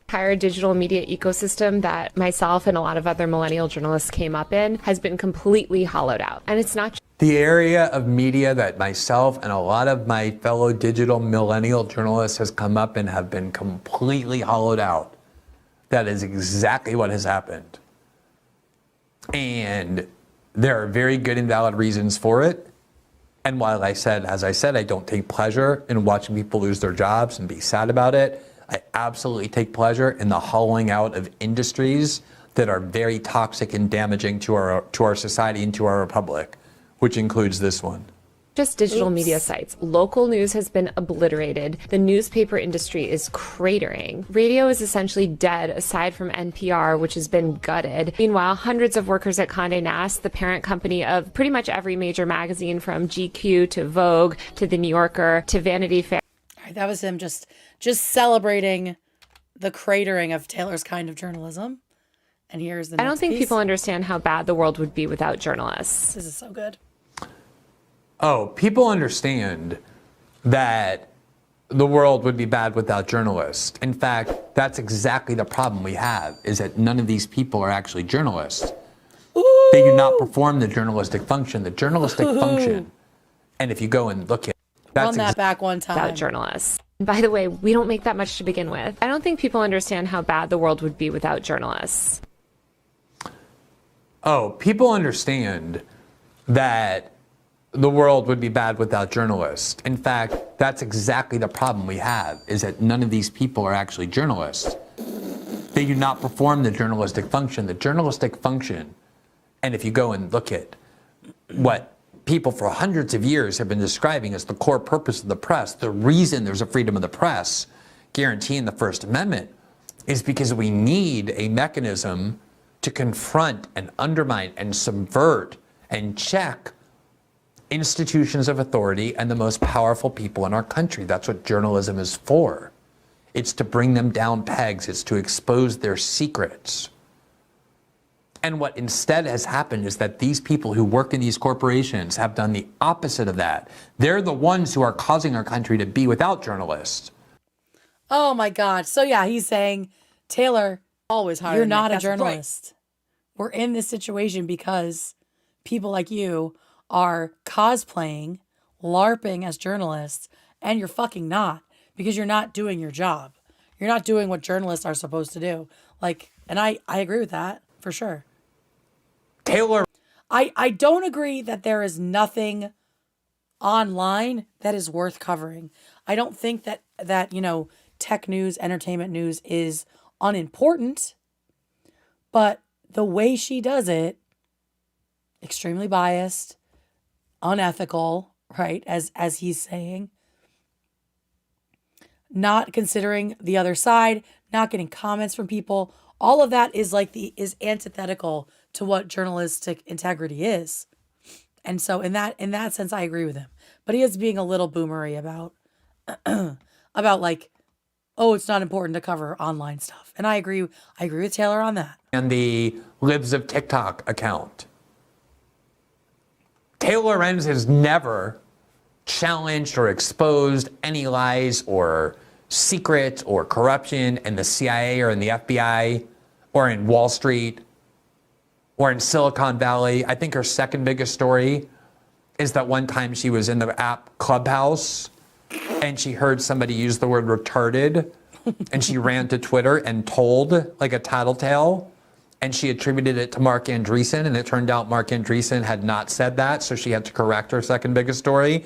Entire digital media ecosystem that myself and a lot of other millennial journalists came up in has been completely hollowed out. And it's not The area of media that myself and a lot of my fellow digital millennial journalists has come up in have been completely hollowed out. That is exactly what has happened. And there are very good and valid reasons for it. And while as I said, I don't take pleasure in watching people lose their jobs and be sad about it, I absolutely take pleasure in the hollowing out of industries that are very toxic and damaging to our society and to our republic, which includes this one. just digital media sites. Local news has been obliterated. The newspaper industry is cratering. Radio is essentially dead aside from NPR, which has been gutted. Meanwhile, hundreds of workers at Condé Nast, the parent company of pretty much every major magazine from GQ to Vogue to The New Yorker to Vanity Fair. All right, that was him just celebrating the cratering of Taylor's kind of journalism. And here's the next I don't think piece. people understand how bad the world would be without journalists. This is so good. Oh, people understand that the world would be bad without journalists. In fact, that's exactly the problem we have, is that none of these people are actually journalists. Ooh. They do not perform the journalistic function. The journalistic function, and if you go and look at Run that back one time. Without journalists. And by the way, we don't make that much to begin with. I don't think people understand how bad the world would be without journalists. Oh, people understand that the world would be bad without journalists. In fact, that's exactly the problem we have, is that none of these people are actually journalists. They do not perform the journalistic function. The journalistic function, and if you go and look at what people for hundreds of years have been describing as the core purpose of the press, the reason there's a freedom of the press guaranteeing the First Amendment is because we need a mechanism to confront and undermine and subvert and check institutions of authority and the most powerful people in our country. That's what journalism is for. It's to bring them down pegs. It's to expose their secrets. And what instead has happened is that these people who work in these corporations have done the opposite of that. They're the ones who are causing our country to be without journalists. Oh my God. So yeah, he's saying, Taylor, always hard. You're not a journalist. Right. We're in this situation because people like you are cosplaying, LARPing as journalists, and you're fucking not, because you're not doing your job. You're not doing what journalists are supposed to do. Like, and I agree with that for sure. Taylor. I don't agree that there is nothing online that is worth covering. I don't think that, you know, tech news, entertainment news is unimportant, but the way she does it, extremely biased, unethical, right? As he's saying, not considering the other side, not getting comments from people. All of that is is antithetical to what journalistic integrity is. And so in that sense, I agree with him. But he is being a little boomery about like, oh, it's not important to cover online stuff. And I agree with Taylor on that. And the Libs of TikTok account. Taylor Lorenz has never challenged or exposed any lies or secrets or corruption in the CIA or in the FBI or in Wall Street or in Silicon Valley. I think her second biggest story is that one time she was in the app Clubhouse and she heard somebody use the word retarded and she ran to Twitter and told like a tattletale, and she attributed it to Mark Andreessen, and it turned out Mark Andreessen had not said that, so she had to correct her second biggest story.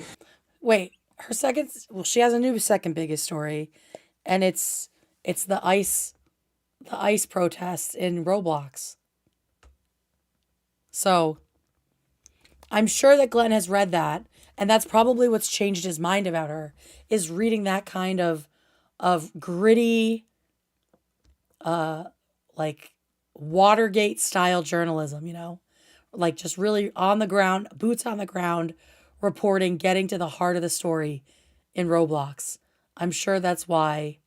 Wait, she has a new second biggest story, and it's the ICE protests in Roblox. So I'm sure that Glenn has read that, and that's probably what's changed his mind about her, is reading that kind of gritty, like Watergate style journalism, you know, like just really on the ground, boots on the ground, reporting, getting to the heart of the story in Roblox. I'm sure that's why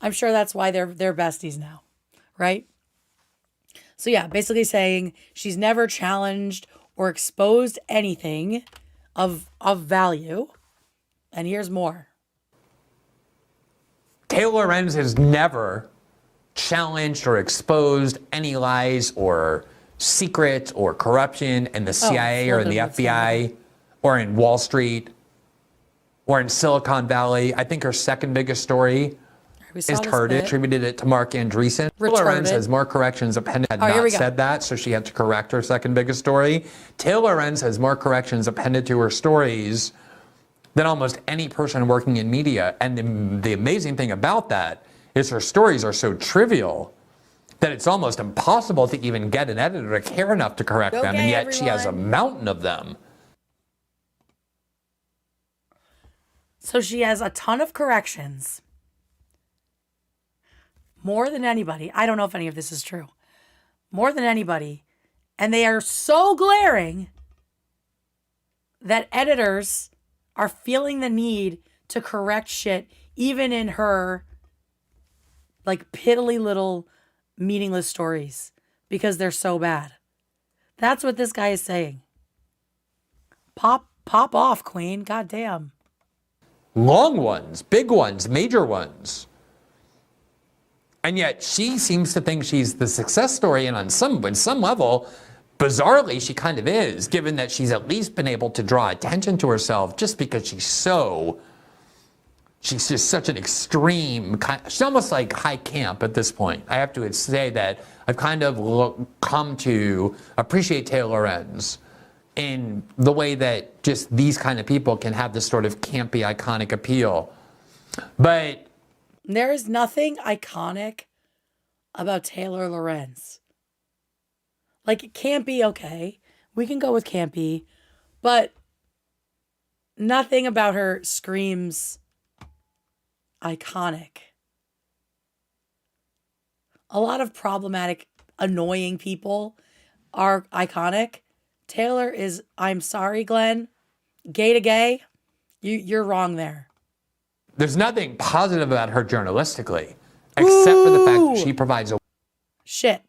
they're besties now, right? So yeah, basically saying she's never challenged or exposed anything of value. And here's more. Taylor Lorenz has never challenged or exposed any lies or secrets or corruption in the CIA or in the FBI or in Wall Street or in Silicon Valley. I think her second biggest story is Turd. Attributed it to Mark Andreessen. Taylor Lorenz has more corrections. Appended had not said that, so she had to correct her second biggest story. Taylor Lorenz has more corrections appended to her stories than almost any person working in media. And the amazing thing about that is her stories are so trivial that it's almost impossible to even get an editor to care enough to correct them, and yet she has a mountain of them. So she has a ton of corrections. More than anybody. I don't know if any of this is true. More than anybody. And they are so glaring that editors are feeling the need to correct shit, even in her like piddly little meaningless stories, because they're so bad. That's what this guy is saying. Pop off, Queen. God damn. Long ones, big ones, major ones. And yet she seems to think she's the success story, and on some level, bizarrely, she kind of is, given that she's at least been able to draw attention to herself just because she's just such an extreme, she's almost like high camp at this point. I have to say that I've kind of come to appreciate Taylor Lorenz in the way that just these kind of people can have this sort of campy, iconic appeal. But there is nothing iconic about Taylor Lorenz. Like, it can't be okay. We can go with campy, but nothing about her screams iconic. A lot of problematic, annoying people are iconic. Taylor is, I'm sorry, Glenn, gay to gay. You're wrong there. There's nothing positive about her journalistically, except for the fact that she provides a shit.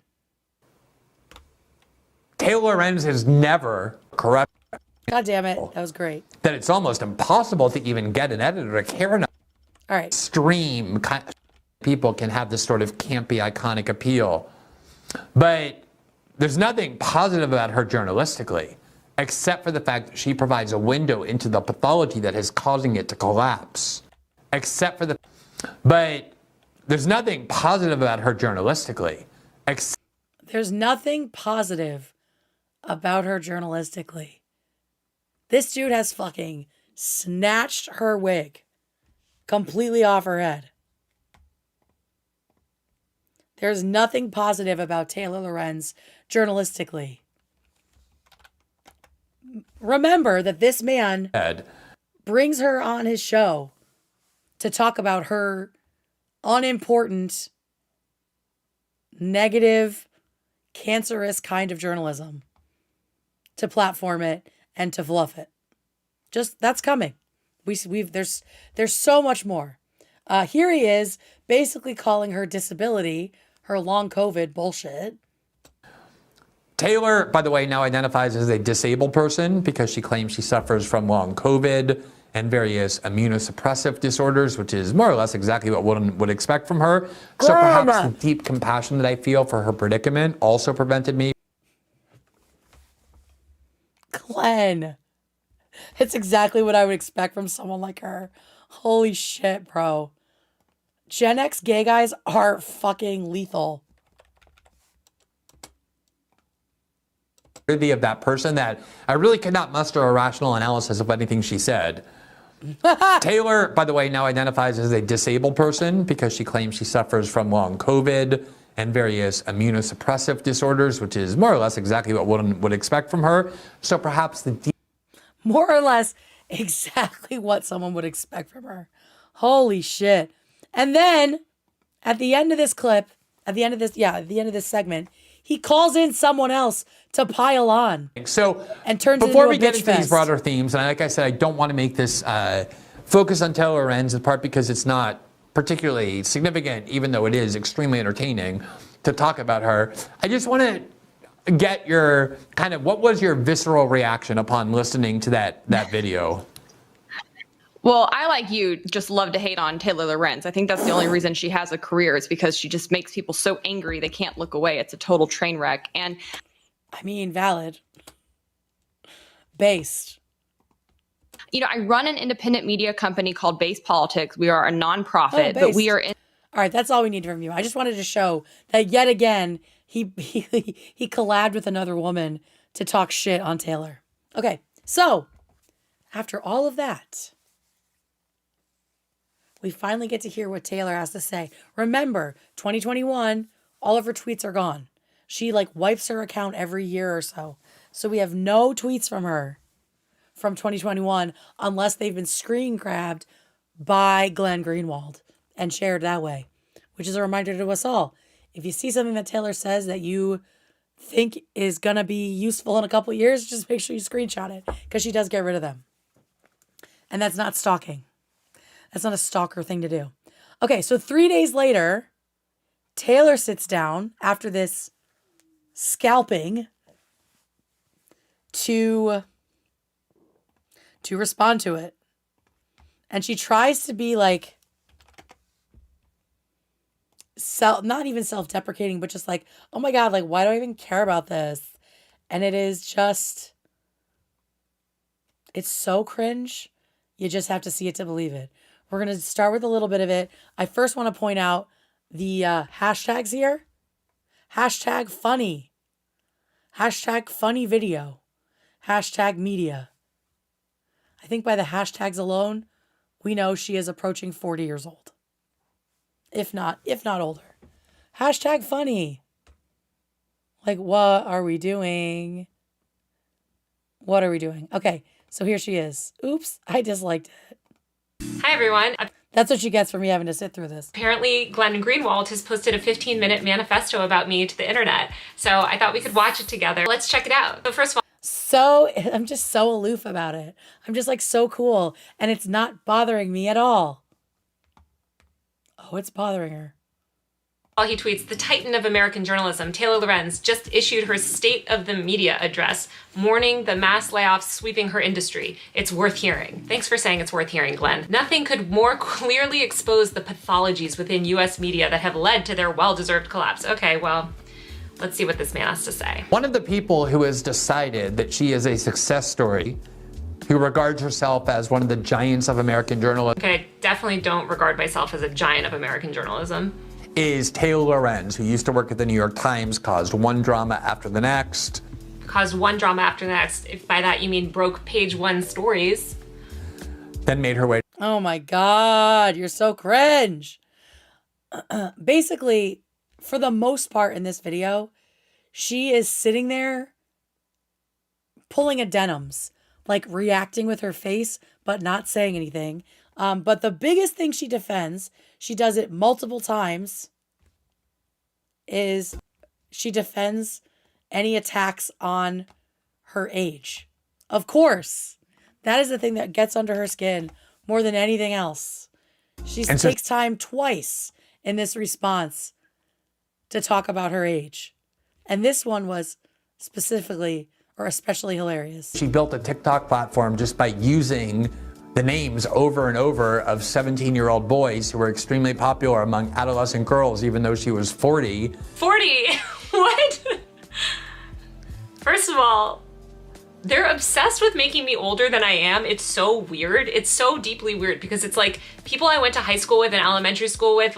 Taylor Lorenz has never corrupted. God damn it. That was great. That it's almost impossible to even get an editor to care enough. All right. Extreme people can have this sort of campy, iconic appeal. But there's nothing positive about her journalistically, except for the fact that she provides a window into the pathology that is causing it to collapse. But there's nothing positive about her journalistically. There's nothing positive about her journalistically. This dude has fucking snatched her wig completely off her head. There's nothing positive about Taylor Lorenz journalistically. Remember that this man brings her on his show to talk about her unimportant, negative, cancerous kind of journalism, to platform it and to fluff it. Just, that's coming. There's so much more. Here he is basically calling her disability, her long COVID bullshit. Taylor, by the way, now identifies as a disabled person because she claims she suffers from long COVID and various immunosuppressive disorders, which is more or less exactly what one would expect from her. So perhaps the deep compassion that I feel for her predicament also prevented me. Glenn, it's exactly what I would expect from someone like her. Holy shit, bro. Gen X gay guys are fucking lethal. Worthy of that person that I really could not muster a rational analysis of anything she said. Taylor, by the way, now identifies as a disabled person because she claims she suffers from long COVID and various immunosuppressive disorders, which is more or less exactly what one would expect from her. So perhaps the more or less exactly what someone would expect from her. Holy shit. And then at the end of this clip, at the end of this segment, He calls in someone else to pile on. So and turns before we into a get bitch into these fest. broader themes, and like I said, I don't want to make this focus on Taylor Lorenz, in part because it's not particularly significant, even though it is extremely entertaining to talk about her. I just want to get your kind of, what was your visceral reaction upon listening to that video? Well, I, like you, just love to hate on Taylor Lorenz. I think that's the only reason she has a career is because she just makes people so angry they can't look away. It's a total train wreck. And I mean, valid. Based. You know, I run an independent media company called Base Politics. We are a nonprofit, but we are in. All right, that's all we need from you. I just wanted to show that yet again he collabed with another woman to talk shit on Taylor. Okay, so after all of that, we finally get to hear what Taylor has to say. Remember, 2021, all of her tweets are gone. She wipes her account every year or so. So we have no tweets from her from 2021 unless they've been screen grabbed by Glenn Greenwald and shared that way, which is a reminder to us all. If you see something that Taylor says that you think is going to be useful in a couple years, just make sure you screenshot it because she does get rid of them. And that's not stalking. That's not a stalker thing to do. Okay, so 3 days later, Taylor sits down after this scalping to respond to it. And she tries to be not even self-deprecating, but just oh my God, why do I even care about this? And it is just, it's so cringe. You just have to see it to believe it. We're going to start with a little bit of it. I first want to point out the hashtags here. Hashtag funny. Hashtag funny video. Hashtag media. I think by the hashtags alone, we know she is approaching 40 years old. If not older. Hashtag funny. What are we doing? What are we doing? Okay, so here she is. Oops, I disliked it. Hi, everyone. That's what she gets for me having to sit through this. Apparently, Glenn Greenwald has posted a 15-minute manifesto about me to the internet. So I thought we could watch it together. Let's check it out. So first of all, I'm just so aloof about it. I'm just so cool. And it's not bothering me at all. Oh, it's bothering her. he tweets, the titan of American journalism, Taylor Lorenz, just issued her State of the Media address, mourning the mass layoffs sweeping her industry. It's worth hearing. Thanks for saying it's worth hearing, Glenn. Nothing could more clearly expose the pathologies within U.S. media that have led to their well-deserved collapse. Okay, well, let's see what this man has to say. One of the people who has decided that she is a success story, who regards herself as one of the giants of American journalism. Okay, definitely don't regard myself as a giant of American journalism. Is Taylor Lorenz, who used to work at the New York Times, caused one drama after the next. Caused one drama after the next. If by that you mean broke page one stories. Then made her way. Oh my God, you're so cringe. Basically, for the most part in this video, she is sitting there pulling a denims, reacting with her face, but not saying anything. But the biggest thing she defends, she does it multiple times, is she defends any attacks on her age. Of course, that is the thing that gets under her skin more than anything else. She takes time twice in this response to talk about her age. And this one was specifically or especially hilarious. She built a TikTok platform just by using the names over and over of 17-year-old boys who were extremely popular among adolescent girls, even though she was 40. 40? What? First of all, they're obsessed with making me older than I am. It's so weird. It's so deeply weird because it's people I went to high school with and elementary school with,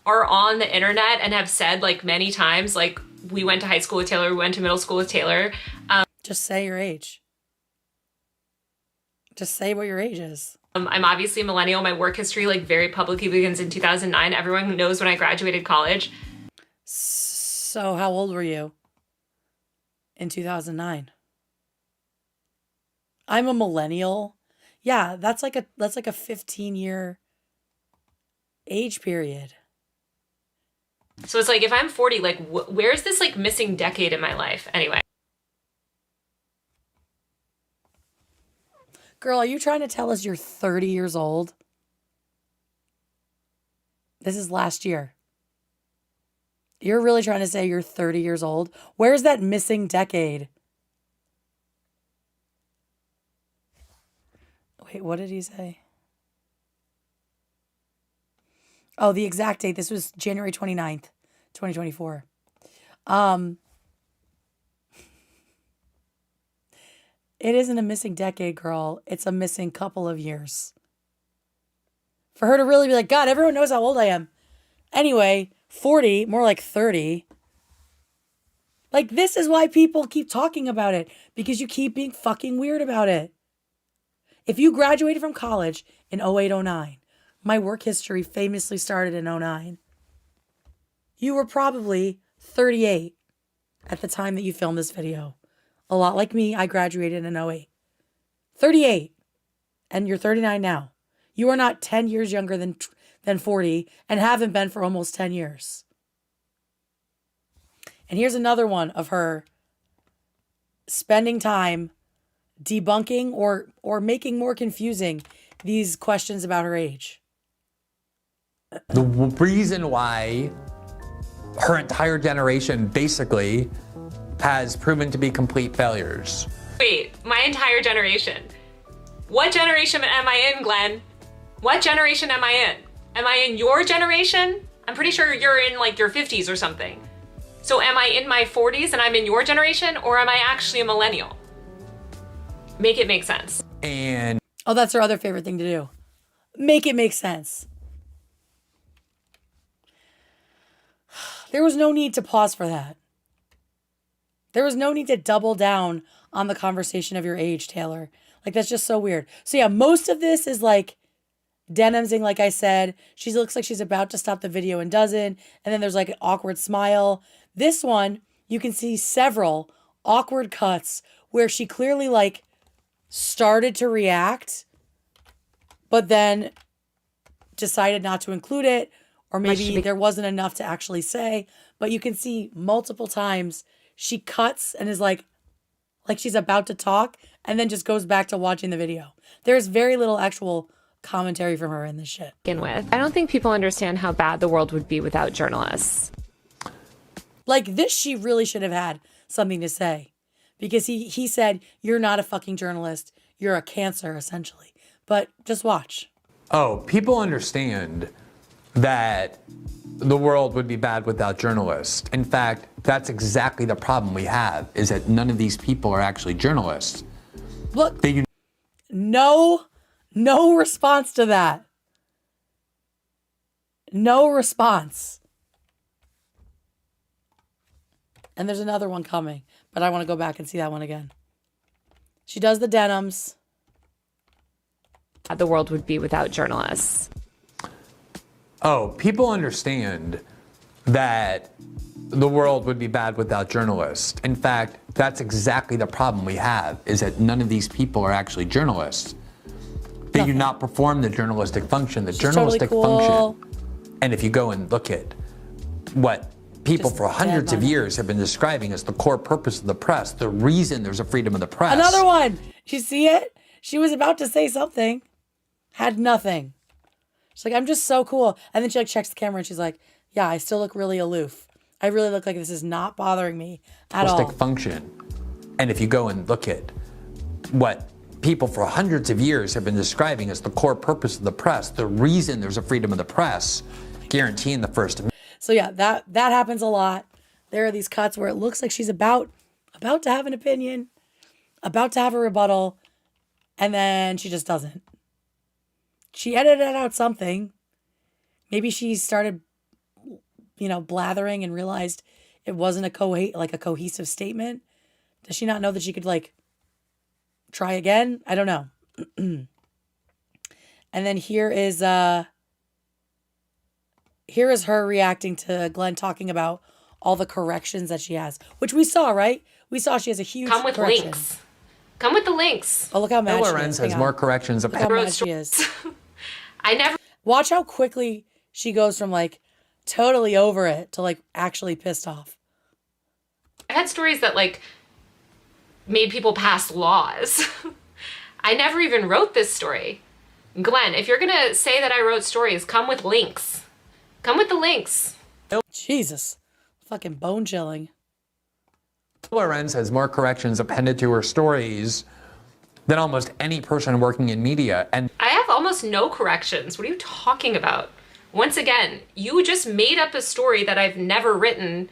are on the internet and have said many times, we went to high school with Taylor, we went to middle school with Taylor. Just say your age. Just say what your age is. I'm obviously a millennial. My work history very publicly begins in 2009. Everyone knows when I graduated college. So how old were you in 2009? I'm a millennial. Yeah, that's like a 15-year age period. So it's like, if I'm 40, like, where's this like missing decade in my life? Anyway. Girl, are you trying to tell us you're 30 years old? This is last year. You're really trying to say you're 30 years old? Where's that missing decade? Wait, what did he say? Oh, the exact date. This was January 29th, 2024. It isn't a missing decade, girl. It's a missing couple of years. For her to really be like, God, everyone knows how old I am. Anyway, 40, more like 30. Like, this is why people keep talking about it. Because you keep being fucking weird about it. If you graduated from college in 08, 09, my work history famously started in 09. You were probably 38 at the time that you filmed this video. A lot like me, I graduated in 08. 38. And you're 39 now. You are not 10 years younger than 40 and haven't been for almost 10 years. And here's another one of her spending time debunking or making more confusing these questions about her age. The reason why her entire generation basically has proven to be complete failures. Wait, my entire generation. What generation am I in, Glenn? What generation am I in? Am I in your generation? I'm pretty sure you're in like your 50s or something. So am I in my 40s and I'm in your generation, or am I actually a millennial? Make it make sense. And oh, that's her other favorite thing to do. Make it make sense. There was no need to pause for that. There was no need to double down on the conversation of your age, Taylor. Like, that's just so weird. So yeah, most of this is like denimsing, like I said. She looks like she's about to stop the video and doesn't. And then there's like an awkward smile. This one, you can see several awkward cuts where she clearly like started to react, but then decided not to include it. Or maybe there wasn't enough to actually say. But you can see multiple times she cuts and is like she's about to talk and then just goes back to watching the video. There's very little actual commentary from her in this shit. With. I don't think people understand how bad the world would be without journalists. Like this, she really should have had something to say. Because he said, you're not a fucking journalist. You're a cancer, essentially. But just watch. oh, people understand that the world would be bad without journalists. In fact, that's exactly the problem we have, is that none of these people are actually journalists. Look, no response to that. No response. And there's another one coming, but I want to go back and see that one again. She does the denims. The world would be without journalists. Oh, people understand that the world would be bad without journalists. In fact, that's exactly the problem we have, is that none of these people are actually journalists. They do not perform the journalistic function. The journalistic function, and if you go and look at what people for hundreds of years have been describing as the core purpose of the press, the reason there's a freedom of the press. Another one. You see it? She was about to say something, had nothing. She's like, I'm just so cool. And then she like checks the camera and she's like, yeah, I still look really aloof. I really look like this is not bothering me at all. Function. And if you go and look at what people for hundreds of years have been describing as the core purpose of the press, the reason there's a freedom of the press, guaranteeing the First Amendment. So yeah, that happens a lot. There are these cuts where it looks like she's about to have an opinion, about to have a rebuttal, and then she just doesn't. She edited out something. Maybe she started, blathering and realized it wasn't a cohesive statement. Does she not know that she could try again? I don't know. And then here is her reacting to Glenn talking about all the corrections that she has, which we saw, right? We saw she has a huge Come with correction. links. Come with the links. Oh, look how mad Lorenz has more corrections. Look how mad she is. Watch how quickly she goes from totally over it to like actually pissed off. I had stories that like made people pass laws. I never even wrote this story. Glenn, if you're gonna say that I wrote stories, come with links. Come with the links. Jesus. Fucking bone chilling. Lorenz has more corrections appended to her stories than almost any person working in media. And I have almost no corrections. What are you talking about? Once again, you just made up a story that I've never written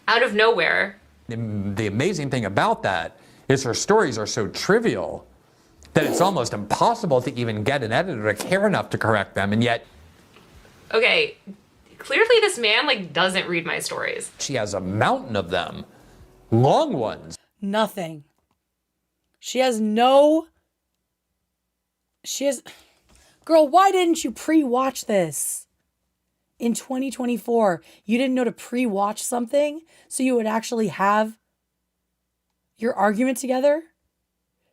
out of nowhere. the amazing thing about that is her stories are so trivial that it's almost impossible to even get an editor to care enough to correct them, and yet... Okay, clearly this man, like, doesn't read my stories. She has a mountain of them. Long ones. Nothing. She has no... She has... Girl, why didn't you pre-watch this? In 2024, you didn't know to pre-watch something so you would actually have your argument together?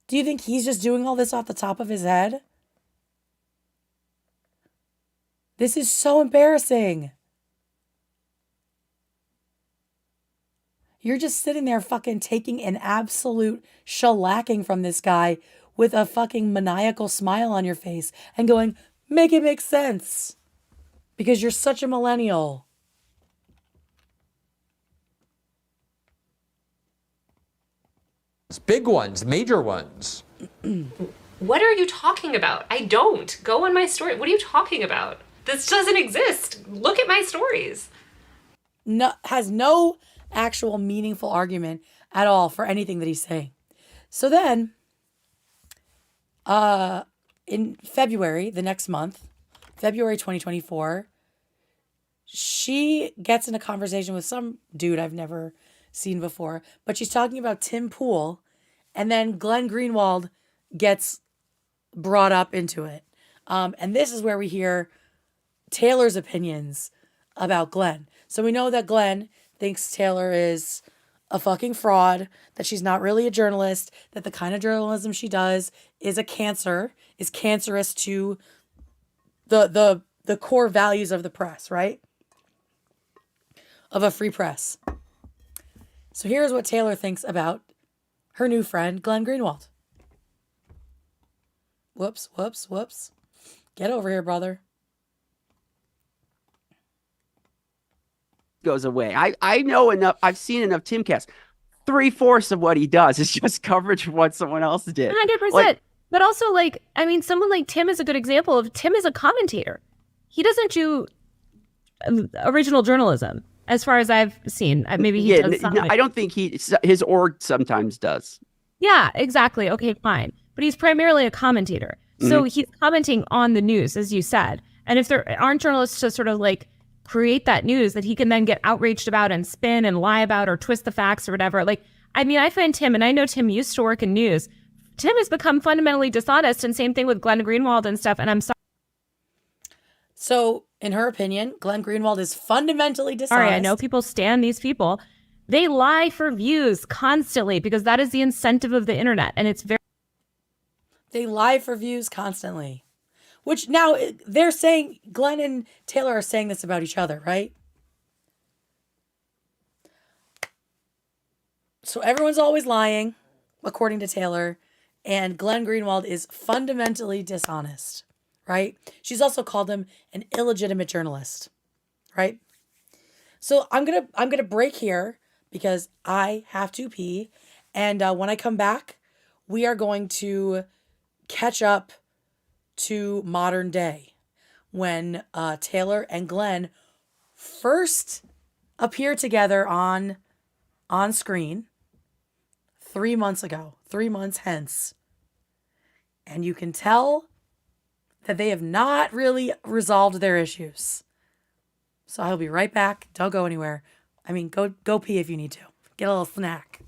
Do you think he's just doing all this off the top of his head? This is so embarrassing. You're just sitting there fucking taking an absolute shellacking from this guy with a fucking maniacal smile on your face and going, make it make sense. Because you're such a millennial. Big ones, major ones. What are you talking about? I don't. Go on my story. What are you talking about? This doesn't exist. Look at my stories. No, has no actual meaningful argument at all for anything that he's saying. So then, in February, the next month, February 2024, she gets in a conversation with some dude I've never seen before, but she's talking about Tim Pool, and then Glenn Greenwald gets brought up into it. And this is where we hear Taylor's opinions about Glenn. So we know that Glenn thinks Taylor is a fucking fraud, that she's not really a journalist, that the kind of journalism she does is a cancer, is cancerous to the core values of the press, right? Of a free press. So here's what Taylor thinks about her new friend, Glenn Greenwald. Whoops, whoops, whoops. Get over here, brother. Goes away. I know enough. I've seen enough Timcast. 3/4 of what he does is just coverage of what someone else did. 100%. But also, like, I mean, someone like Tim is a good example of Tim is a commentator. He doesn't do original journalism, as far as I've seen. Maybe he does something. I don't think his org sometimes does. Yeah, exactly. Okay, fine. But he's primarily a commentator. So he's commenting on the news, as you said. And if there aren't journalists to sort of like create that news that he can then get outraged about and spin and lie about or twist the facts or whatever. Like, I mean, I find Tim, and I know Tim used to work in news. Tim has become fundamentally dishonest, and same thing with Glenn Greenwald and stuff. And I'm sorry. So, in her opinion, Glenn Greenwald is fundamentally dishonest. Sorry, I know people stand these people. They lie for views constantly because that is the incentive of the internet. And it's very... They lie for views constantly. Which now they're saying, Glenn and Taylor are saying this about each other, right? So everyone's always lying, according to Taylor. And Glenn Greenwald is fundamentally dishonest, right? She's also called him an illegitimate journalist, right? So I'm gonna break here because I have to pee. And when I come back, we are going to catch up to modern day when Taylor and Glenn first appeared together on screen 3 months ago, 3 months hence. And you can tell that they have not really resolved their issues. So I'll be right back. Don't go anywhere. I mean, go pee if you need to. Get a little snack.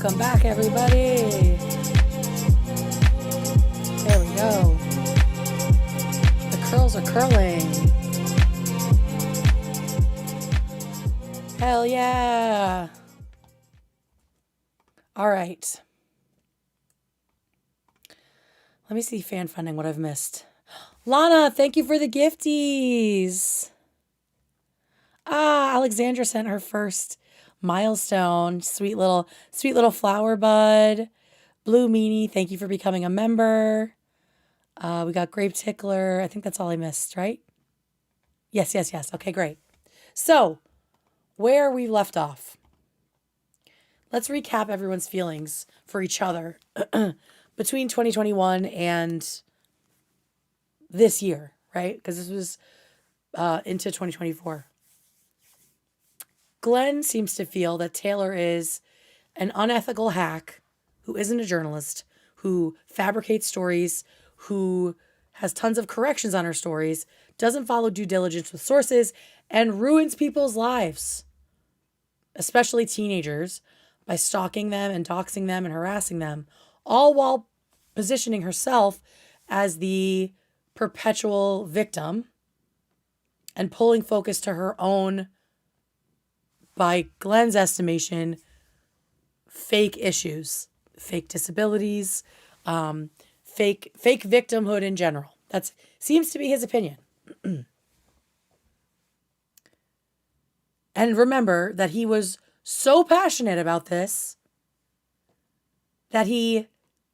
Welcome back, everybody. There we go. The curls are curling. Hell yeah. All right. Let me see fan funding, what I've missed. Lana, thank you for the gifties. Alexandra sent her first milestone. Sweet little flower bud. Blue Meanie, thank you for becoming a member. We got Grape Tickler. I think that's all I missed, right? Yes. Okay, great. So, where we left off. Let's recap everyone's feelings for each other between 2021 and this year, right? Because this was into 2024. Glenn seems to feel that Taylor is an unethical hack who isn't a journalist, who fabricates stories, who has tons of corrections on her stories, doesn't follow due diligence with sources, and ruins people's lives, especially teenagers, by stalking them and doxing them and harassing them, all while positioning herself as the perpetual victim and pulling focus to her own, by Glenn's estimation, fake issues, fake disabilities, fake victimhood in general. That seems to be his opinion. And remember that he was so passionate about this that he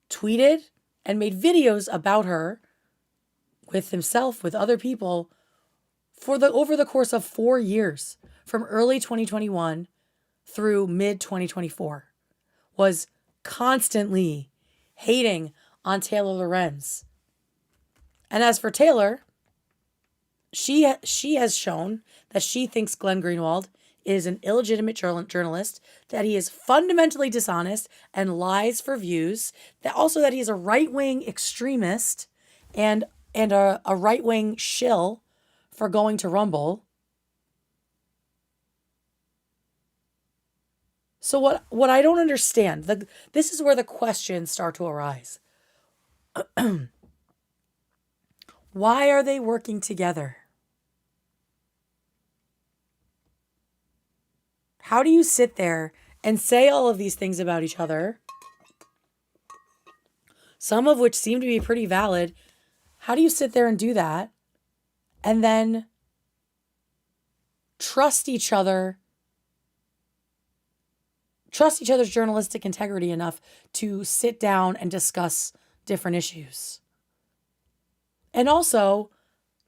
tweeted and made videos about her with himself, with other people, over the course of 4 years, from early 2021 through mid 2024, was constantly hating on Taylor Lorenz. And as for Taylor, she has shown that she thinks Glenn Greenwald is an illegitimate journalist, that he is fundamentally dishonest and lies for views, that he's a right-wing extremist and a right-wing shill for going to Rumble. So what I don't understand, this is where the questions start to arise. Why are they working together? How do you sit there and say all of these things about each other, some of which seem to be pretty valid? How do you sit there and do that and then trust each other's journalistic integrity enough to sit down and discuss different issues? And also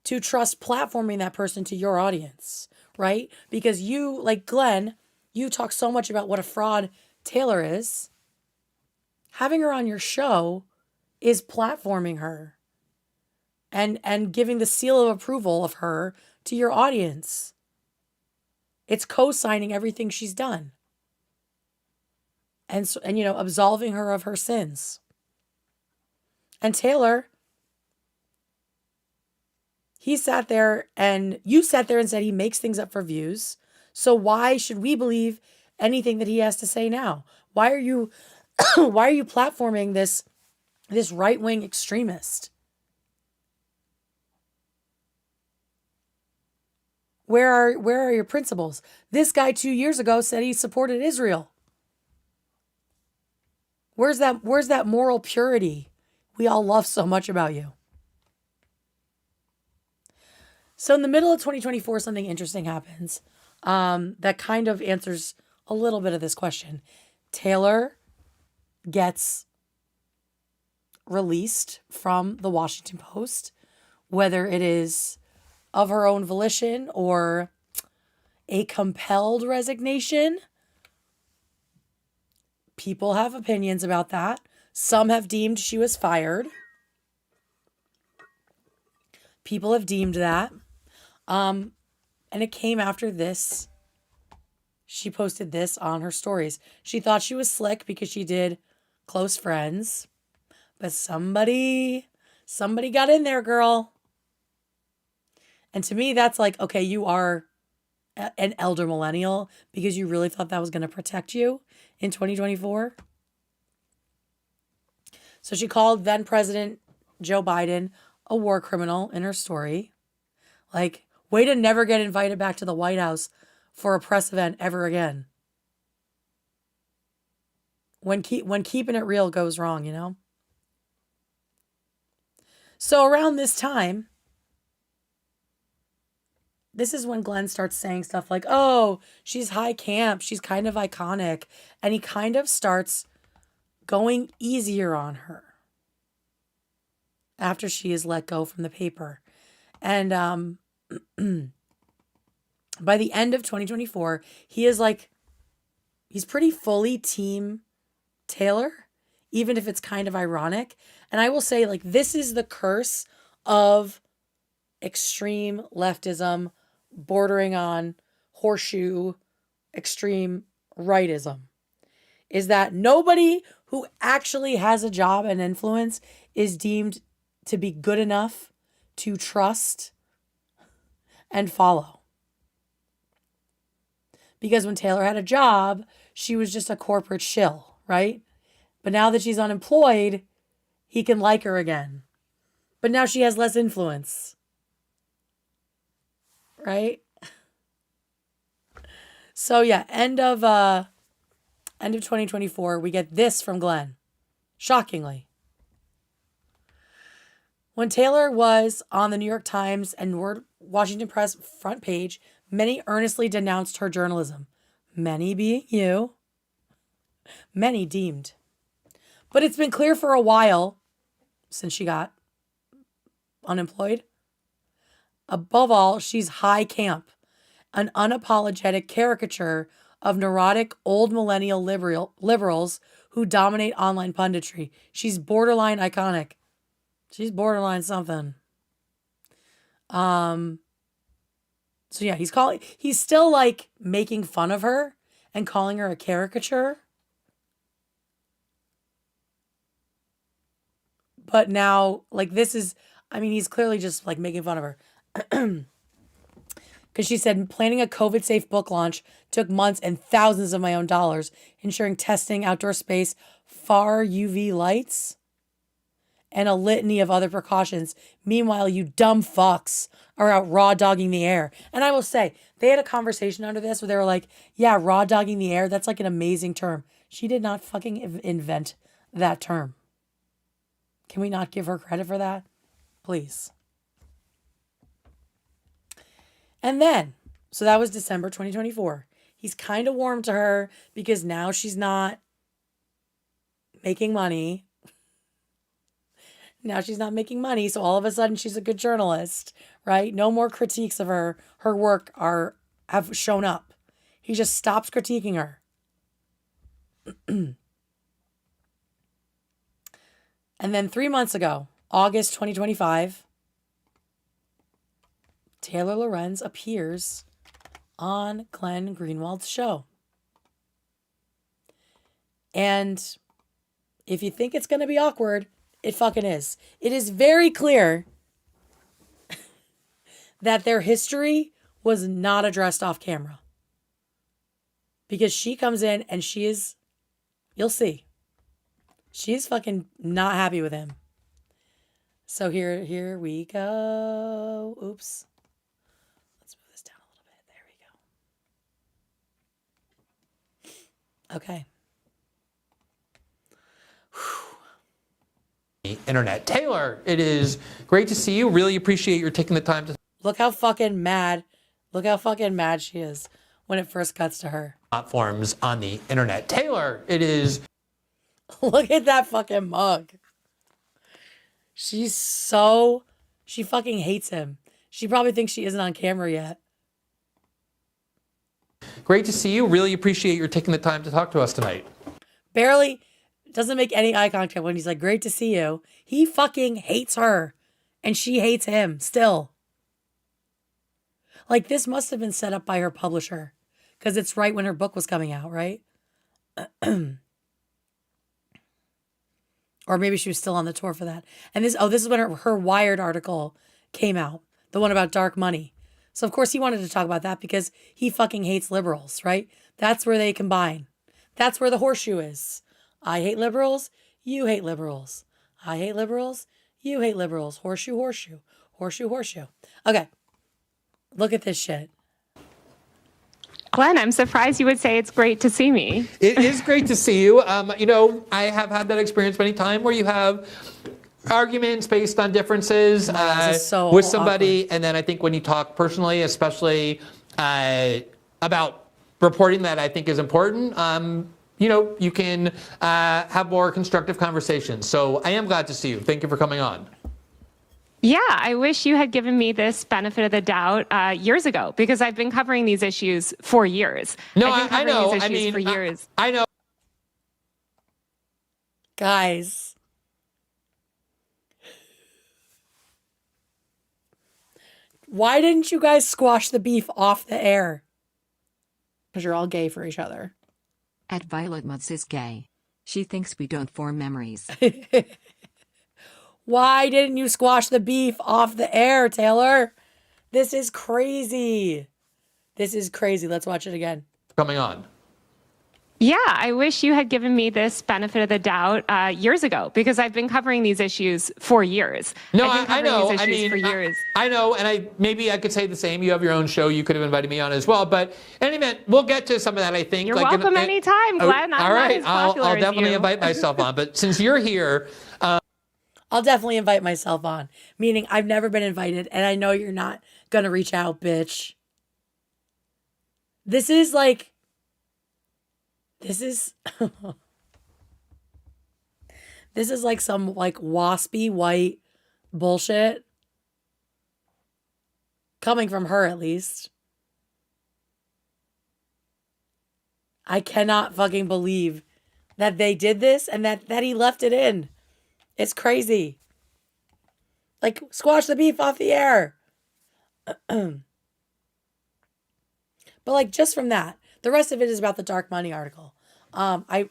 to trust platforming that person to your audience, right? Because you, like Glenn, you talk so much about what a fraud Taylor is. Having her on your show is platforming her and giving the seal of approval of her to your audience. It's co-signing everything she's done. And absolving her of her sins. And Taylor, you sat there and said he makes things up for views. So why should we believe anything that he has to say now? Why are you platforming this right-wing extremist? Where are your principles? This guy 2 years ago said he supported Israel. Where's that moral purity we all love so much about you? So in the middle of 2024, something interesting happens that kind of answers a little bit of this question. Taylor gets released from the Washington Post, whether it is of her own volition or a compelled resignation. People have opinions about that. Some have deemed she was fired. People have deemed that. And it came after this. She posted this on her stories. She thought she was slick because she did close friends. But somebody got in there, girl. And to me, that's like, okay, you are an elder millennial because you really thought that was going to protect you in 2024. So she called then President Joe Biden a war criminal in her story. Like, way to never get invited back to the White House for a press event ever again. When keeping it real goes wrong, you know? So around this time, this is when Glenn starts saying stuff like, oh, she's high camp. She's kind of iconic. And he kind of starts going easier on her after she is let go from the paper. And by the end of 2024, he's pretty fully team Taylor, even if it's kind of ironic. And I will say, like, this is the curse of extreme leftism bordering on horseshoe extreme rightism, is that nobody who actually has a job and influence is deemed to be good enough to trust and follow. Because when Taylor had a job, she was just a corporate shill, right? But now that she's unemployed, he can like her again. But now she has less influence. Right? So yeah, end of 2024, we get this from Glenn. Shockingly. When Taylor was on the New York Times and Washington Press front page, many earnestly denounced her journalism. Many being you. Many deemed. But it's been clear for a while, since she got unemployed. Above all, she's high camp, an unapologetic caricature of neurotic old millennial liberals who dominate online punditry. She's borderline iconic. She's borderline something. So yeah, he's still like making fun of her and calling her a caricature. But now, like, he's clearly just like making fun of her. Because she said, planning a COVID-safe book launch took months and thousands of my own dollars, ensuring testing, outdoor space, far UV lights, and a litany of other precautions. Meanwhile, you dumb fucks are out raw dogging the air. And I will say, they had a conversation under this where they were like, yeah, raw dogging the air, that's like an amazing term. She did not fucking invent that term. Can we not give her credit for that? Please. And then, so that was December 2024. He's kind of warmed to her because now she's not making money. Now she's not making money. So all of a sudden she's a good journalist, right? No more critiques of her. Her work have shown up. He just stops critiquing her. And then 3 months ago, August 2025, Taylor Lorenz appears on Glenn Greenwald's show. And if you think it's going to be awkward, it fucking is. It is very clear that their history was not addressed off camera. Because she comes in and she is, you'll see, she's fucking not happy with him. So here we go. Oops. Let's move this down a little bit. There we go. Okay. Internet. Taylor, it is great to see you. Really appreciate your taking the time to Look how fucking mad she is when it first cuts to her. Platforms on the internet. Taylor, it is. Look at that fucking mug. She fucking hates him. She probably thinks she isn't on camera yet. Great to see you. Really appreciate your taking the time to talk to us tonight. Barely doesn't make any eye contact when he's like, great to see you. He fucking hates her. And she hates him still. Like, this must have been set up by her publisher. Because it's right when her book was coming out, right? Or maybe she was still on the tour for that. And this is when her Wired article came out. The one about dark money. So, of course, he wanted to talk about that because he fucking hates liberals, right? That's where they combine. That's where the horseshoe is. I hate liberals. You hate liberals. I hate liberals. You hate liberals. Horseshoe, horseshoe. Horseshoe, horseshoe. Okay. Look at this shit. Glenn, I'm surprised you would say it's great to see me. It is great to see you. You know, I have had that experience many times where you have arguments based on differences with somebody, awkward. And then I think when you talk personally, especially about reporting that I think is important, you know, you can have more constructive conversations. So I am glad to see you. Thank you for coming on. Yeah, I wish you had given me this benefit of the doubt years ago, because I've been covering these issues for years. No, I know. These issues for years. I know. Guys. Why didn't you guys squash the beef off the air? Because you're all gay for each other. At Violet Mutz is gay. She thinks we don't form memories. Why didn't you squash the beef off the air, Taylor? This is crazy. This is crazy. Let's watch it again. Coming on. Yeah, I wish you had given me this benefit of the doubt years ago, because I've been covering these issues for years. No, I know. These issues for years. I know, and maybe I could say the same. You have your own show. You could have invited me on as well. But in any event, we'll get to some of that, I think. You're welcome anytime, Glenn. All right, I'll definitely invite myself on. But since you're here... I'll definitely invite myself on. Meaning I've never been invited, and I know you're not going to reach out, bitch. This is like... This is like some like waspy white bullshit. Coming from her, at least. I cannot fucking believe that they did this and that he left it in. It's crazy. Like, squash the beef off the air. But like, just from that, the rest of it is about the dark money article. I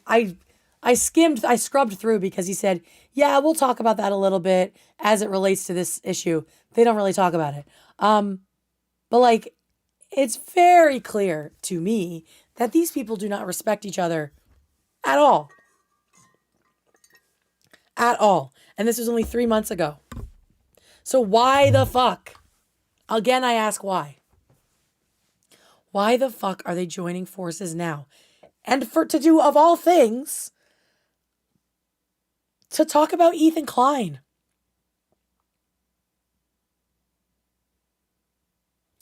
scrubbed through because he said, yeah, we'll talk about that a little bit as it relates to this issue. They don't really talk about it. But like, it's very clear to me that these people do not respect each other at all. At all. And this was only 3 months ago. So why the fuck? Again, I ask why. Why the fuck are they joining forces now? And to do, of all things, to talk about Ethan Klein.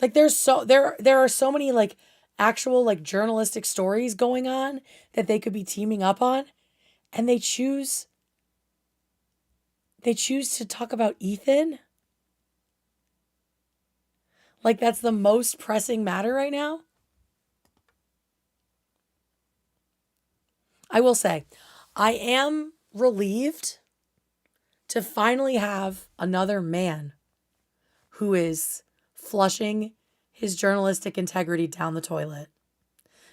Like there are so many like actual like journalistic stories going on that they could be teaming up on, and they choose to talk about Ethan. Like that's the most pressing matter right now. I will say, I am relieved to finally have another man who is flushing his journalistic integrity down the toilet.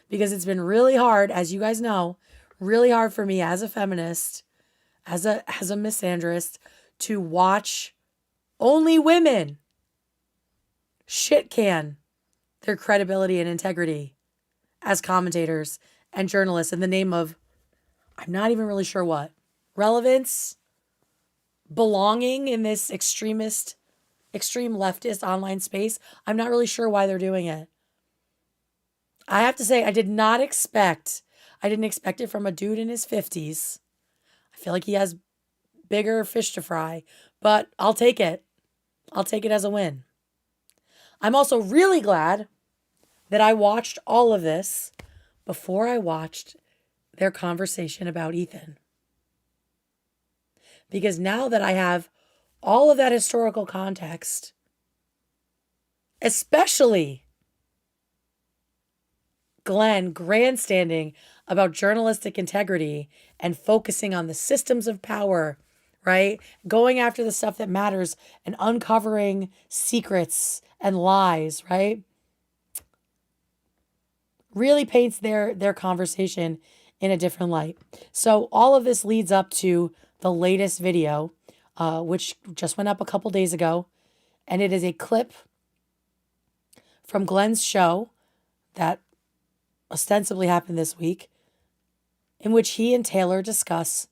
Because it's been really hard, as you guys know, really hard for me as a feminist, as a misandrist, to watch only women shit can their credibility and integrity as commentators and journalists in the name of, I'm not even really sure what, relevance, belonging in this extreme leftist online space. I'm not really sure why they're doing it. I have to say, I didn't expect it from a dude in his 50s. I feel like he has bigger fish to fry, but I'll take it. I'll take it as a win. I'm also really glad that I watched all of this before I watched their conversation about Ethan. Because now that I have all of that historical context, especially Glenn grandstanding about journalistic integrity and focusing on the systems of power, right? Going after the stuff that matters and uncovering secrets and lies, right? Really paints their conversation in a different light. So all of this leads up to the latest video, which just went up a couple days ago. And it is a clip from Glenn's show that ostensibly happened this week, in which he and Taylor discuss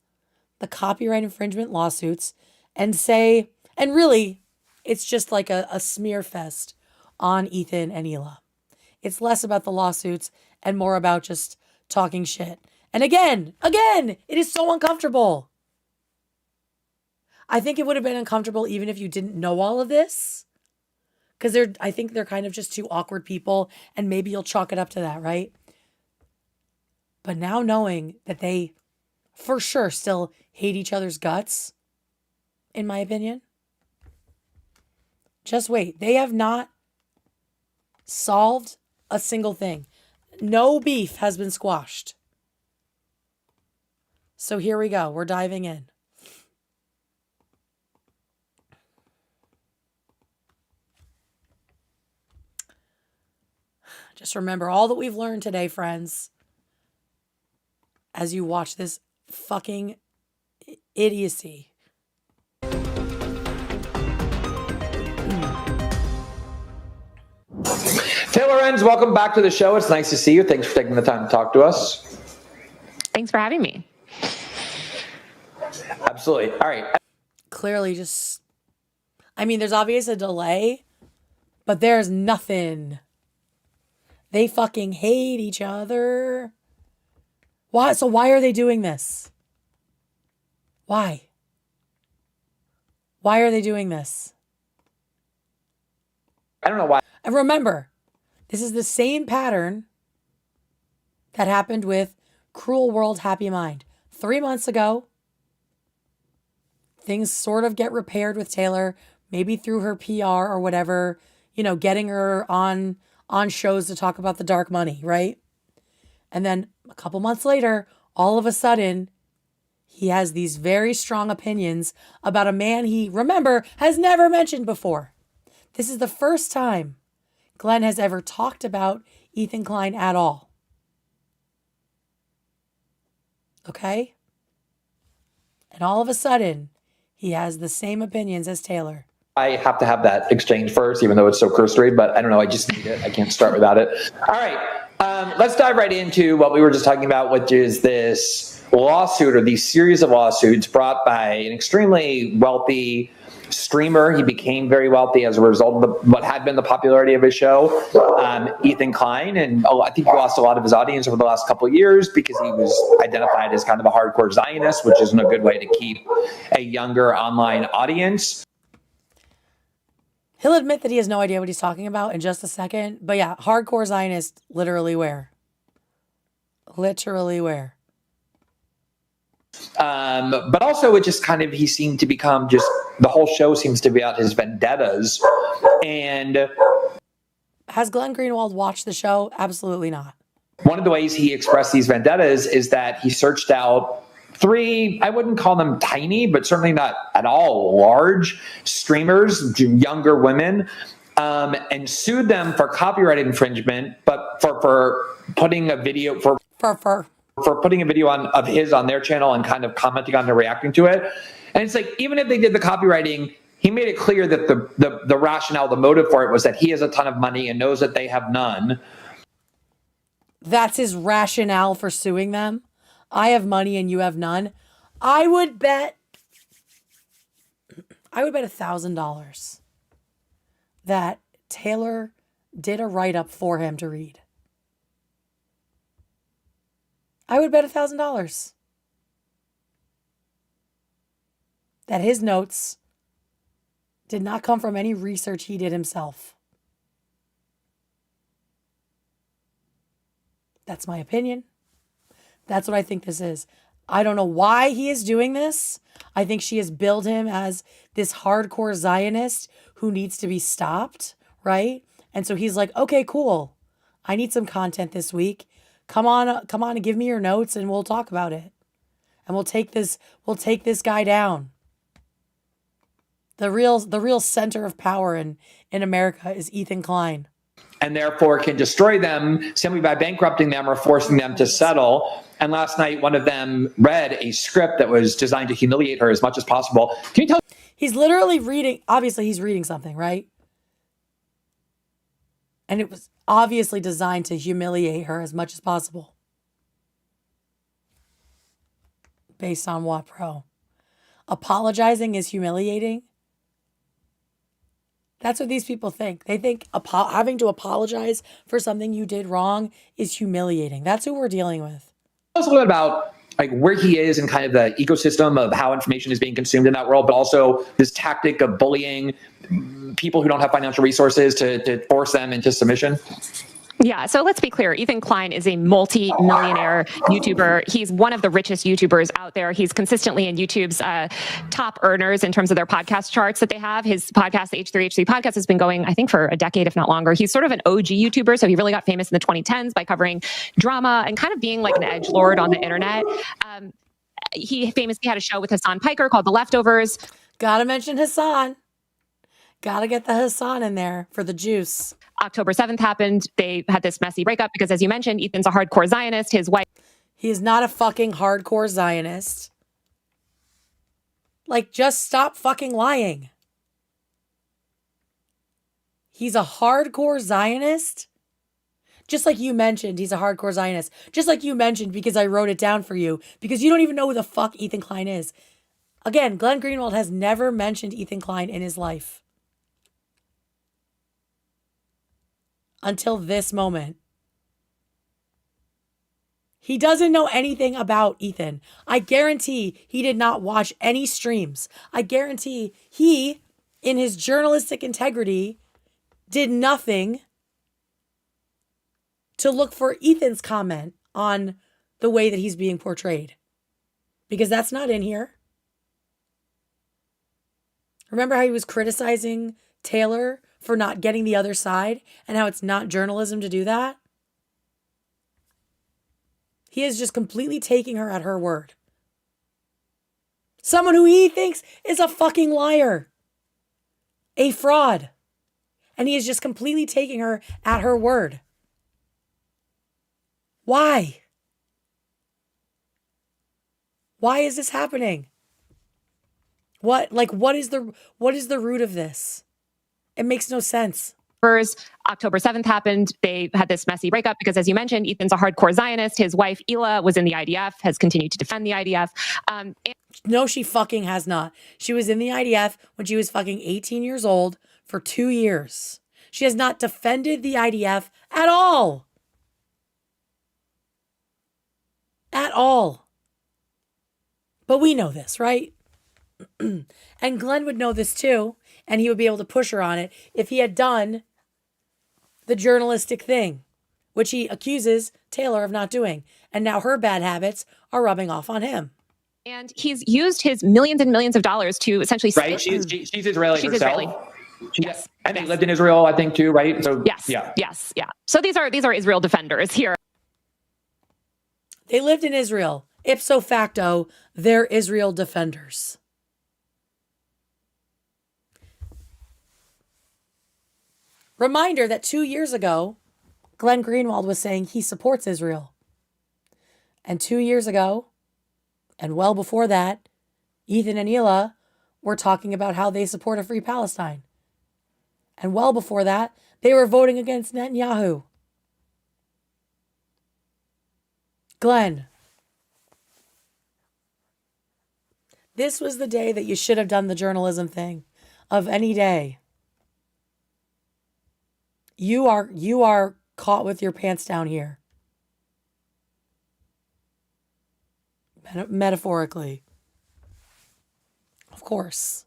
the copyright infringement lawsuits and say, and really, it's just like a smear fest on Ethan and Hila. It's less about the lawsuits and more about just talking shit. And again, it is so uncomfortable. I think it would have been uncomfortable even if you didn't know all of this. Because I think they're kind of just two awkward people, and maybe you'll chalk it up to that, right? But now knowing that they for sure still hate each other's guts, in my opinion, just wait. They have not solved a single thing. No beef has been squashed. So here we go. We're diving in. Just remember all that we've learned today, friends, as you watch this fucking idiocy. Taylor Lorenz, welcome back to the show. It's nice to see you. Thanks for taking the time to talk to us. Thanks for having me. Absolutely. All right. Clearly just, I mean, there's obviously a delay, but there's nothing. They fucking hate each other. Why? So why are they doing this? Why? Why are they doing this? I don't know why. And remember, this is the same pattern that happened with Cruel World Happy Mind. 3 months ago, things sort of get repaired with Taylor, maybe through her PR or whatever, you know, getting her on shows to talk about the dark money, right? And then a couple months later, all of a sudden, he has these very strong opinions about a man he, remember, has never mentioned before. This is the first time Glenn has ever talked about Ethan Klein at all. Okay? And all of a sudden, he has the same opinions as Taylor. I have to have that exchange first, even though it's so cursory, but I don't know. I just need it. I can't start without it. All right. Let's dive right into what we were just talking about, which is this lawsuit or these series of lawsuits brought by an extremely wealthy streamer. He became very wealthy as a result of what had been the popularity of his show, Ethan Klein. And I think he lost a lot of his audience over the last couple of years because he was identified as kind of a hardcore Zionist, which isn't a good way to keep a younger online audience. He'll admit that he has no idea what he's talking about in just a second. But yeah, hardcore Zionist, literally where? Literally where? But also it just kind of, he seemed to become just, the whole show seems to be about his vendettas. And has Glenn Greenwald watched the show? Absolutely not. One of the ways he expressed these vendettas is that he searched out 3, I wouldn't call them tiny, but certainly not at all large streamers, younger women, and sued them for copyright infringement, but for putting a video for putting a video of his on their channel and kind of commenting on it, reacting to it. And it's like, even if they did the copywriting, he made it clear that the rationale, the motive for it was that he has a ton of money and knows that they have none. That's his rationale for suing them. I have money and you have none. I would bet $1,000 that Taylor did a write-up for him to read. I would bet $1,000 that his notes did not come from any research he did himself. That's my opinion. That's what I think this is. I don't know why he is doing this. I think she has billed him as this hardcore Zionist who needs to be stopped, right? And so he's like, okay, cool. I need some content this week. Come on and give me your notes and we'll talk about it. And we'll take this guy down. The real center of power in America is Ethan Klein. And therefore can destroy them simply by bankrupting them or forcing them to settle. And last night, one of them read a script that was designed to humiliate her as much as possible. Can you tell? He's literally reading, obviously he's reading something, right? And it was obviously designed to humiliate her as much as possible. Based on what, bro? Apologizing is humiliating? That's what these people think. They think having to apologize for something you did wrong is humiliating. That's who we're dealing with. Tell us a little bit about like where he is and kind of the ecosystem of how information is being consumed in that world, but also this tactic of bullying people who don't have financial resources to force them into submission. Yeah, so let's be clear. Ethan Klein is a multi-millionaire YouTuber. He's one of the richest YouTubers out there. He's consistently in YouTube's top earners in terms of their podcast charts that they have. His podcast, the H3H3 podcast, has been going, I think, for a decade, if not longer. He's sort of an OG YouTuber, so he really got famous in the 2010s by covering drama and kind of being like an edgelord on the internet. He famously had a show with Hassan Piker called The Leftovers. Gotta mention Hassan. Gotta get the Hassan in there for the juice. October 7th happened. They had this messy breakup because, as you mentioned, Ethan's a hardcore Zionist. His wife... He is not a fucking hardcore Zionist. Like, just stop fucking lying. He's a hardcore Zionist? Just like you mentioned, he's a hardcore Zionist. Just like you mentioned, because I wrote it down for you. Because you don't even know who the fuck Ethan Klein is. Again, Glenn Greenwald has never mentioned Ethan Klein in his life. Until this moment. He doesn't know anything about Ethan. I guarantee he did not watch any streams. I guarantee he, in his journalistic integrity, did nothing to look for Ethan's comment on the way that he's being portrayed. Because that's not in here. Remember how he was criticizing Taylor for not getting the other side and how it's not journalism to do that? He is just completely taking her at her word. Someone who he thinks is a fucking liar. A fraud. And he is just completely taking her at her word. Why? Why is this happening? What is the root of this? It makes no sense. October 7th happened. They had this messy breakup because, as you mentioned, Ethan's a hardcore Zionist. His wife, Ela, was in the IDF, has continued to defend the IDF. No, she fucking has not. She was in the IDF when she was fucking 18 years old for 2 years. She has not defended the IDF at all. At all. But we know this, right? And Glenn would know this too. And he would be able to push her on it if he had done the journalistic thing, which he accuses Taylor of not doing. And now her bad habits are rubbing off on him. And he's used his millions and millions of dollars to essentially... Right, she's Israeli herself. Israeli. Yes. And they lived in Israel, I think, too, right? So, yes, yeah. yes, yeah. So these are Israel defenders here. They lived in Israel. Ipso facto, they're Israel defenders. Reminder that 2 years ago, Glenn Greenwald was saying he supports Israel. And 2 years ago, and well before that, Ethan and Ela were talking about how they support a free Palestine. And well before that, they were voting against Netanyahu. Glenn, this was the day that you should have done the journalism thing of any day. You are caught with your pants down here. Metaphorically. Of course.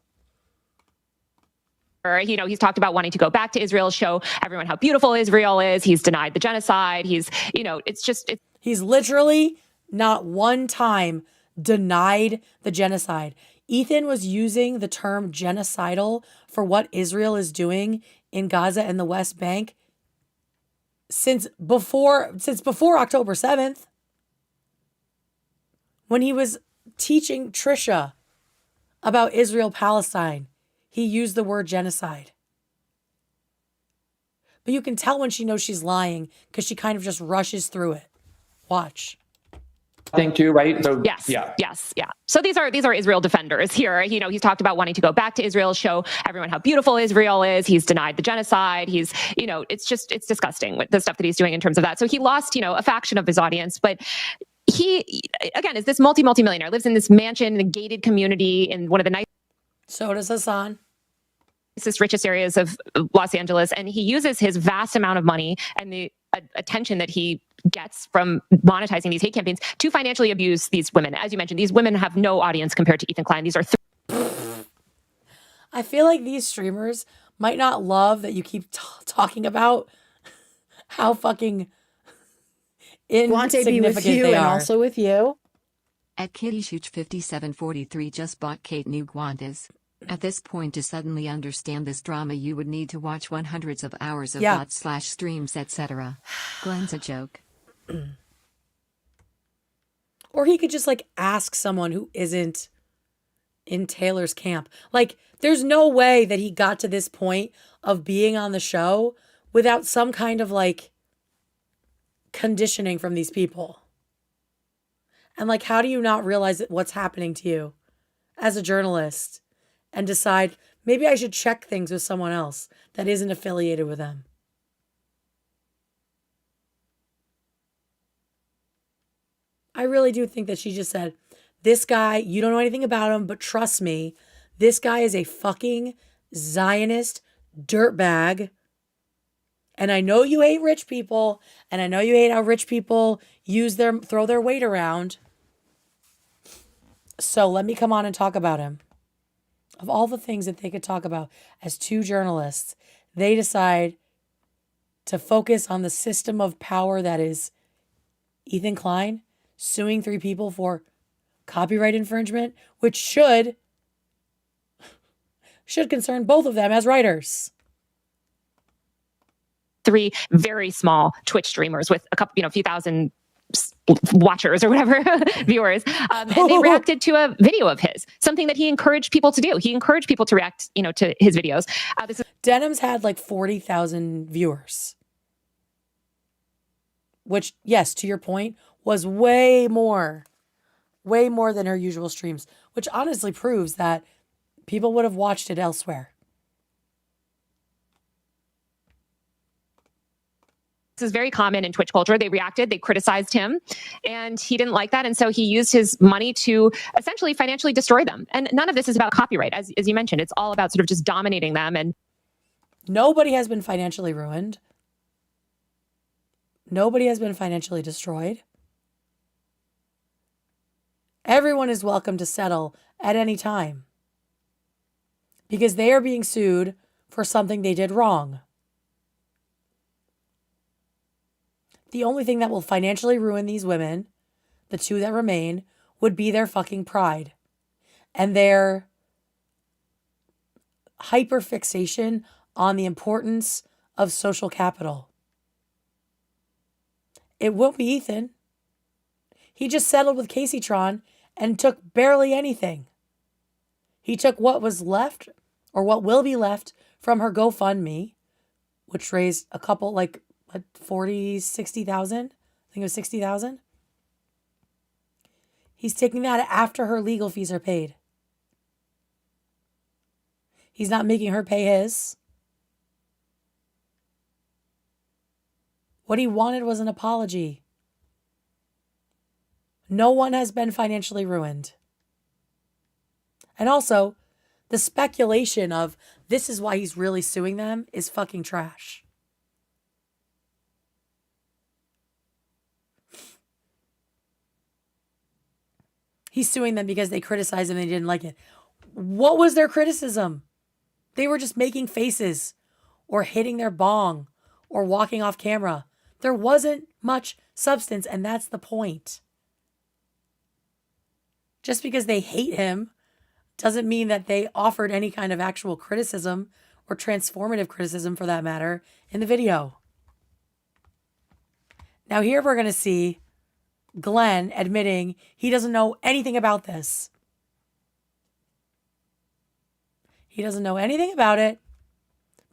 You know, he's talked about wanting to go back to Israel, show everyone how beautiful Israel is. He's denied the genocide. He's literally not one time denied the genocide. Ethan was using the term genocidal for what Israel is doing in Gaza and the West Bank since before October 7th, when he was teaching Trisha about Israel-Palestine. He used the word genocide. But you can tell when she knows she's lying because she kind of just rushes through it. Watch. Thing too, right? So yes, yeah. yes, yeah. So these are Israel defenders here. You know, he's talked about wanting to go back to Israel, show everyone how beautiful Israel is. He's denied the genocide. He's, you know, it's disgusting with the stuff that he's doing in terms of that. So he lost, you know, a faction of his audience, but he, again, is this multi-millionaire, lives in this mansion in a gated community in one of the So does Hassan. nicest, richest areas of Los Angeles. And he uses his vast amount of money and the attention that he gets from monetizing these hate campaigns to financially abuse these women. As you mentioned, these women have no audience compared to Ethan Klein. These are I feel like these streamers might not love that you keep talking about how fucking Guante be with insignificant you they and are. also with you. At KittyShooch5743 just bought Kate new guantes. At this point, to suddenly understand this drama, you would need to watch hundreds of hours of Yeah. bots/streams, etc. Glenn's a joke. Or he could just like ask someone who isn't in Taylor's camp. Like, there's no way that he got to this point of being on the show without some kind of like conditioning from these people. And like, how do you not realize what's happening to you as a journalist and decide maybe I should check things with someone else that isn't affiliated with them? I really do think that she just said, this guy, you don't know anything about him, but trust me, this guy is a fucking Zionist dirtbag. And I know you hate rich people, and I know you hate how rich people throw their weight around. So let me come on and talk about him. Of all the things that they could talk about as two journalists, they decide to focus on the system of power that is Ethan Klein suing 3 people for copyright infringement, which should concern both of them as writers. 3 very small Twitch streamers with a couple, few thousand watchers or whatever, viewers. And they reacted to a video of his, something that he encouraged people to do. He encouraged people to react, to his videos. Denim's had like 40,000 viewers, which, yes, to your point, was way more than her usual streams, which honestly proves that people would have watched it elsewhere. This is very common in Twitch culture. They reacted, they criticized him, and he didn't like that. And so he used his money to essentially financially destroy them. And none of this is about copyright. As you mentioned, it's all about sort of just dominating them. And nobody has been financially ruined. Nobody has been financially destroyed. Everyone is welcome to settle at any time because they are being sued for something they did wrong. The only thing that will financially ruin these women, the 2 that remain, would be their fucking pride and their hyperfixation on the importance of social capital. It won't be Ethan. He just settled with Casey Tron and took barely anything. He took what was left, or what will be left, from her GoFundMe, which raised a couple, like, 60,000. I think it was 60,000. He's taking that after her legal fees are paid. He's not making her pay his. What he wanted was an apology. No one has been financially ruined. And also, the speculation of this is why he's really suing them is fucking trash. He's suing them because they criticized him and they didn't like it. What was their criticism? They were just making faces or hitting their bong or walking off camera. There wasn't much substance, and that's the point. Just because they hate him doesn't mean that they offered any kind of actual criticism or transformative criticism, for that matter, in the video. Now here we're going to see Glenn admitting he doesn't know anything about this. He doesn't know anything about it,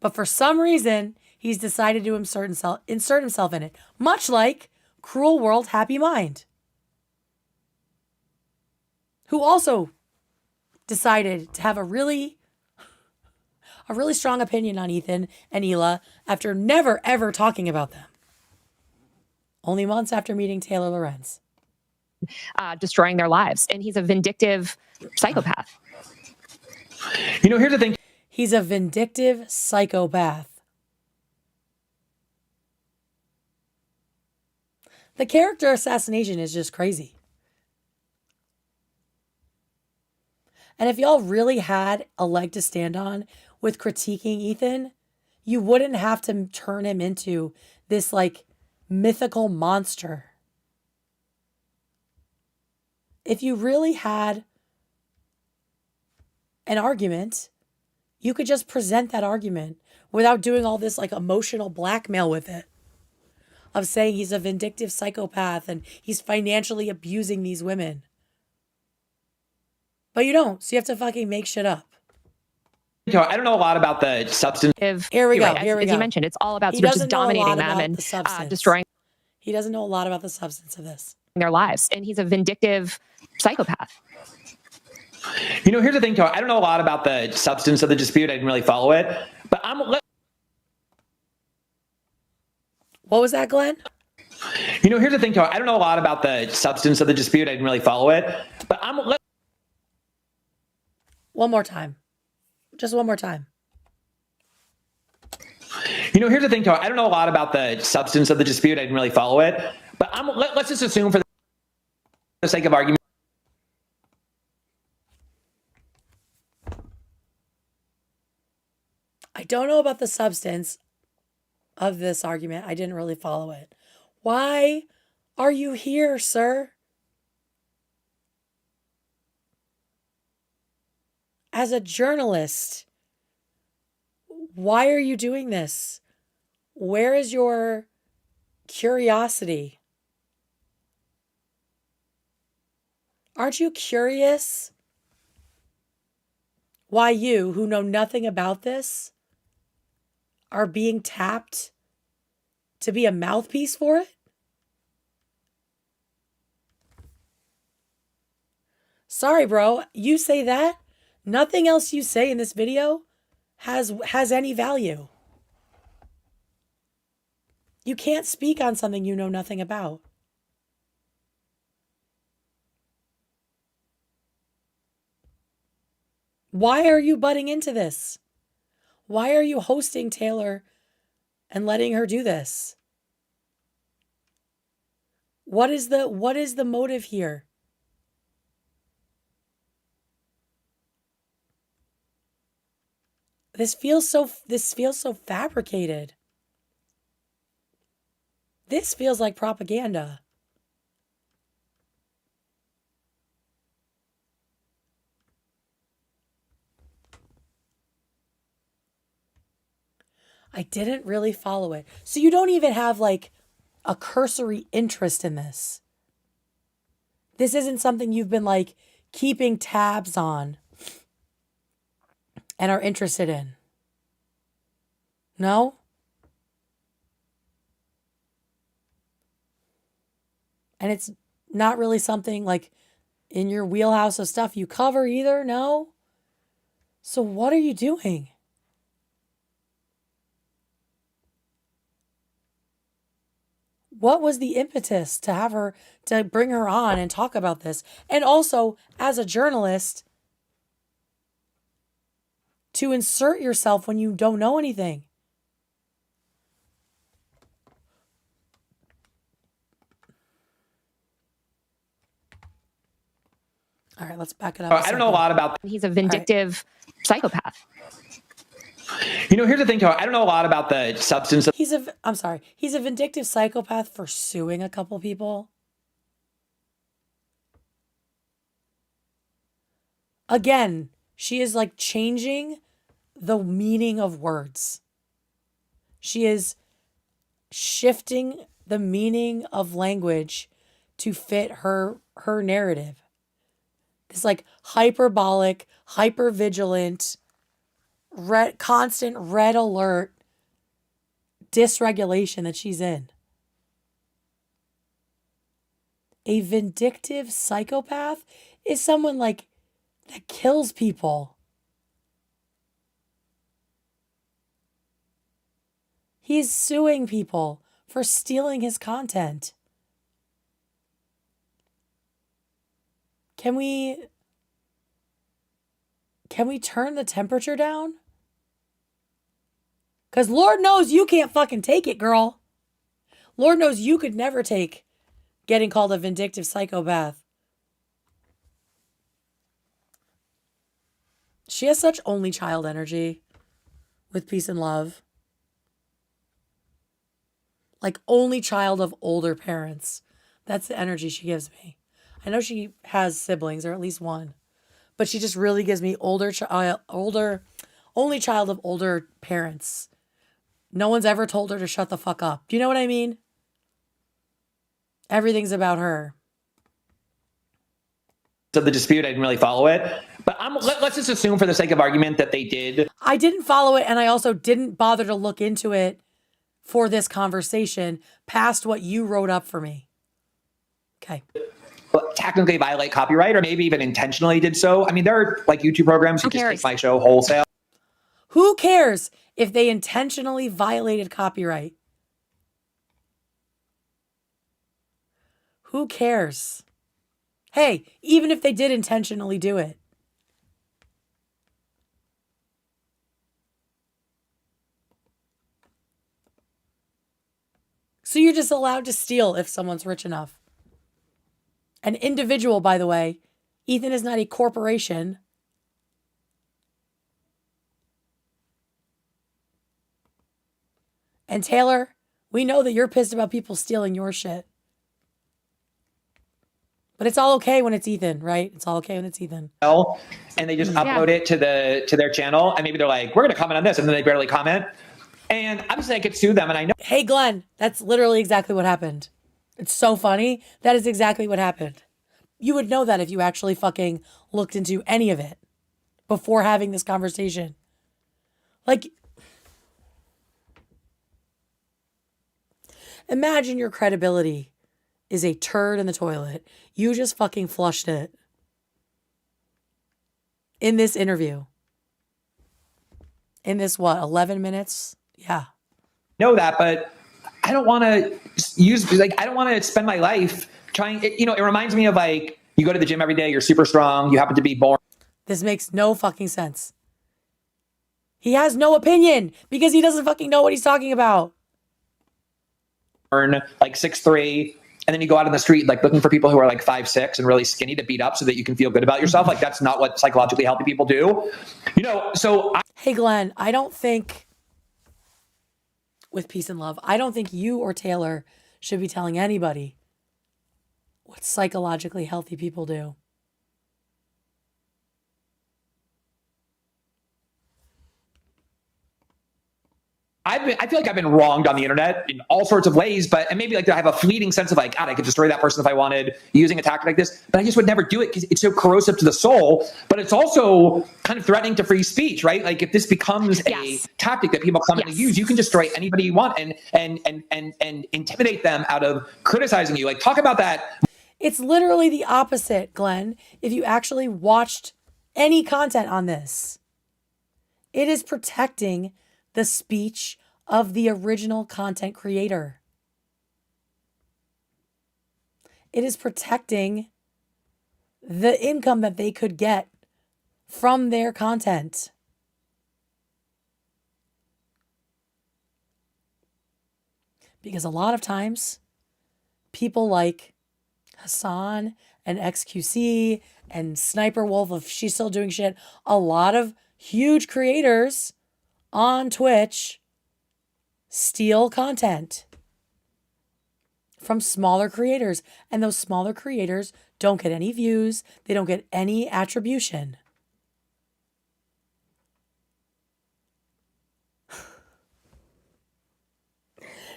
but for some reason, he's decided to insert himself in it, much like Cruel World Happy Mind, who also decided to have a really strong opinion on Ethan and Hila after never, ever talking about them. Only months after meeting Taylor Lorenz. destroying their lives. And he's a vindictive psychopath. You know, here's the thing. He's a vindictive psychopath. The character assassination is just crazy. And if y'all really had a leg to stand on with critiquing Ethan, you wouldn't have to turn him into this like mythical monster. If you really had an argument, you could just present that argument without doing all this like emotional blackmail with it. Of saying he's a vindictive psychopath and he's financially abusing these women. But you don't, so you have to fucking make shit up. I don't know a lot about the substance. Here we go. As you mentioned, it's all about sort of just dominating them and destroying. He doesn't know a lot about the substance of this. Their lives. And he's a vindictive psychopath. You know, here's the thing, I don't know a lot about the substance of the dispute. I didn't really follow it. But What was that, Glenn? You know, here's the thing, I don't know a lot about the substance of the dispute. I didn't really follow it. But one more time. Just one more time. You know, here's the thing, I don't know a lot about the substance of the dispute. I didn't really follow it. But let's just assume for the sake of argument. I don't know about the substance of this argument. I didn't really follow it. Why are you here, sir? As a journalist, why are you doing this? Where is your curiosity? Aren't you curious why you, who know nothing about this, are being tapped to be a mouthpiece for it? Sorry, bro. You say that. Nothing else you say in this video has any value. You can't speak on something you know nothing about. Why are you butting into this? Why are you hosting Taylor and letting her do this? What is the motive here? This feels so fabricated. This feels like propaganda. I didn't really follow it. So you don't even have like a cursory interest in this. This isn't something you've been like keeping tabs on and are interested in. No? And it's not really something like in your wheelhouse of stuff you cover either? No? So what are you doing? What was the impetus to have her, to bring her on and talk about this? And also, as a journalist, to insert yourself when you don't know anything. All right, let's back it up. I don't know a lot about. He's a vindictive psychopath. You know, here's the thing, I don't know a lot about the substance of. He's a vindictive psychopath for suing a couple people. Again, she is like changing the meaning of words. She is shifting the meaning of language to fit her narrative. This like hyperbolic, hypervigilant, constant red alert dysregulation that she's in. A vindictive psychopath is someone like that kills people. He's suing people for stealing his content. Can we turn the temperature down? Because Lord knows you can't fucking take it, girl. Lord knows you could never take getting called a vindictive psychopath. She has such only child energy with peace and love. Like only child of older parents. That's the energy she gives me. I know she has siblings, or at least one. But she just really gives me only child of older parents. No one's ever told her to shut the fuck up. Do you know what I mean? Everything's about her. So the dispute, I didn't really follow it. But let's just assume for the sake of argument that they did. I didn't follow it, and I also didn't bother to look into it for this conversation past what you wrote up for me. Okay. Technically violate copyright, or maybe even intentionally did so. I mean, there are like YouTube programs who just take my show wholesale. Who cares if they intentionally violated copyright? Who cares? Hey, even if they did intentionally do it. So you're just allowed to steal if someone's rich enough. An individual, by the way. Ethan is not a corporation. And Taylor, we know that you're pissed about people stealing your shit. But it's all okay when it's Ethan, right? It's all okay when it's Ethan. And they just upload it to their channel, and maybe they're like, we're going to comment on this, and then they barely comment. And obviously I could sue them, and I know. Hey, Glenn, that's literally exactly what happened. It's so funny. That is exactly what happened. You would know that if you actually fucking looked into any of it before having this conversation. Like, imagine your credibility is a turd in the toilet. You just fucking flushed it in this interview. In this, 11 minutes? Yeah. Know that, but I don't want to I don't want to spend my life trying, it reminds me of like, you go to the gym every day, you're super strong, you happen to be born. This makes no fucking sense. He has no opinion because he doesn't fucking know what he's talking about. Like 6'3", and then you go out in the street like looking for people who are like 5'6" and really skinny to beat up so that you can feel good about yourself. Like that's not what psychologically healthy people do. Hey Glenn, I don't think, with peace and love, I don't think you or Taylor should be telling anybody what psychologically healthy people do. I feel like I've been wronged on the internet in all sorts of ways, and maybe like I have a fleeting sense of like, God, I could destroy that person if I wanted using a tactic like this, but I just would never do it because it's so corrosive to the soul, but it's also kind of threatening to free speech, right? Like if this becomes a tactic that people come to use, you can destroy anybody you want and intimidate them out of criticizing you. Like talk about that. It's literally the opposite, Glenn. If you actually watched any content on this, it is protecting the speech of the original content creator. It is protecting the income that they could get from their content. Because a lot of times, people like Hassan and XQC and Sniper Wolf, if she's still doing shit, a lot of huge creators on Twitch steal content from smaller creators, and those smaller creators don't get any views, they don't get any attribution.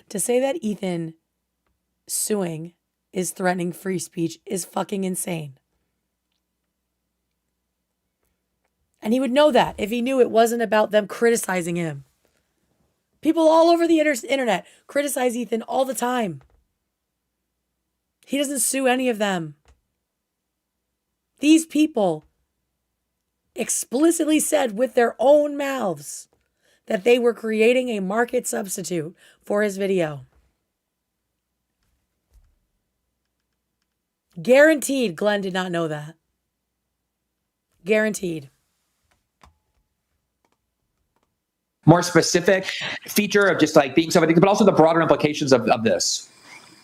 To say that Ethan suing is threatening free speech is fucking insane. And he would know that if he knew it wasn't about them criticizing him. People all over the internet criticize Ethan all the time. He doesn't sue any of them. These people explicitly said with their own mouths that they were creating a market substitute for his video. Guaranteed Glenn did not know that. Guaranteed. More specific feature of just like being somebody, but also the broader implications of this.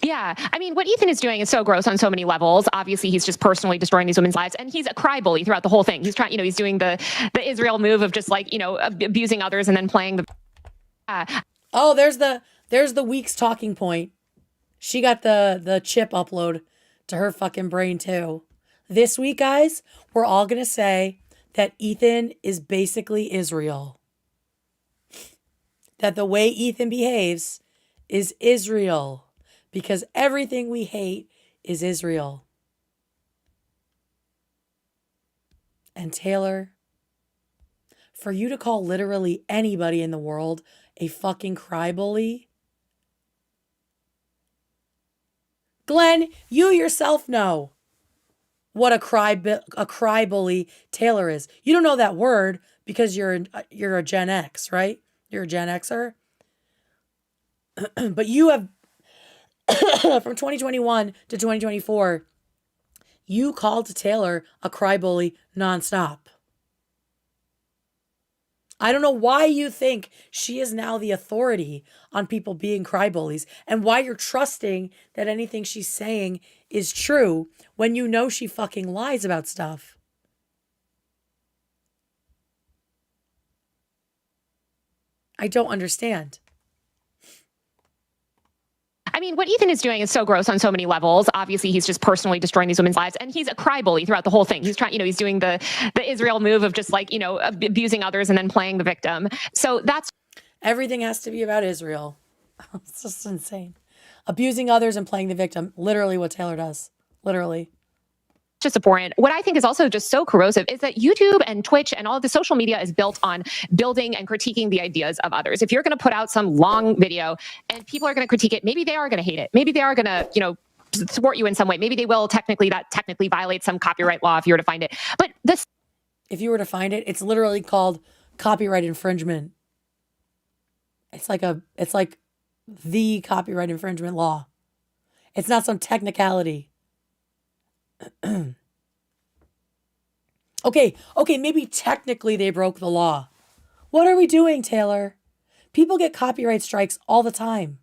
Yeah. I mean, what Ethan is doing is so gross on so many levels. Obviously, he's just personally destroying these women's lives, and he's a cry bully throughout the whole thing. He's trying, he's doing the Israel move of just like, abusing others and then playing the. Oh, there's the week's talking point. She got the chip upload to her fucking brain too. This week, guys, we're all gonna say that Ethan is basically Israel. That the way Ethan behaves is Israel. Because everything we hate is Israel. And Taylor, for you to call literally anybody in the world a fucking cry bully, Glenn, you yourself know what a cry bully Taylor is. You don't know that word because you're a Gen X, right? You're a Gen Xer. But you have from 2021 to 2024, you called Taylor a cry bully nonstop. I don't know why you think she is now the authority on people being cry bullies and why you're trusting that anything she's saying is true when you know she fucking lies about stuff. I don't understand. I mean, what Ethan is doing is so gross on so many levels. Obviously, he's just personally destroying these women's lives, and he's a cry bully throughout the whole thing. He's trying, he's doing the Israel move of just like, abusing others and then playing the victim. So that's everything has to be about Israel. It's just insane. Abusing others and playing the victim. Literally what Taylor does. Literally. Just abhorrent. What I think is also just so corrosive is that YouTube and Twitch and all of the social media is built on building and critiquing the ideas of others. If you're going to put out some long video and people are going to critique it, maybe they are going to hate it. Maybe they are going to, support you in some way. Maybe they will technically violate some copyright law if you were to find it. But if you were to find it, it's literally called copyright infringement. It's like the copyright infringement law. It's not some technicality. Okay, maybe technically they broke the law. What are we doing, Taylor? People get copyright strikes all the time.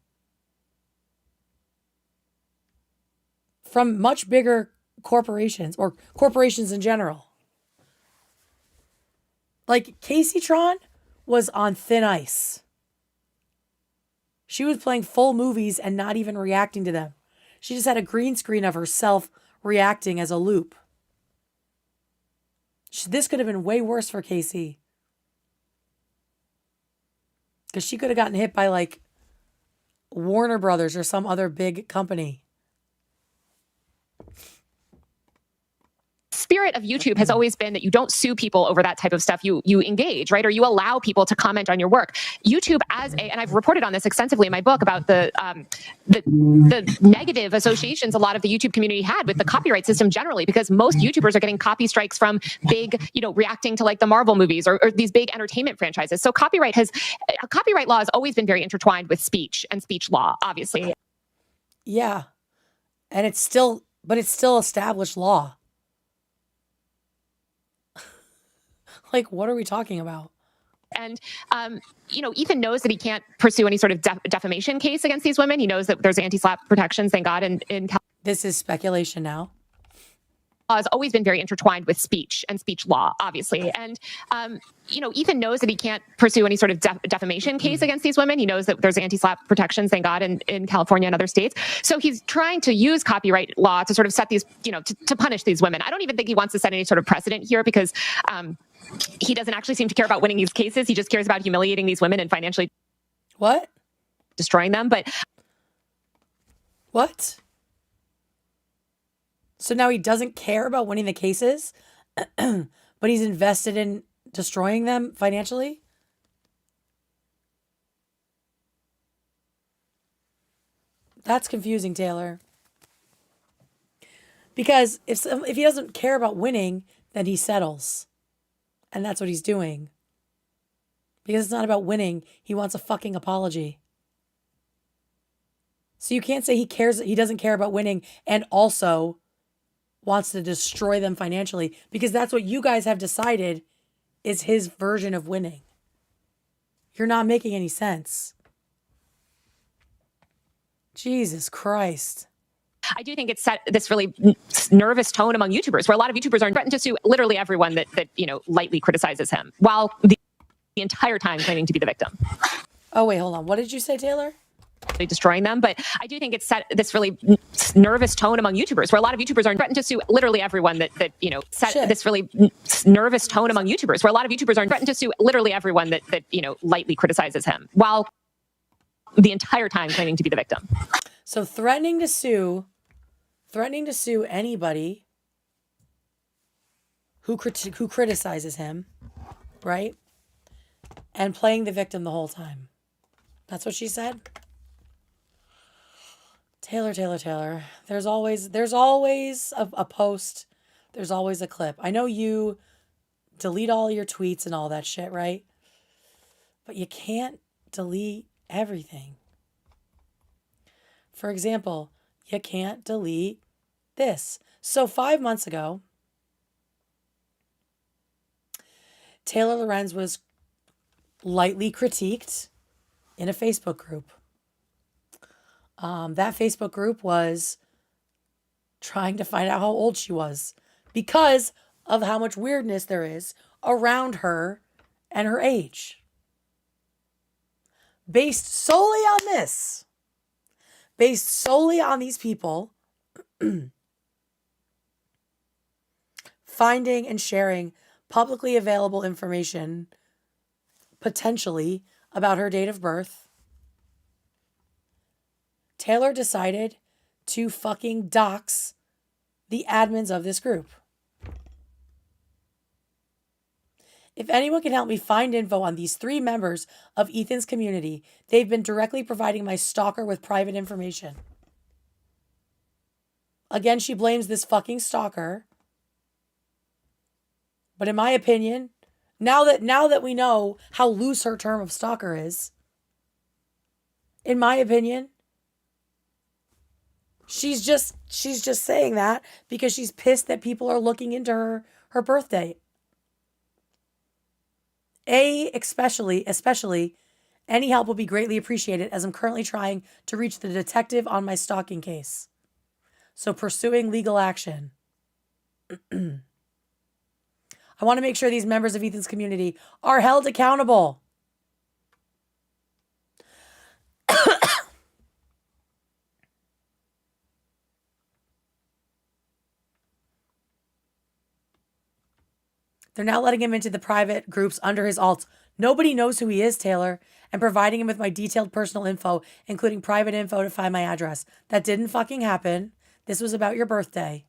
From much bigger corporations or corporations in general. Like Casey Tron was on thin ice. She was playing full movies and not even reacting to them. She just had a green screen of herself reacting as a loop. This could have been way worse for Casey. Because she could have gotten hit by like Warner Brothers or some other big company. Spirit of YouTube has always been that you don't sue people over that type of stuff. You engage, right? Or you allow people to comment on your work. YouTube and I've reported on this extensively in my book about the negative associations a lot of the YouTube community had with the copyright system generally, because most YouTubers are getting copy strikes from big, reacting to like the Marvel movies or these big entertainment franchises. So copyright law has always been very intertwined with speech and speech law, obviously. Yeah. And it's still established law. Like, what are we talking about? And, Ethan knows that he can't pursue any sort of defamation case against these women. He knows that there's anti-slap protections, thank God. In this is speculation now. Has always been very intertwined with speech and speech law, obviously. And, Ethan knows that he can't pursue any sort of defamation case against these women. He knows that there's anti-slap protections, thank God, in California and other states. So he's trying to use copyright law to sort of set these, to punish these women. I don't even think he wants to set any sort of precedent here because he doesn't actually seem to care about winning these cases. He just cares about humiliating these women and financially destroying them. But what? So now he doesn't care about winning the cases, but he's invested in destroying them financially? That's confusing, Taylor. Because if he doesn't care about winning, then he settles. And that's what he's doing. Because it's not about winning. He wants a fucking apology. So you can't say he doesn't care about winning and also wants to destroy them financially because that's what you guys have decided is his version of winning. You're not making any sense. Jesus Christ. I do think it set this really nervous tone among YouTubers, where a lot of YouTubers are threatened to sue literally everyone that lightly criticizes him, while the entire time claiming to be the victim. Oh, wait, hold on. What did you say, Taylor? Destroying them, but I do think it set this really nervous tone among YouTubers, where a lot of YouTubers are threatened to sue literally everyone that set this really nervous tone among YouTubers, where a lot of YouTubers are threatened to sue literally everyone that lightly criticizes him, while the entire time claiming to be the victim. So threatening to sue anybody who criticizes him, right? And playing the victim the whole time. That's what she said. Taylor. There's always a post. There's always a clip. I know you delete all your tweets and all that shit, right? But you can't delete everything. For example, you can't delete this. So 5 months ago, Taylor Lorenz was lightly critiqued in a Facebook group. That Facebook group was trying to find out how old she was because of how much weirdness there is around her and her age. Based solely on this, based solely on these people finding and sharing publicly available information, potentially about her date of birth, Taylor decided to fucking dox the admins of this group. If anyone can help me find info on these 3 members of Ethan's community, they've been directly providing my stalker with private information. Again, she blames this fucking stalker. But in my opinion, now that we know how loose her term of stalker is, in my opinion, she's just saying that because she's pissed that people are looking into her birth date. Especially, any help will be greatly appreciated as I'm currently trying to reach the detective on my stalking case. So pursuing legal action. I want to make sure these members of Ethan's community are held accountable. They're now letting him into the private groups under his alt. Nobody knows who he is, Taylor, and providing him with my detailed personal info, including private info to find my address. That didn't fucking happen. This was about your birthday.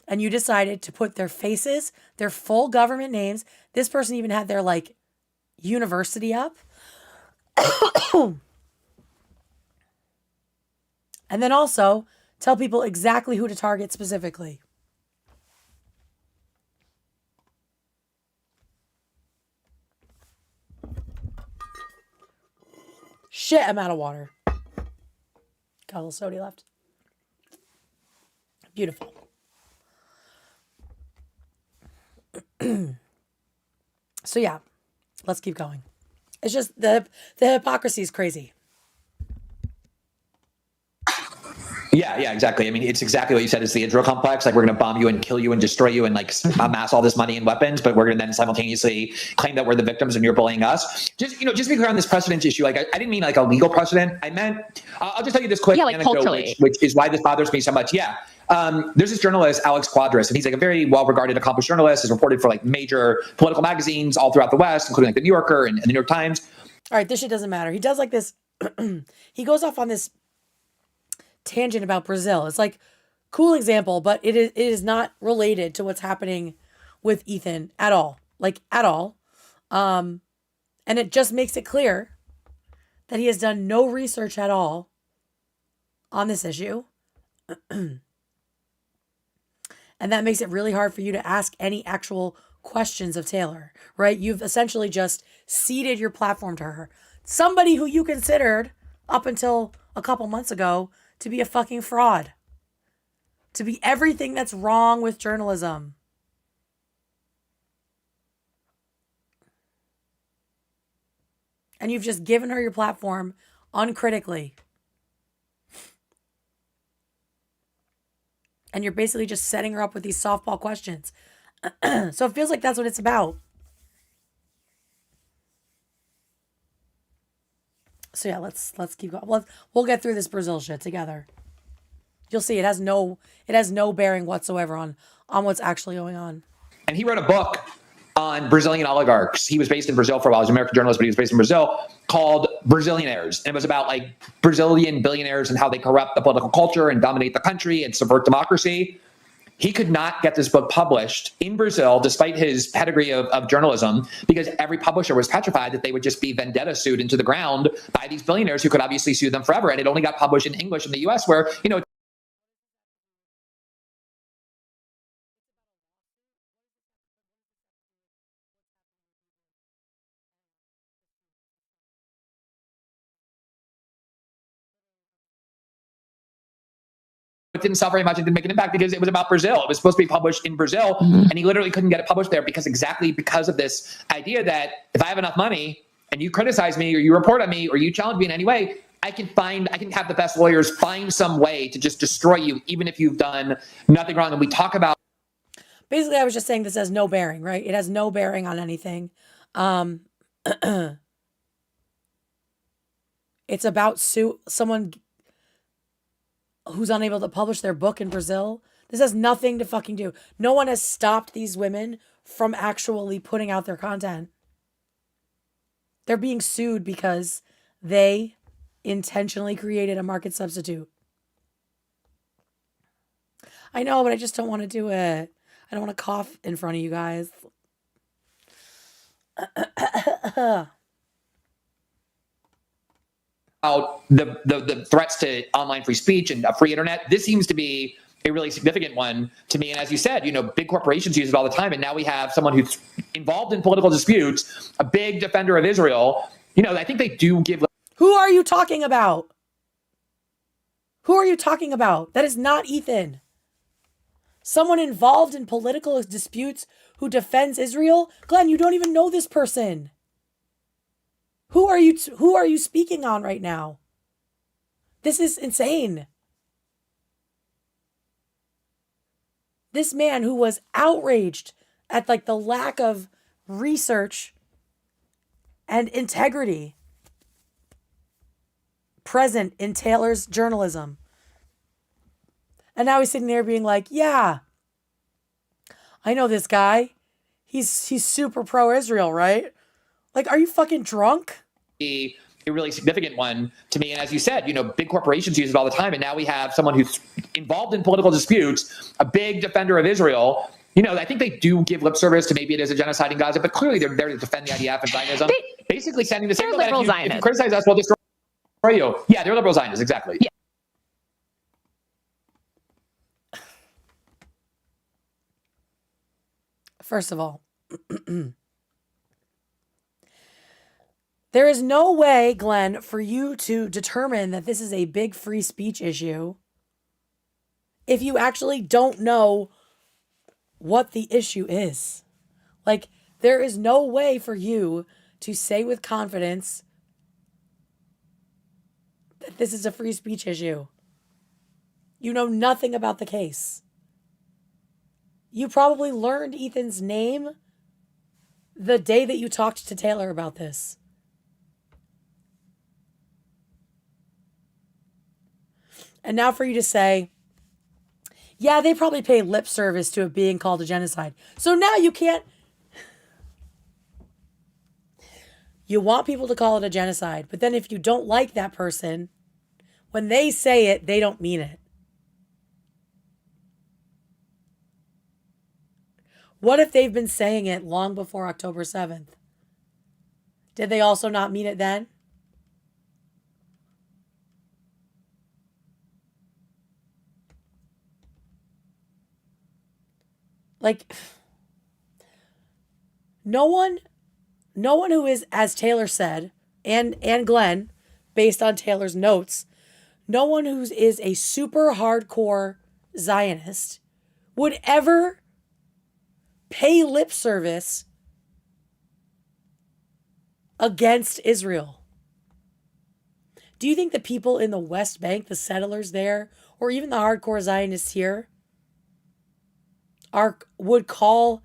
And you decided to put their faces, their full government names. This person even had their, university up. And then also tell people exactly who to target specifically. Shit, I'm out of water. Got a little soda left. Beautiful. So yeah, let's keep going. It's just the hypocrisy is crazy. Yeah, exactly. I mean, it's exactly what you said. It's the Israel complex. Like, we're going to bomb you and kill you and destroy you and amass all this money and weapons, but we're going to then simultaneously claim that we're the victims and you're bullying us. Just to be clear on this precedent issue, I didn't mean a legal precedent. I meant, I'll just tell you this quick anecdote, which is why this bothers me so much. Yeah. There's this journalist, Alex Quadras, and he's a very well-regarded, accomplished journalist, has reported for major political magazines all throughout the West, including the New Yorker and the New York Times. All right, this shit doesn't matter. He does this. He goes off on this tangent about Brazil. It's cool example, but it is not related to what's happening with Ethan at all. At all. And it just makes it clear that he has done no research at all on this issue. And that makes it really hard for you to ask any actual questions of Taylor, right? You've essentially just ceded your platform to her. Somebody who you considered up until a couple months ago to be a fucking fraud. to be everything that's wrong with journalism. And you've just given her your platform uncritically. And you're basically just setting her up with these softball questions. So it feels like that's what it's about. So yeah, let's keep going. We'll get through this Brazil shit together. You'll see it has no bearing whatsoever on what's actually going on. And he wrote a book on Brazilian oligarchs. He was based in Brazil for a while. He was an American journalist, but he was based in Brazil, called Brazilianaires. And it was about like Brazilian billionaires and how they corrupt the political culture and dominate the country and subvert democracy. He could not get this book published in Brazil, despite his pedigree of journalism, because every publisher was petrified that they would just be vendetta sued into the ground by these billionaires who could obviously sue them forever. And it only got published in English in the US, where, you know, it didn't sell very much. It didn't make an impact because it was about Brazil. It was supposed to be published in Brazil, and he literally couldn't get it published there because of this idea that if I have enough money and you criticize me or you report on me or you challenge me in any way, I can have the best lawyers find some way to just destroy you, even if you've done nothing wrong. And we talk about. Basically, I was just saying this has no bearing, right? It has no bearing on anything. It's about someone who's unable to publish their book in Brazil. This has nothing to fucking do. No one has stopped these women from actually putting out their content. They're being sued because they intentionally created a market substitute. I know, but I just don't want to do it. I don't want to cough in front of you guys. About the threats to online free speech and a free internet. This seems to be a really significant one to me. And as you said, you know, big corporations use it all the time. And now we have someone who's involved in political disputes, a big defender of Israel. You know, I think they do give. Who are you talking about? Who are you talking about? That is not Ethan. Someone involved in political disputes who defends Israel? Glenn, you don't even know this person. Who are you speaking on right now? This is insane. This man who was outraged at like the lack of research and integrity present in Taylor's journalism. And now he's sitting there being like, yeah, I know this guy. He's super pro-Israel, right? Like, are you fucking drunk? A really significant one to me. And as you said, you know, big corporations use it all the time. And now we have someone who's involved in political disputes, a big defender of Israel. You know, I think they do give lip service to maybe it is a genocide in Gaza, but clearly they're there to defend the IDF and Zionism. Basically sending the signal that if you criticize us, we'll destroy you. Yeah, they're liberal Zionists, exactly. Yeah. First of all, there is no way, Glenn, for you to determine that this is a big free speech issue if you actually don't know what the issue is. Like, there is no way for you to say with confidence that this is a free speech issue. You know nothing about the case. You probably learned Ethan's name the day that you talked to Taylor about this. And now for you to say, yeah, they probably pay lip service to it being called a genocide. So now you can't. You want people to call it a genocide, but then if you don't like that person, when they say it, they don't mean it. What if they've been saying it long before October 7th? Did they also not mean it then? Like, no one who is, as Taylor said, and Glenn, based on Taylor's notes, no one who is a super hardcore Zionist would ever pay lip service against Israel? Do you think the people in the West Bank, the settlers there, or even the hardcore Zionists here, would call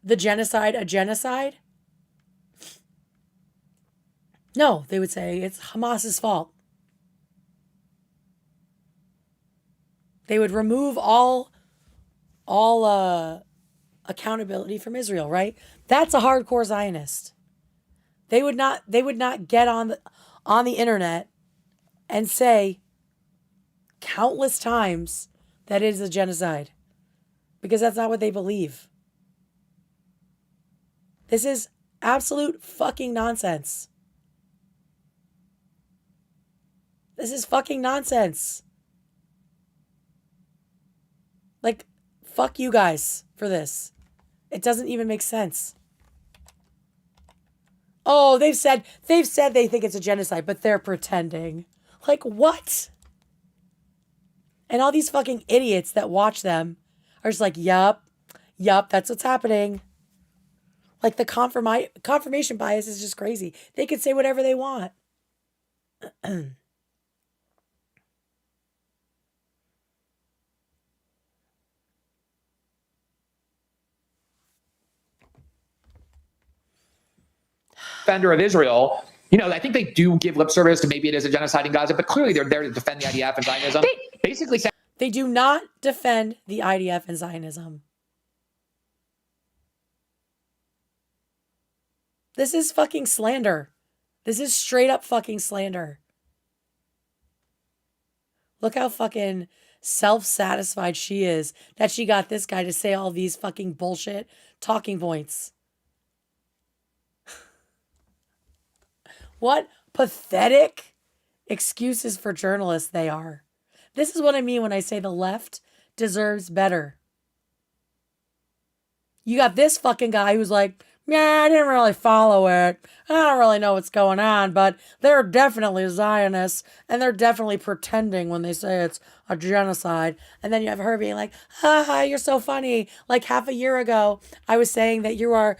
the genocide a genocide? No, they would say it's Hamas's fault. They would remove all accountability from Israel, right? That's a hardcore Zionist. They would not get on the internet and say countless times that it is a genocide, because that's not what they believe. This is absolute fucking nonsense. This is fucking nonsense. Like, fuck you guys for this. It doesn't even make sense. Oh, they've said they think it's a genocide, but they're pretending. Like, what? And all these fucking idiots that watch them are just like, yup, that's what's happening. Like, the confirmation bias is just crazy. They could say whatever they want. Defender of Israel, I think they do give lip service to maybe it is a genocide in Gaza, but clearly they're there to defend the IDF and Zionism. Basically, they do not defend the IDF and Zionism. This is fucking slander. This is straight up fucking slander. Look how fucking self-satisfied she is that she got this guy to say all these fucking bullshit talking points. What pathetic excuses for journalists they are. This is what I mean when I say the left deserves better. You got this fucking guy who's like, yeah, I didn't really follow it. I don't really know what's going on, but they're definitely Zionists, and they're definitely pretending when they say it's a genocide. And then you have her being like, haha, you're so funny. Like half a year ago, I was saying that you are,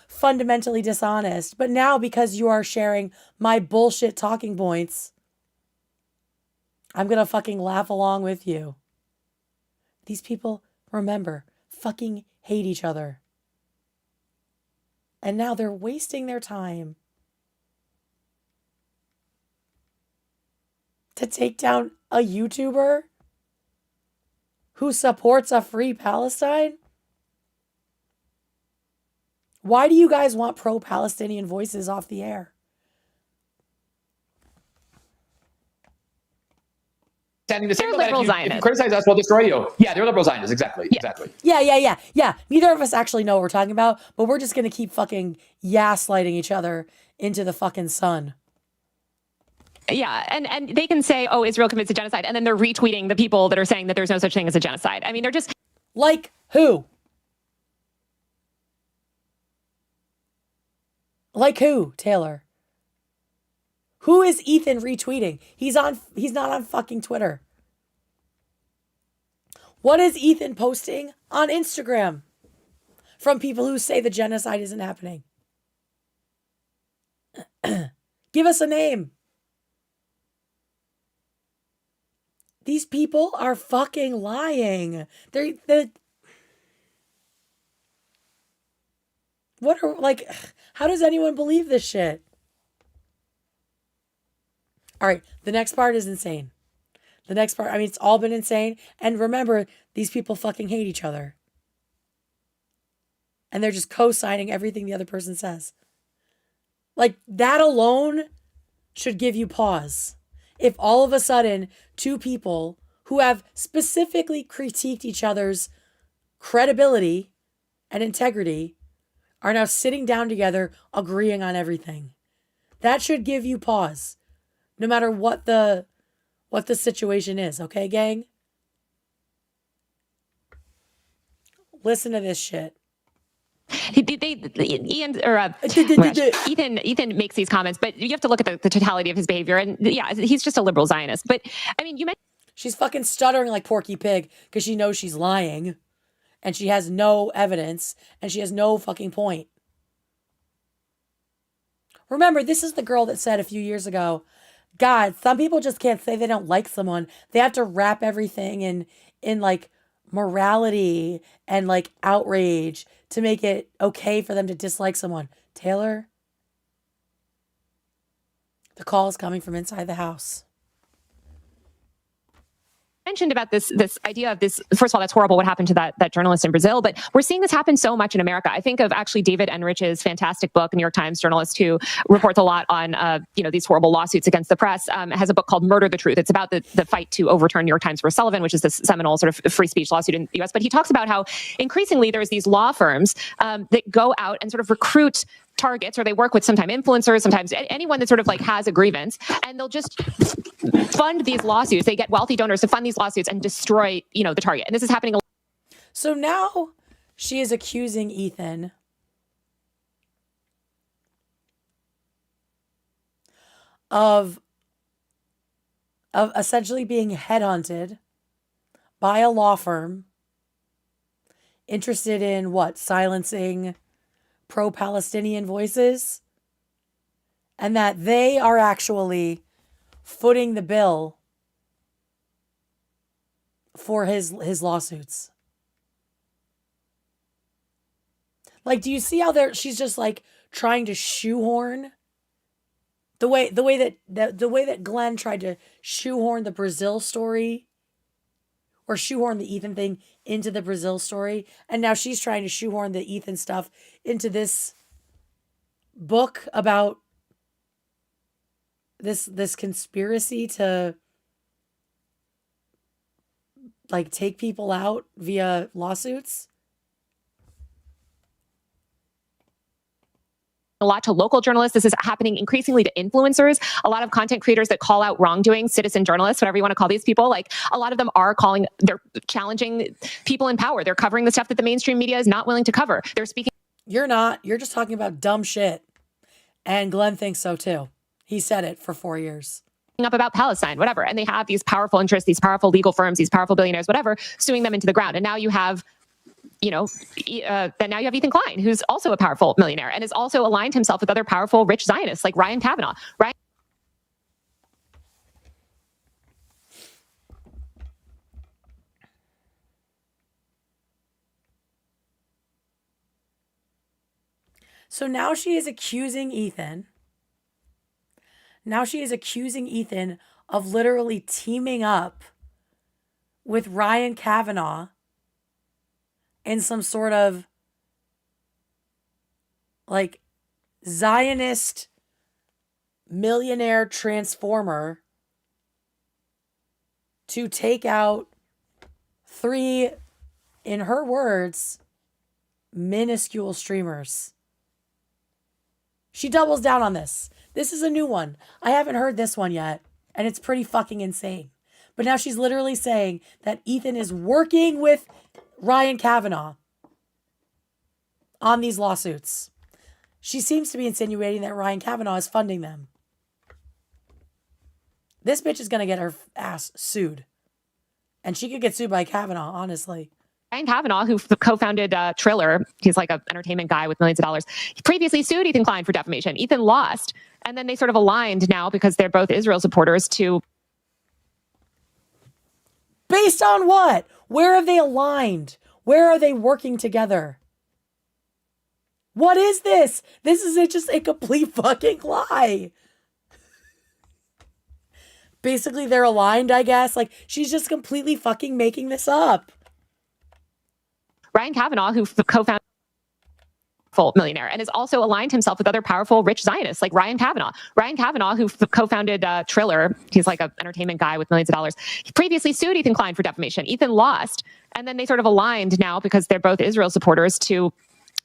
fundamentally dishonest. But now, because you are sharing my bullshit talking points, I'm going to fucking laugh along with you. These people, remember, fucking hate each other. And now they're wasting their time to take down a YouTuber who supports a free Palestine? Why do you guys want pro-Palestinian voices off the air? Standing to say They're that liberal if you Zionists. criticize us, we'll destroy you. Yeah, they're liberal Zionists. Exactly. Yeah. Neither of us actually know what we're talking about, but we're just going to keep fucking gaslighting each other into the fucking sun. Yeah, and they can say, oh, Israel commits a genocide, and then they're retweeting the people that are saying that there's no such thing as a genocide. I mean, they're just... Like who? Like who, Taylor? Who is Ethan retweeting? He's not on fucking Twitter. What is Ethan posting on Instagram from people who say the genocide isn't happening? Give us a name. These people are fucking lying. How does anyone believe this shit? All right, the next part is insane. The next part, it's all been insane. And remember, these people fucking hate each other. And they're just co-signing everything the other person says. Like, that alone should give you pause. If all of a sudden, two people who have specifically critiqued each other's credibility and integrity are now sitting down together, agreeing on everything. That should give you pause. No matter what the situation is, okay, gang? Listen to this shit. Ethan makes these comments, but you have to look at the totality of his behavior. And yeah, he's just a liberal Zionist. But I mean, you mentioned... She's fucking stuttering like Porky Pig because she knows she's lying and she has no evidence and she has no fucking point. Remember, this is the girl that said a few years ago, God, some people just can't say they don't like someone. They have to wrap everything in like morality and like outrage to make it okay for them to dislike someone. Taylor, the call is coming from inside the house. Mentioned about this idea of this. First of all, that's horrible what happened to that journalist in Brazil, but we're seeing this happen so much in America. I think of actually David Enrich's fantastic book, New York Times journalist who reports a lot on these horrible lawsuits against the press. Has a book called Murder the Truth. It's about the fight to overturn New York Times versus Sullivan, which is this seminal sort of free speech lawsuit in the US. But he talks about how increasingly there's these law firms that go out and sort of recruit targets, or they work with sometimes influencers, sometimes anyone that sort of like has a grievance, and they'll just fund these lawsuits. They get wealthy donors to fund these lawsuits and destroy, the target. And this is happening. So now she is accusing Ethan of essentially being headhunted by a law firm interested in what? Silencing pro-Palestinian voices, and that they are actually footing the bill for his lawsuits. Like, do you see how she's just like trying to shoehorn the way that Glenn tried to shoehorn the Brazil story, or shoehorn the Ethan thing into the Brazil story. And now she's trying to shoehorn the Ethan stuff into this book about this conspiracy to like take people out via lawsuits. A lot to local journalists. This is happening increasingly to influencers. A lot of content creators that call out wrongdoing, citizen journalists, whatever you want to call these people, like a lot of them they're challenging people in power. They're covering the stuff that the mainstream media is not willing to cover. They're speaking. You're not. You're just talking about dumb shit. And Glenn thinks so too. He said it for 4 years. Up about Palestine, whatever. And they have these powerful interests, these powerful legal firms, these powerful billionaires, whatever, suing them into the ground. And now you have then now you have Ethan Klein, who's also a powerful millionaire and has also aligned himself with other powerful, rich Zionists like Ryan Kavanaugh. So now she is accusing Ethan. Now she is accusing Ethan of literally teaming up with Ryan Kavanaugh in some sort of like Zionist millionaire transformer to take out 3, in her words, minuscule streamers. She doubles down on this. This is a new one. I haven't heard this one yet, and it's pretty fucking insane. But now she's literally saying that Ethan is working with Ryan Kavanaugh on these lawsuits. She seems to be insinuating that Ryan Kavanaugh is funding them. This bitch is going to get her ass sued. And she could get sued by Kavanaugh, honestly. Ryan Kavanaugh, who co-founded Triller, he's like an entertainment guy with millions of dollars. He previously sued Ethan Klein for defamation. Ethan lost. And then they sort of aligned now because they're both Israel supporters to... Based on what? Where have they aligned? Where are they working together? What is this? This is just a complete fucking lie. Basically, they're aligned, I guess. Like, she's just completely fucking making this up. Ryan Kavanaugh, who co-founded millionaire and has also aligned himself with other powerful, rich Zionists like Ryan Kavanaugh. Ryan Kavanaugh, who co-founded Triller, he's like an entertainment guy with millions of dollars. He previously sued Ethan Klein for defamation. Ethan lost. And then they sort of aligned now because they're both Israel supporters to,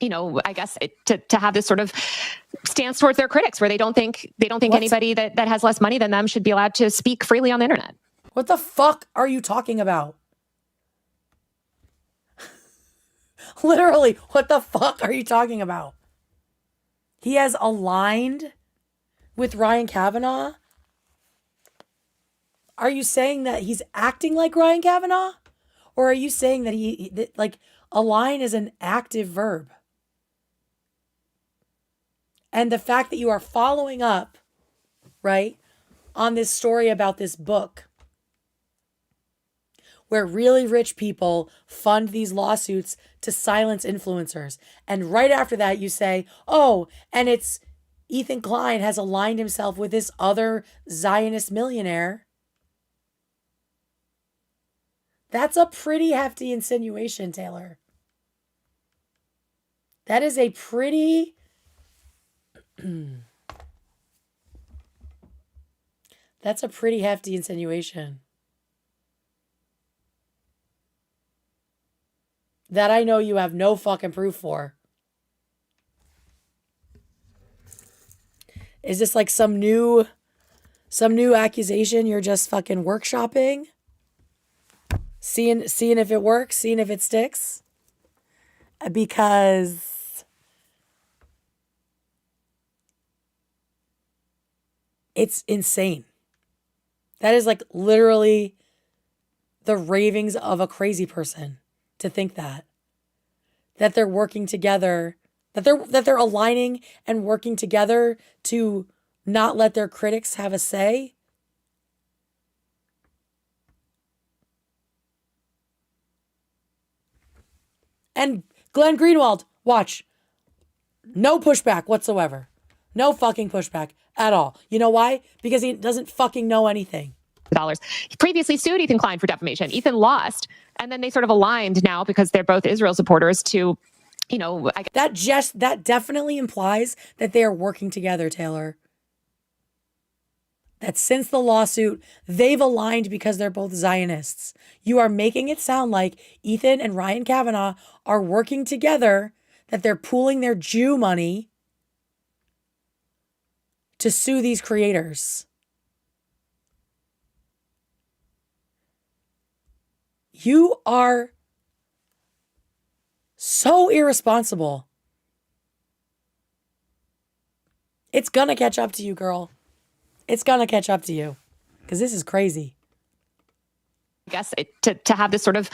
I guess to have this sort of stance towards their critics where they don't think anybody that has less money than them should be allowed to speak freely on the internet. What the fuck are you talking about? Literally, what the fuck are you talking about? He has aligned with Ryan Kavanaugh Are you saying that he's acting like Ryan Kavanaugh? Or are you saying that like align is an active verb? And the fact that you are following up, right, on this story about this book where really rich people fund these lawsuits to silence influencers. And right after that, you say, oh, and it's Ethan Klein has aligned himself with this other Zionist millionaire. That's a pretty hefty insinuation, Taylor. That is a pretty... That's a pretty hefty insinuation. That I know you have no fucking proof for. Is this like some new accusation you're just fucking workshopping? Seeing if it works, seeing if it sticks? Because it's insane. That is like literally the ravings of a crazy person to think that they're working together, that they're aligning and working together to not let their critics have a say. And Glenn Greenwald, watch. No pushback whatsoever. No fucking pushback at all. You know why? Because he doesn't fucking know anything. He previously sued Ethan Klein for defamation. Ethan lost, and then they sort of aligned now because they're both Israel supporters to, you know, that definitely implies that they are working together, Taylor. That since the lawsuit, they've aligned because they're both Zionists. You are making it sound like Ethan and Ryan Kavanaugh are working together, that they're pooling their Jew money to sue these creators. You are so irresponsible. It's gonna catch up to you, girl. It's gonna catch up to you. Because this is crazy. I guess to have this sort of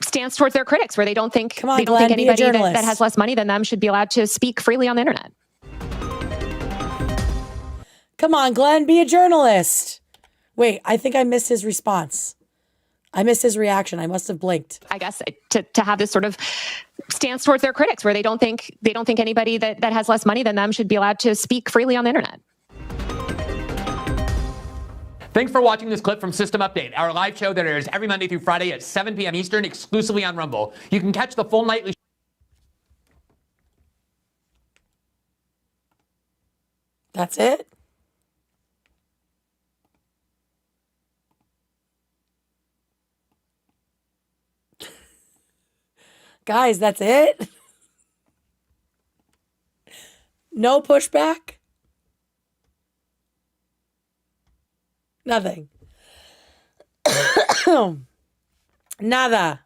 stance towards their critics where they don't think Glenn, anybody that has less money than them should be allowed to speak freely on the internet. Come on, Glenn, be a journalist. Wait, I think I missed his response. I missed his reaction. I must have blinked. I guess to have this sort of stance towards their critics where they don't think anybody that has less money than them should be allowed to speak freely on the internet. Thanks for watching this clip from System Update, our live show that airs every Monday through Friday at 7 p.m. Eastern, exclusively on Rumble. You can catch the full nightly. That's it? Guys, that's it? No pushback? Nothing. Nada.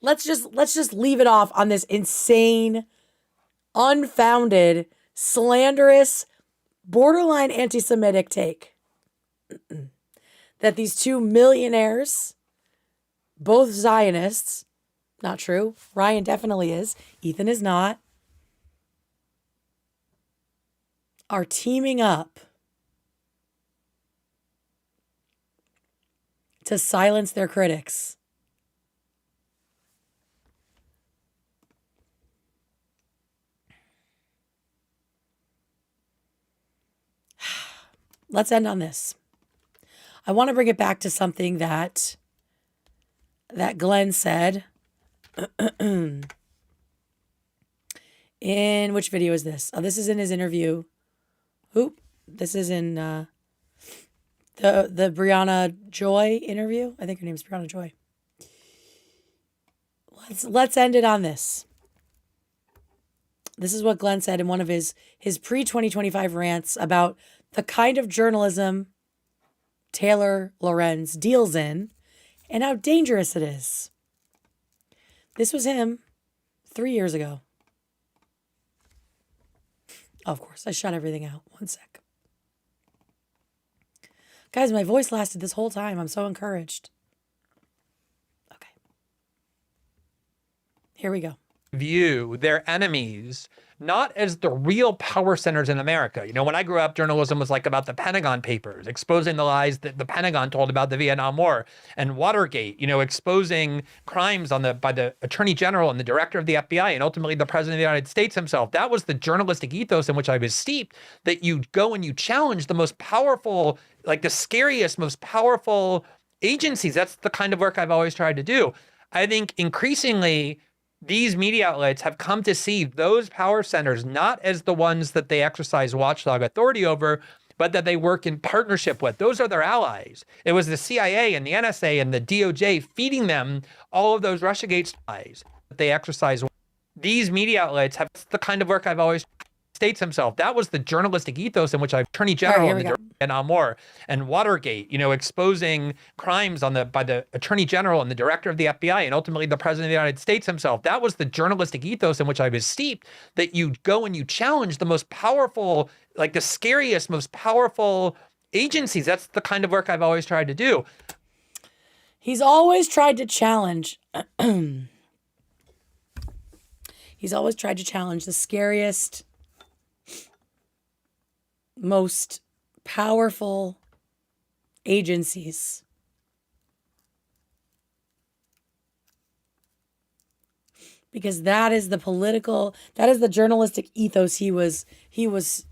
Let's just leave it off on this insane, unfounded, slanderous, borderline anti-Semitic take. That these two millionaires, both Zionists, not true. Ryan definitely is. Ethan is not. Are teaming up to silence their critics. Let's end on this. I want to bring it back to something that Glenn said. In which video is this? Oh, this is in his interview. Oop, this is in the Brianna Joy interview. I think her name's Brianna Joy. Let's end it on this. This is what Glenn said in one of his pre-2025 rants about the kind of journalism Taylor Lorenz deals in and how dangerous it is. This was him 3 years ago. Of course, I shut everything out. One sec. Guys, my voice lasted this whole time. I'm so encouraged. Okay. Here we go. View their enemies not as the real power centers in America. You know, when I grew up, journalism was like about the Pentagon Papers, exposing the lies that the Pentagon told about the Vietnam War, and Watergate, you know, exposing crimes by the Attorney General and the Director of the FBI, and ultimately the President of the United States himself. That was the journalistic ethos in which I was steeped, that you go and you challenge the most powerful, like the scariest, most powerful agencies. That's the kind of work I've always tried to do. I think increasingly, these media outlets have come to see those power centers not as the ones that they exercise watchdog authority over, but that they work in partnership with. Those are their allies. It was the CIA and the NSA and the DOJ feeding them all of those Russiagate spies that they exercise. These media outlets have the kind of work I've always states himself. That was the journalistic ethos in which Attorney General and the Vietnam War, and Watergate, you know, exposing crimes by the Attorney General and the Director of the FBI, and ultimately the President of the United States himself. That was the journalistic ethos in which I was steeped, that you go and you challenge the most powerful, like the scariest, most powerful agencies. That's the kind of work I've always tried to do. He's always tried to challenge. He's always tried to challenge the scariest, most powerful agencies. Because that is the journalistic ethos he was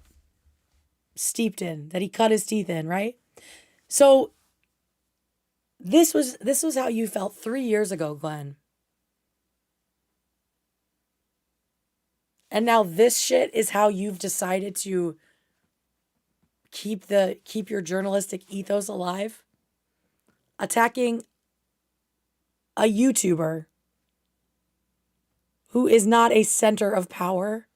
steeped in, that he cut his teeth in, right? So this was how you felt 3 years ago, Glenn. And now this shit is how you've decided to keep your journalistic ethos alive. Attacking a YouTuber who is not a center of power,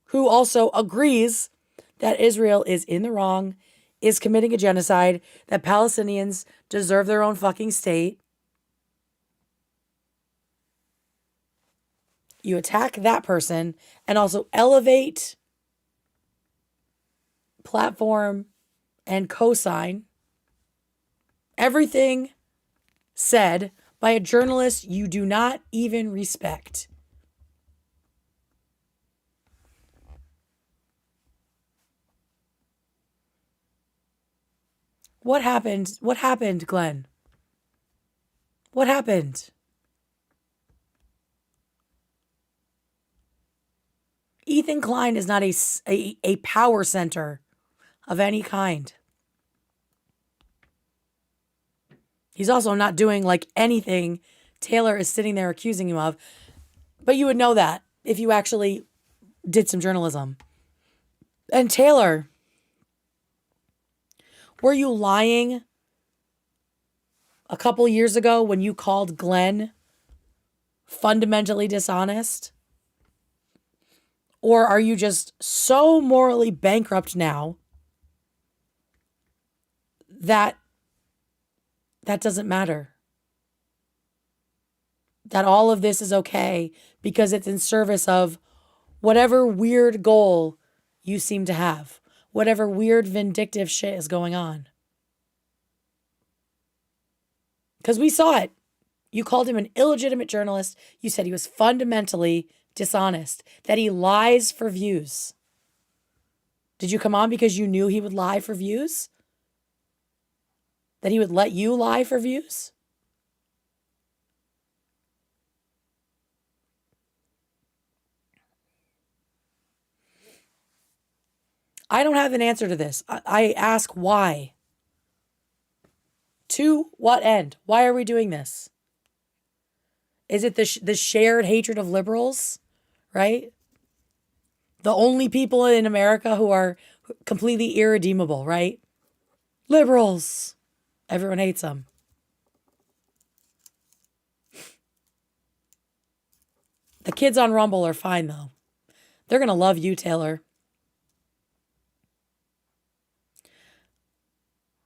who also agrees that Israel is in the wrong, is committing a genocide, that Palestinians deserve their own fucking state. You attack that person and also elevate, platform, and cosign everything said by a journalist you do not even respect. What happened? What happened, Glenn? What happened? Ethan Klein is not a power center of any kind. He's also not doing like anything Taylor is sitting there accusing him of. But you would know that if you actually did some journalism. And Taylor, were you lying a couple years ago when you called Glenn fundamentally dishonest? Or are you just so morally bankrupt now that doesn't matter? That all of this is okay because it's in service of whatever weird goal you seem to have, whatever weird vindictive shit is going on. Because we saw it. You called him an illegitimate journalist. You said he was fundamentally dishonest, that he lies for views. Did you come on because you knew he would lie for views? That he would let you lie for views? I don't have an answer to this. I ask why. To what end? Why are we doing this? Is it the shared hatred of liberals, right? The only people in America who are completely irredeemable, right? Liberals. Everyone hates them. The kids on Rumble are fine, though. They're going to love you, Taylor.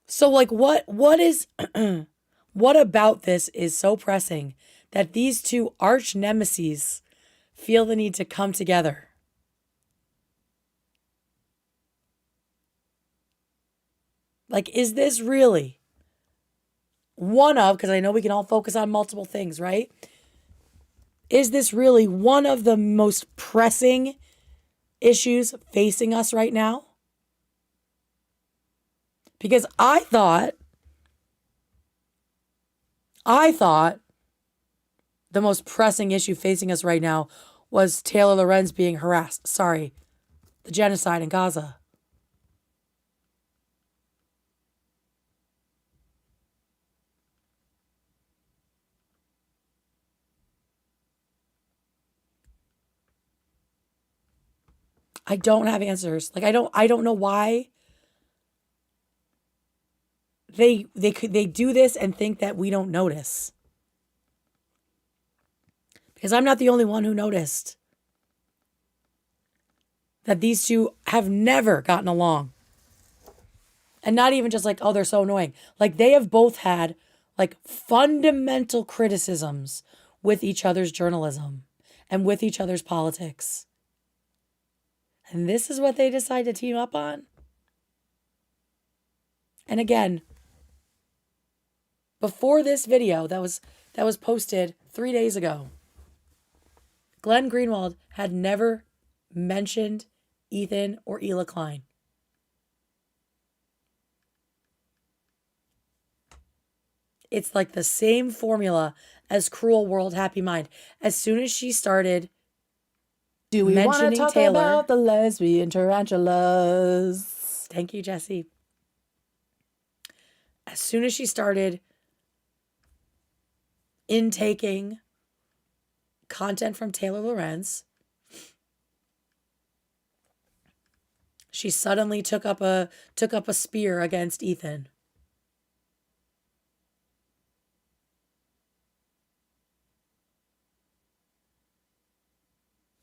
So, like, what is... what about this is so pressing that these two arch nemeses feel the need to come together? Like, is this really one of, because I know we can all focus on multiple things, right? Is this really one of the most pressing issues facing us right now? Because I thought the most pressing issue facing us right now was Taylor Lorenz being harassed. Sorry, the genocide in Gaza. I don't have answers. Like, I don't know why they do this and think that we don't notice. Because I'm not the only one who noticed that these two have never gotten along. And not even just like, oh, they're so annoying. Like, they have both had like fundamental criticisms with each other's journalism and with each other's politics. And this is what they decide to team up on. And again, before this video that was posted 3 days ago, Glenn Greenwald had never mentioned Ethan or Ethan Klein. It's like the same formula as Cruel World, Happy Mind. As soon as she started Do we want to mentioning talk Taylor, about the lesbian tarantulas? Thank you, Jesse. As soon as she started intaking content from Taylor Lorenz, she suddenly took up a spear against Ethan.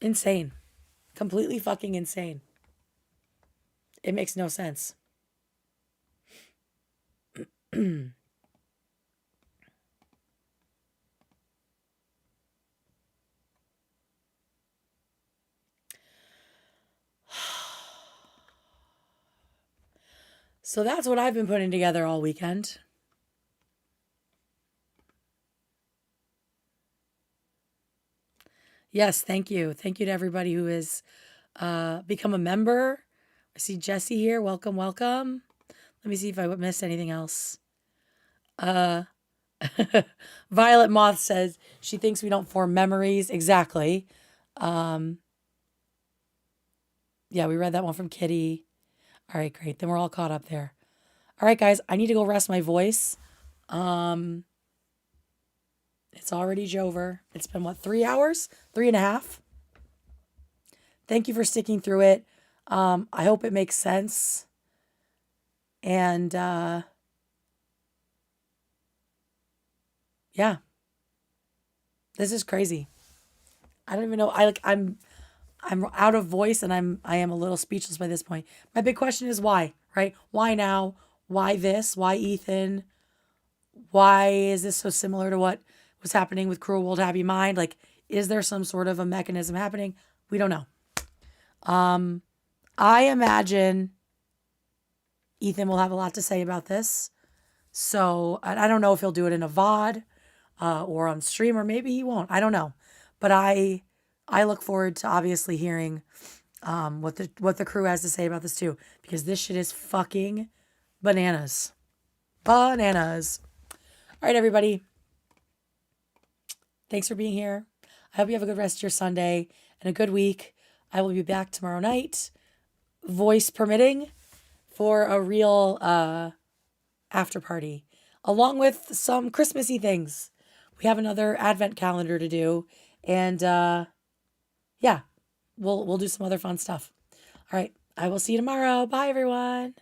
Insane. Completely fucking insane. It makes no sense. So that's what I've been putting together all weekend. Yes, thank you. Thank you to everybody who has become a member. I see Jesse here. Welcome, welcome. Let me see if I missed anything else. Violet Moth says she thinks we don't form memories. Exactly. Yeah, we read that one from Kitty. All right, great. Then we're all caught up there. All right, guys, I need to go rest my voice. It's already Jover. It's been, what, 3 hours? 3.5? Thank you for sticking through it. I hope it makes sense. And, yeah. This is crazy. I don't even know. I'm out of voice and I am a little speechless by this point. My big question is why, right? Why now? Why this? Why Ethan? Why is this so similar to what was happening with Cruel World, Happy Mind? Like, is there some sort of a mechanism happening? We don't know. I imagine Ethan will have a lot to say about this. So I don't know if he'll do it in a VOD or on stream, or maybe he won't. I don't know. But I look forward to obviously hearing what the crew has to say about this too, because this shit is fucking bananas. Bananas. All right, everybody. Thanks for being here. I hope you have a good rest of your Sunday and a good week. I will be back tomorrow night, voice permitting, for a real after party, along with some Christmassy things. We have another advent calendar to do, and yeah, we'll do some other fun stuff. All right, I will see you tomorrow. Bye, everyone.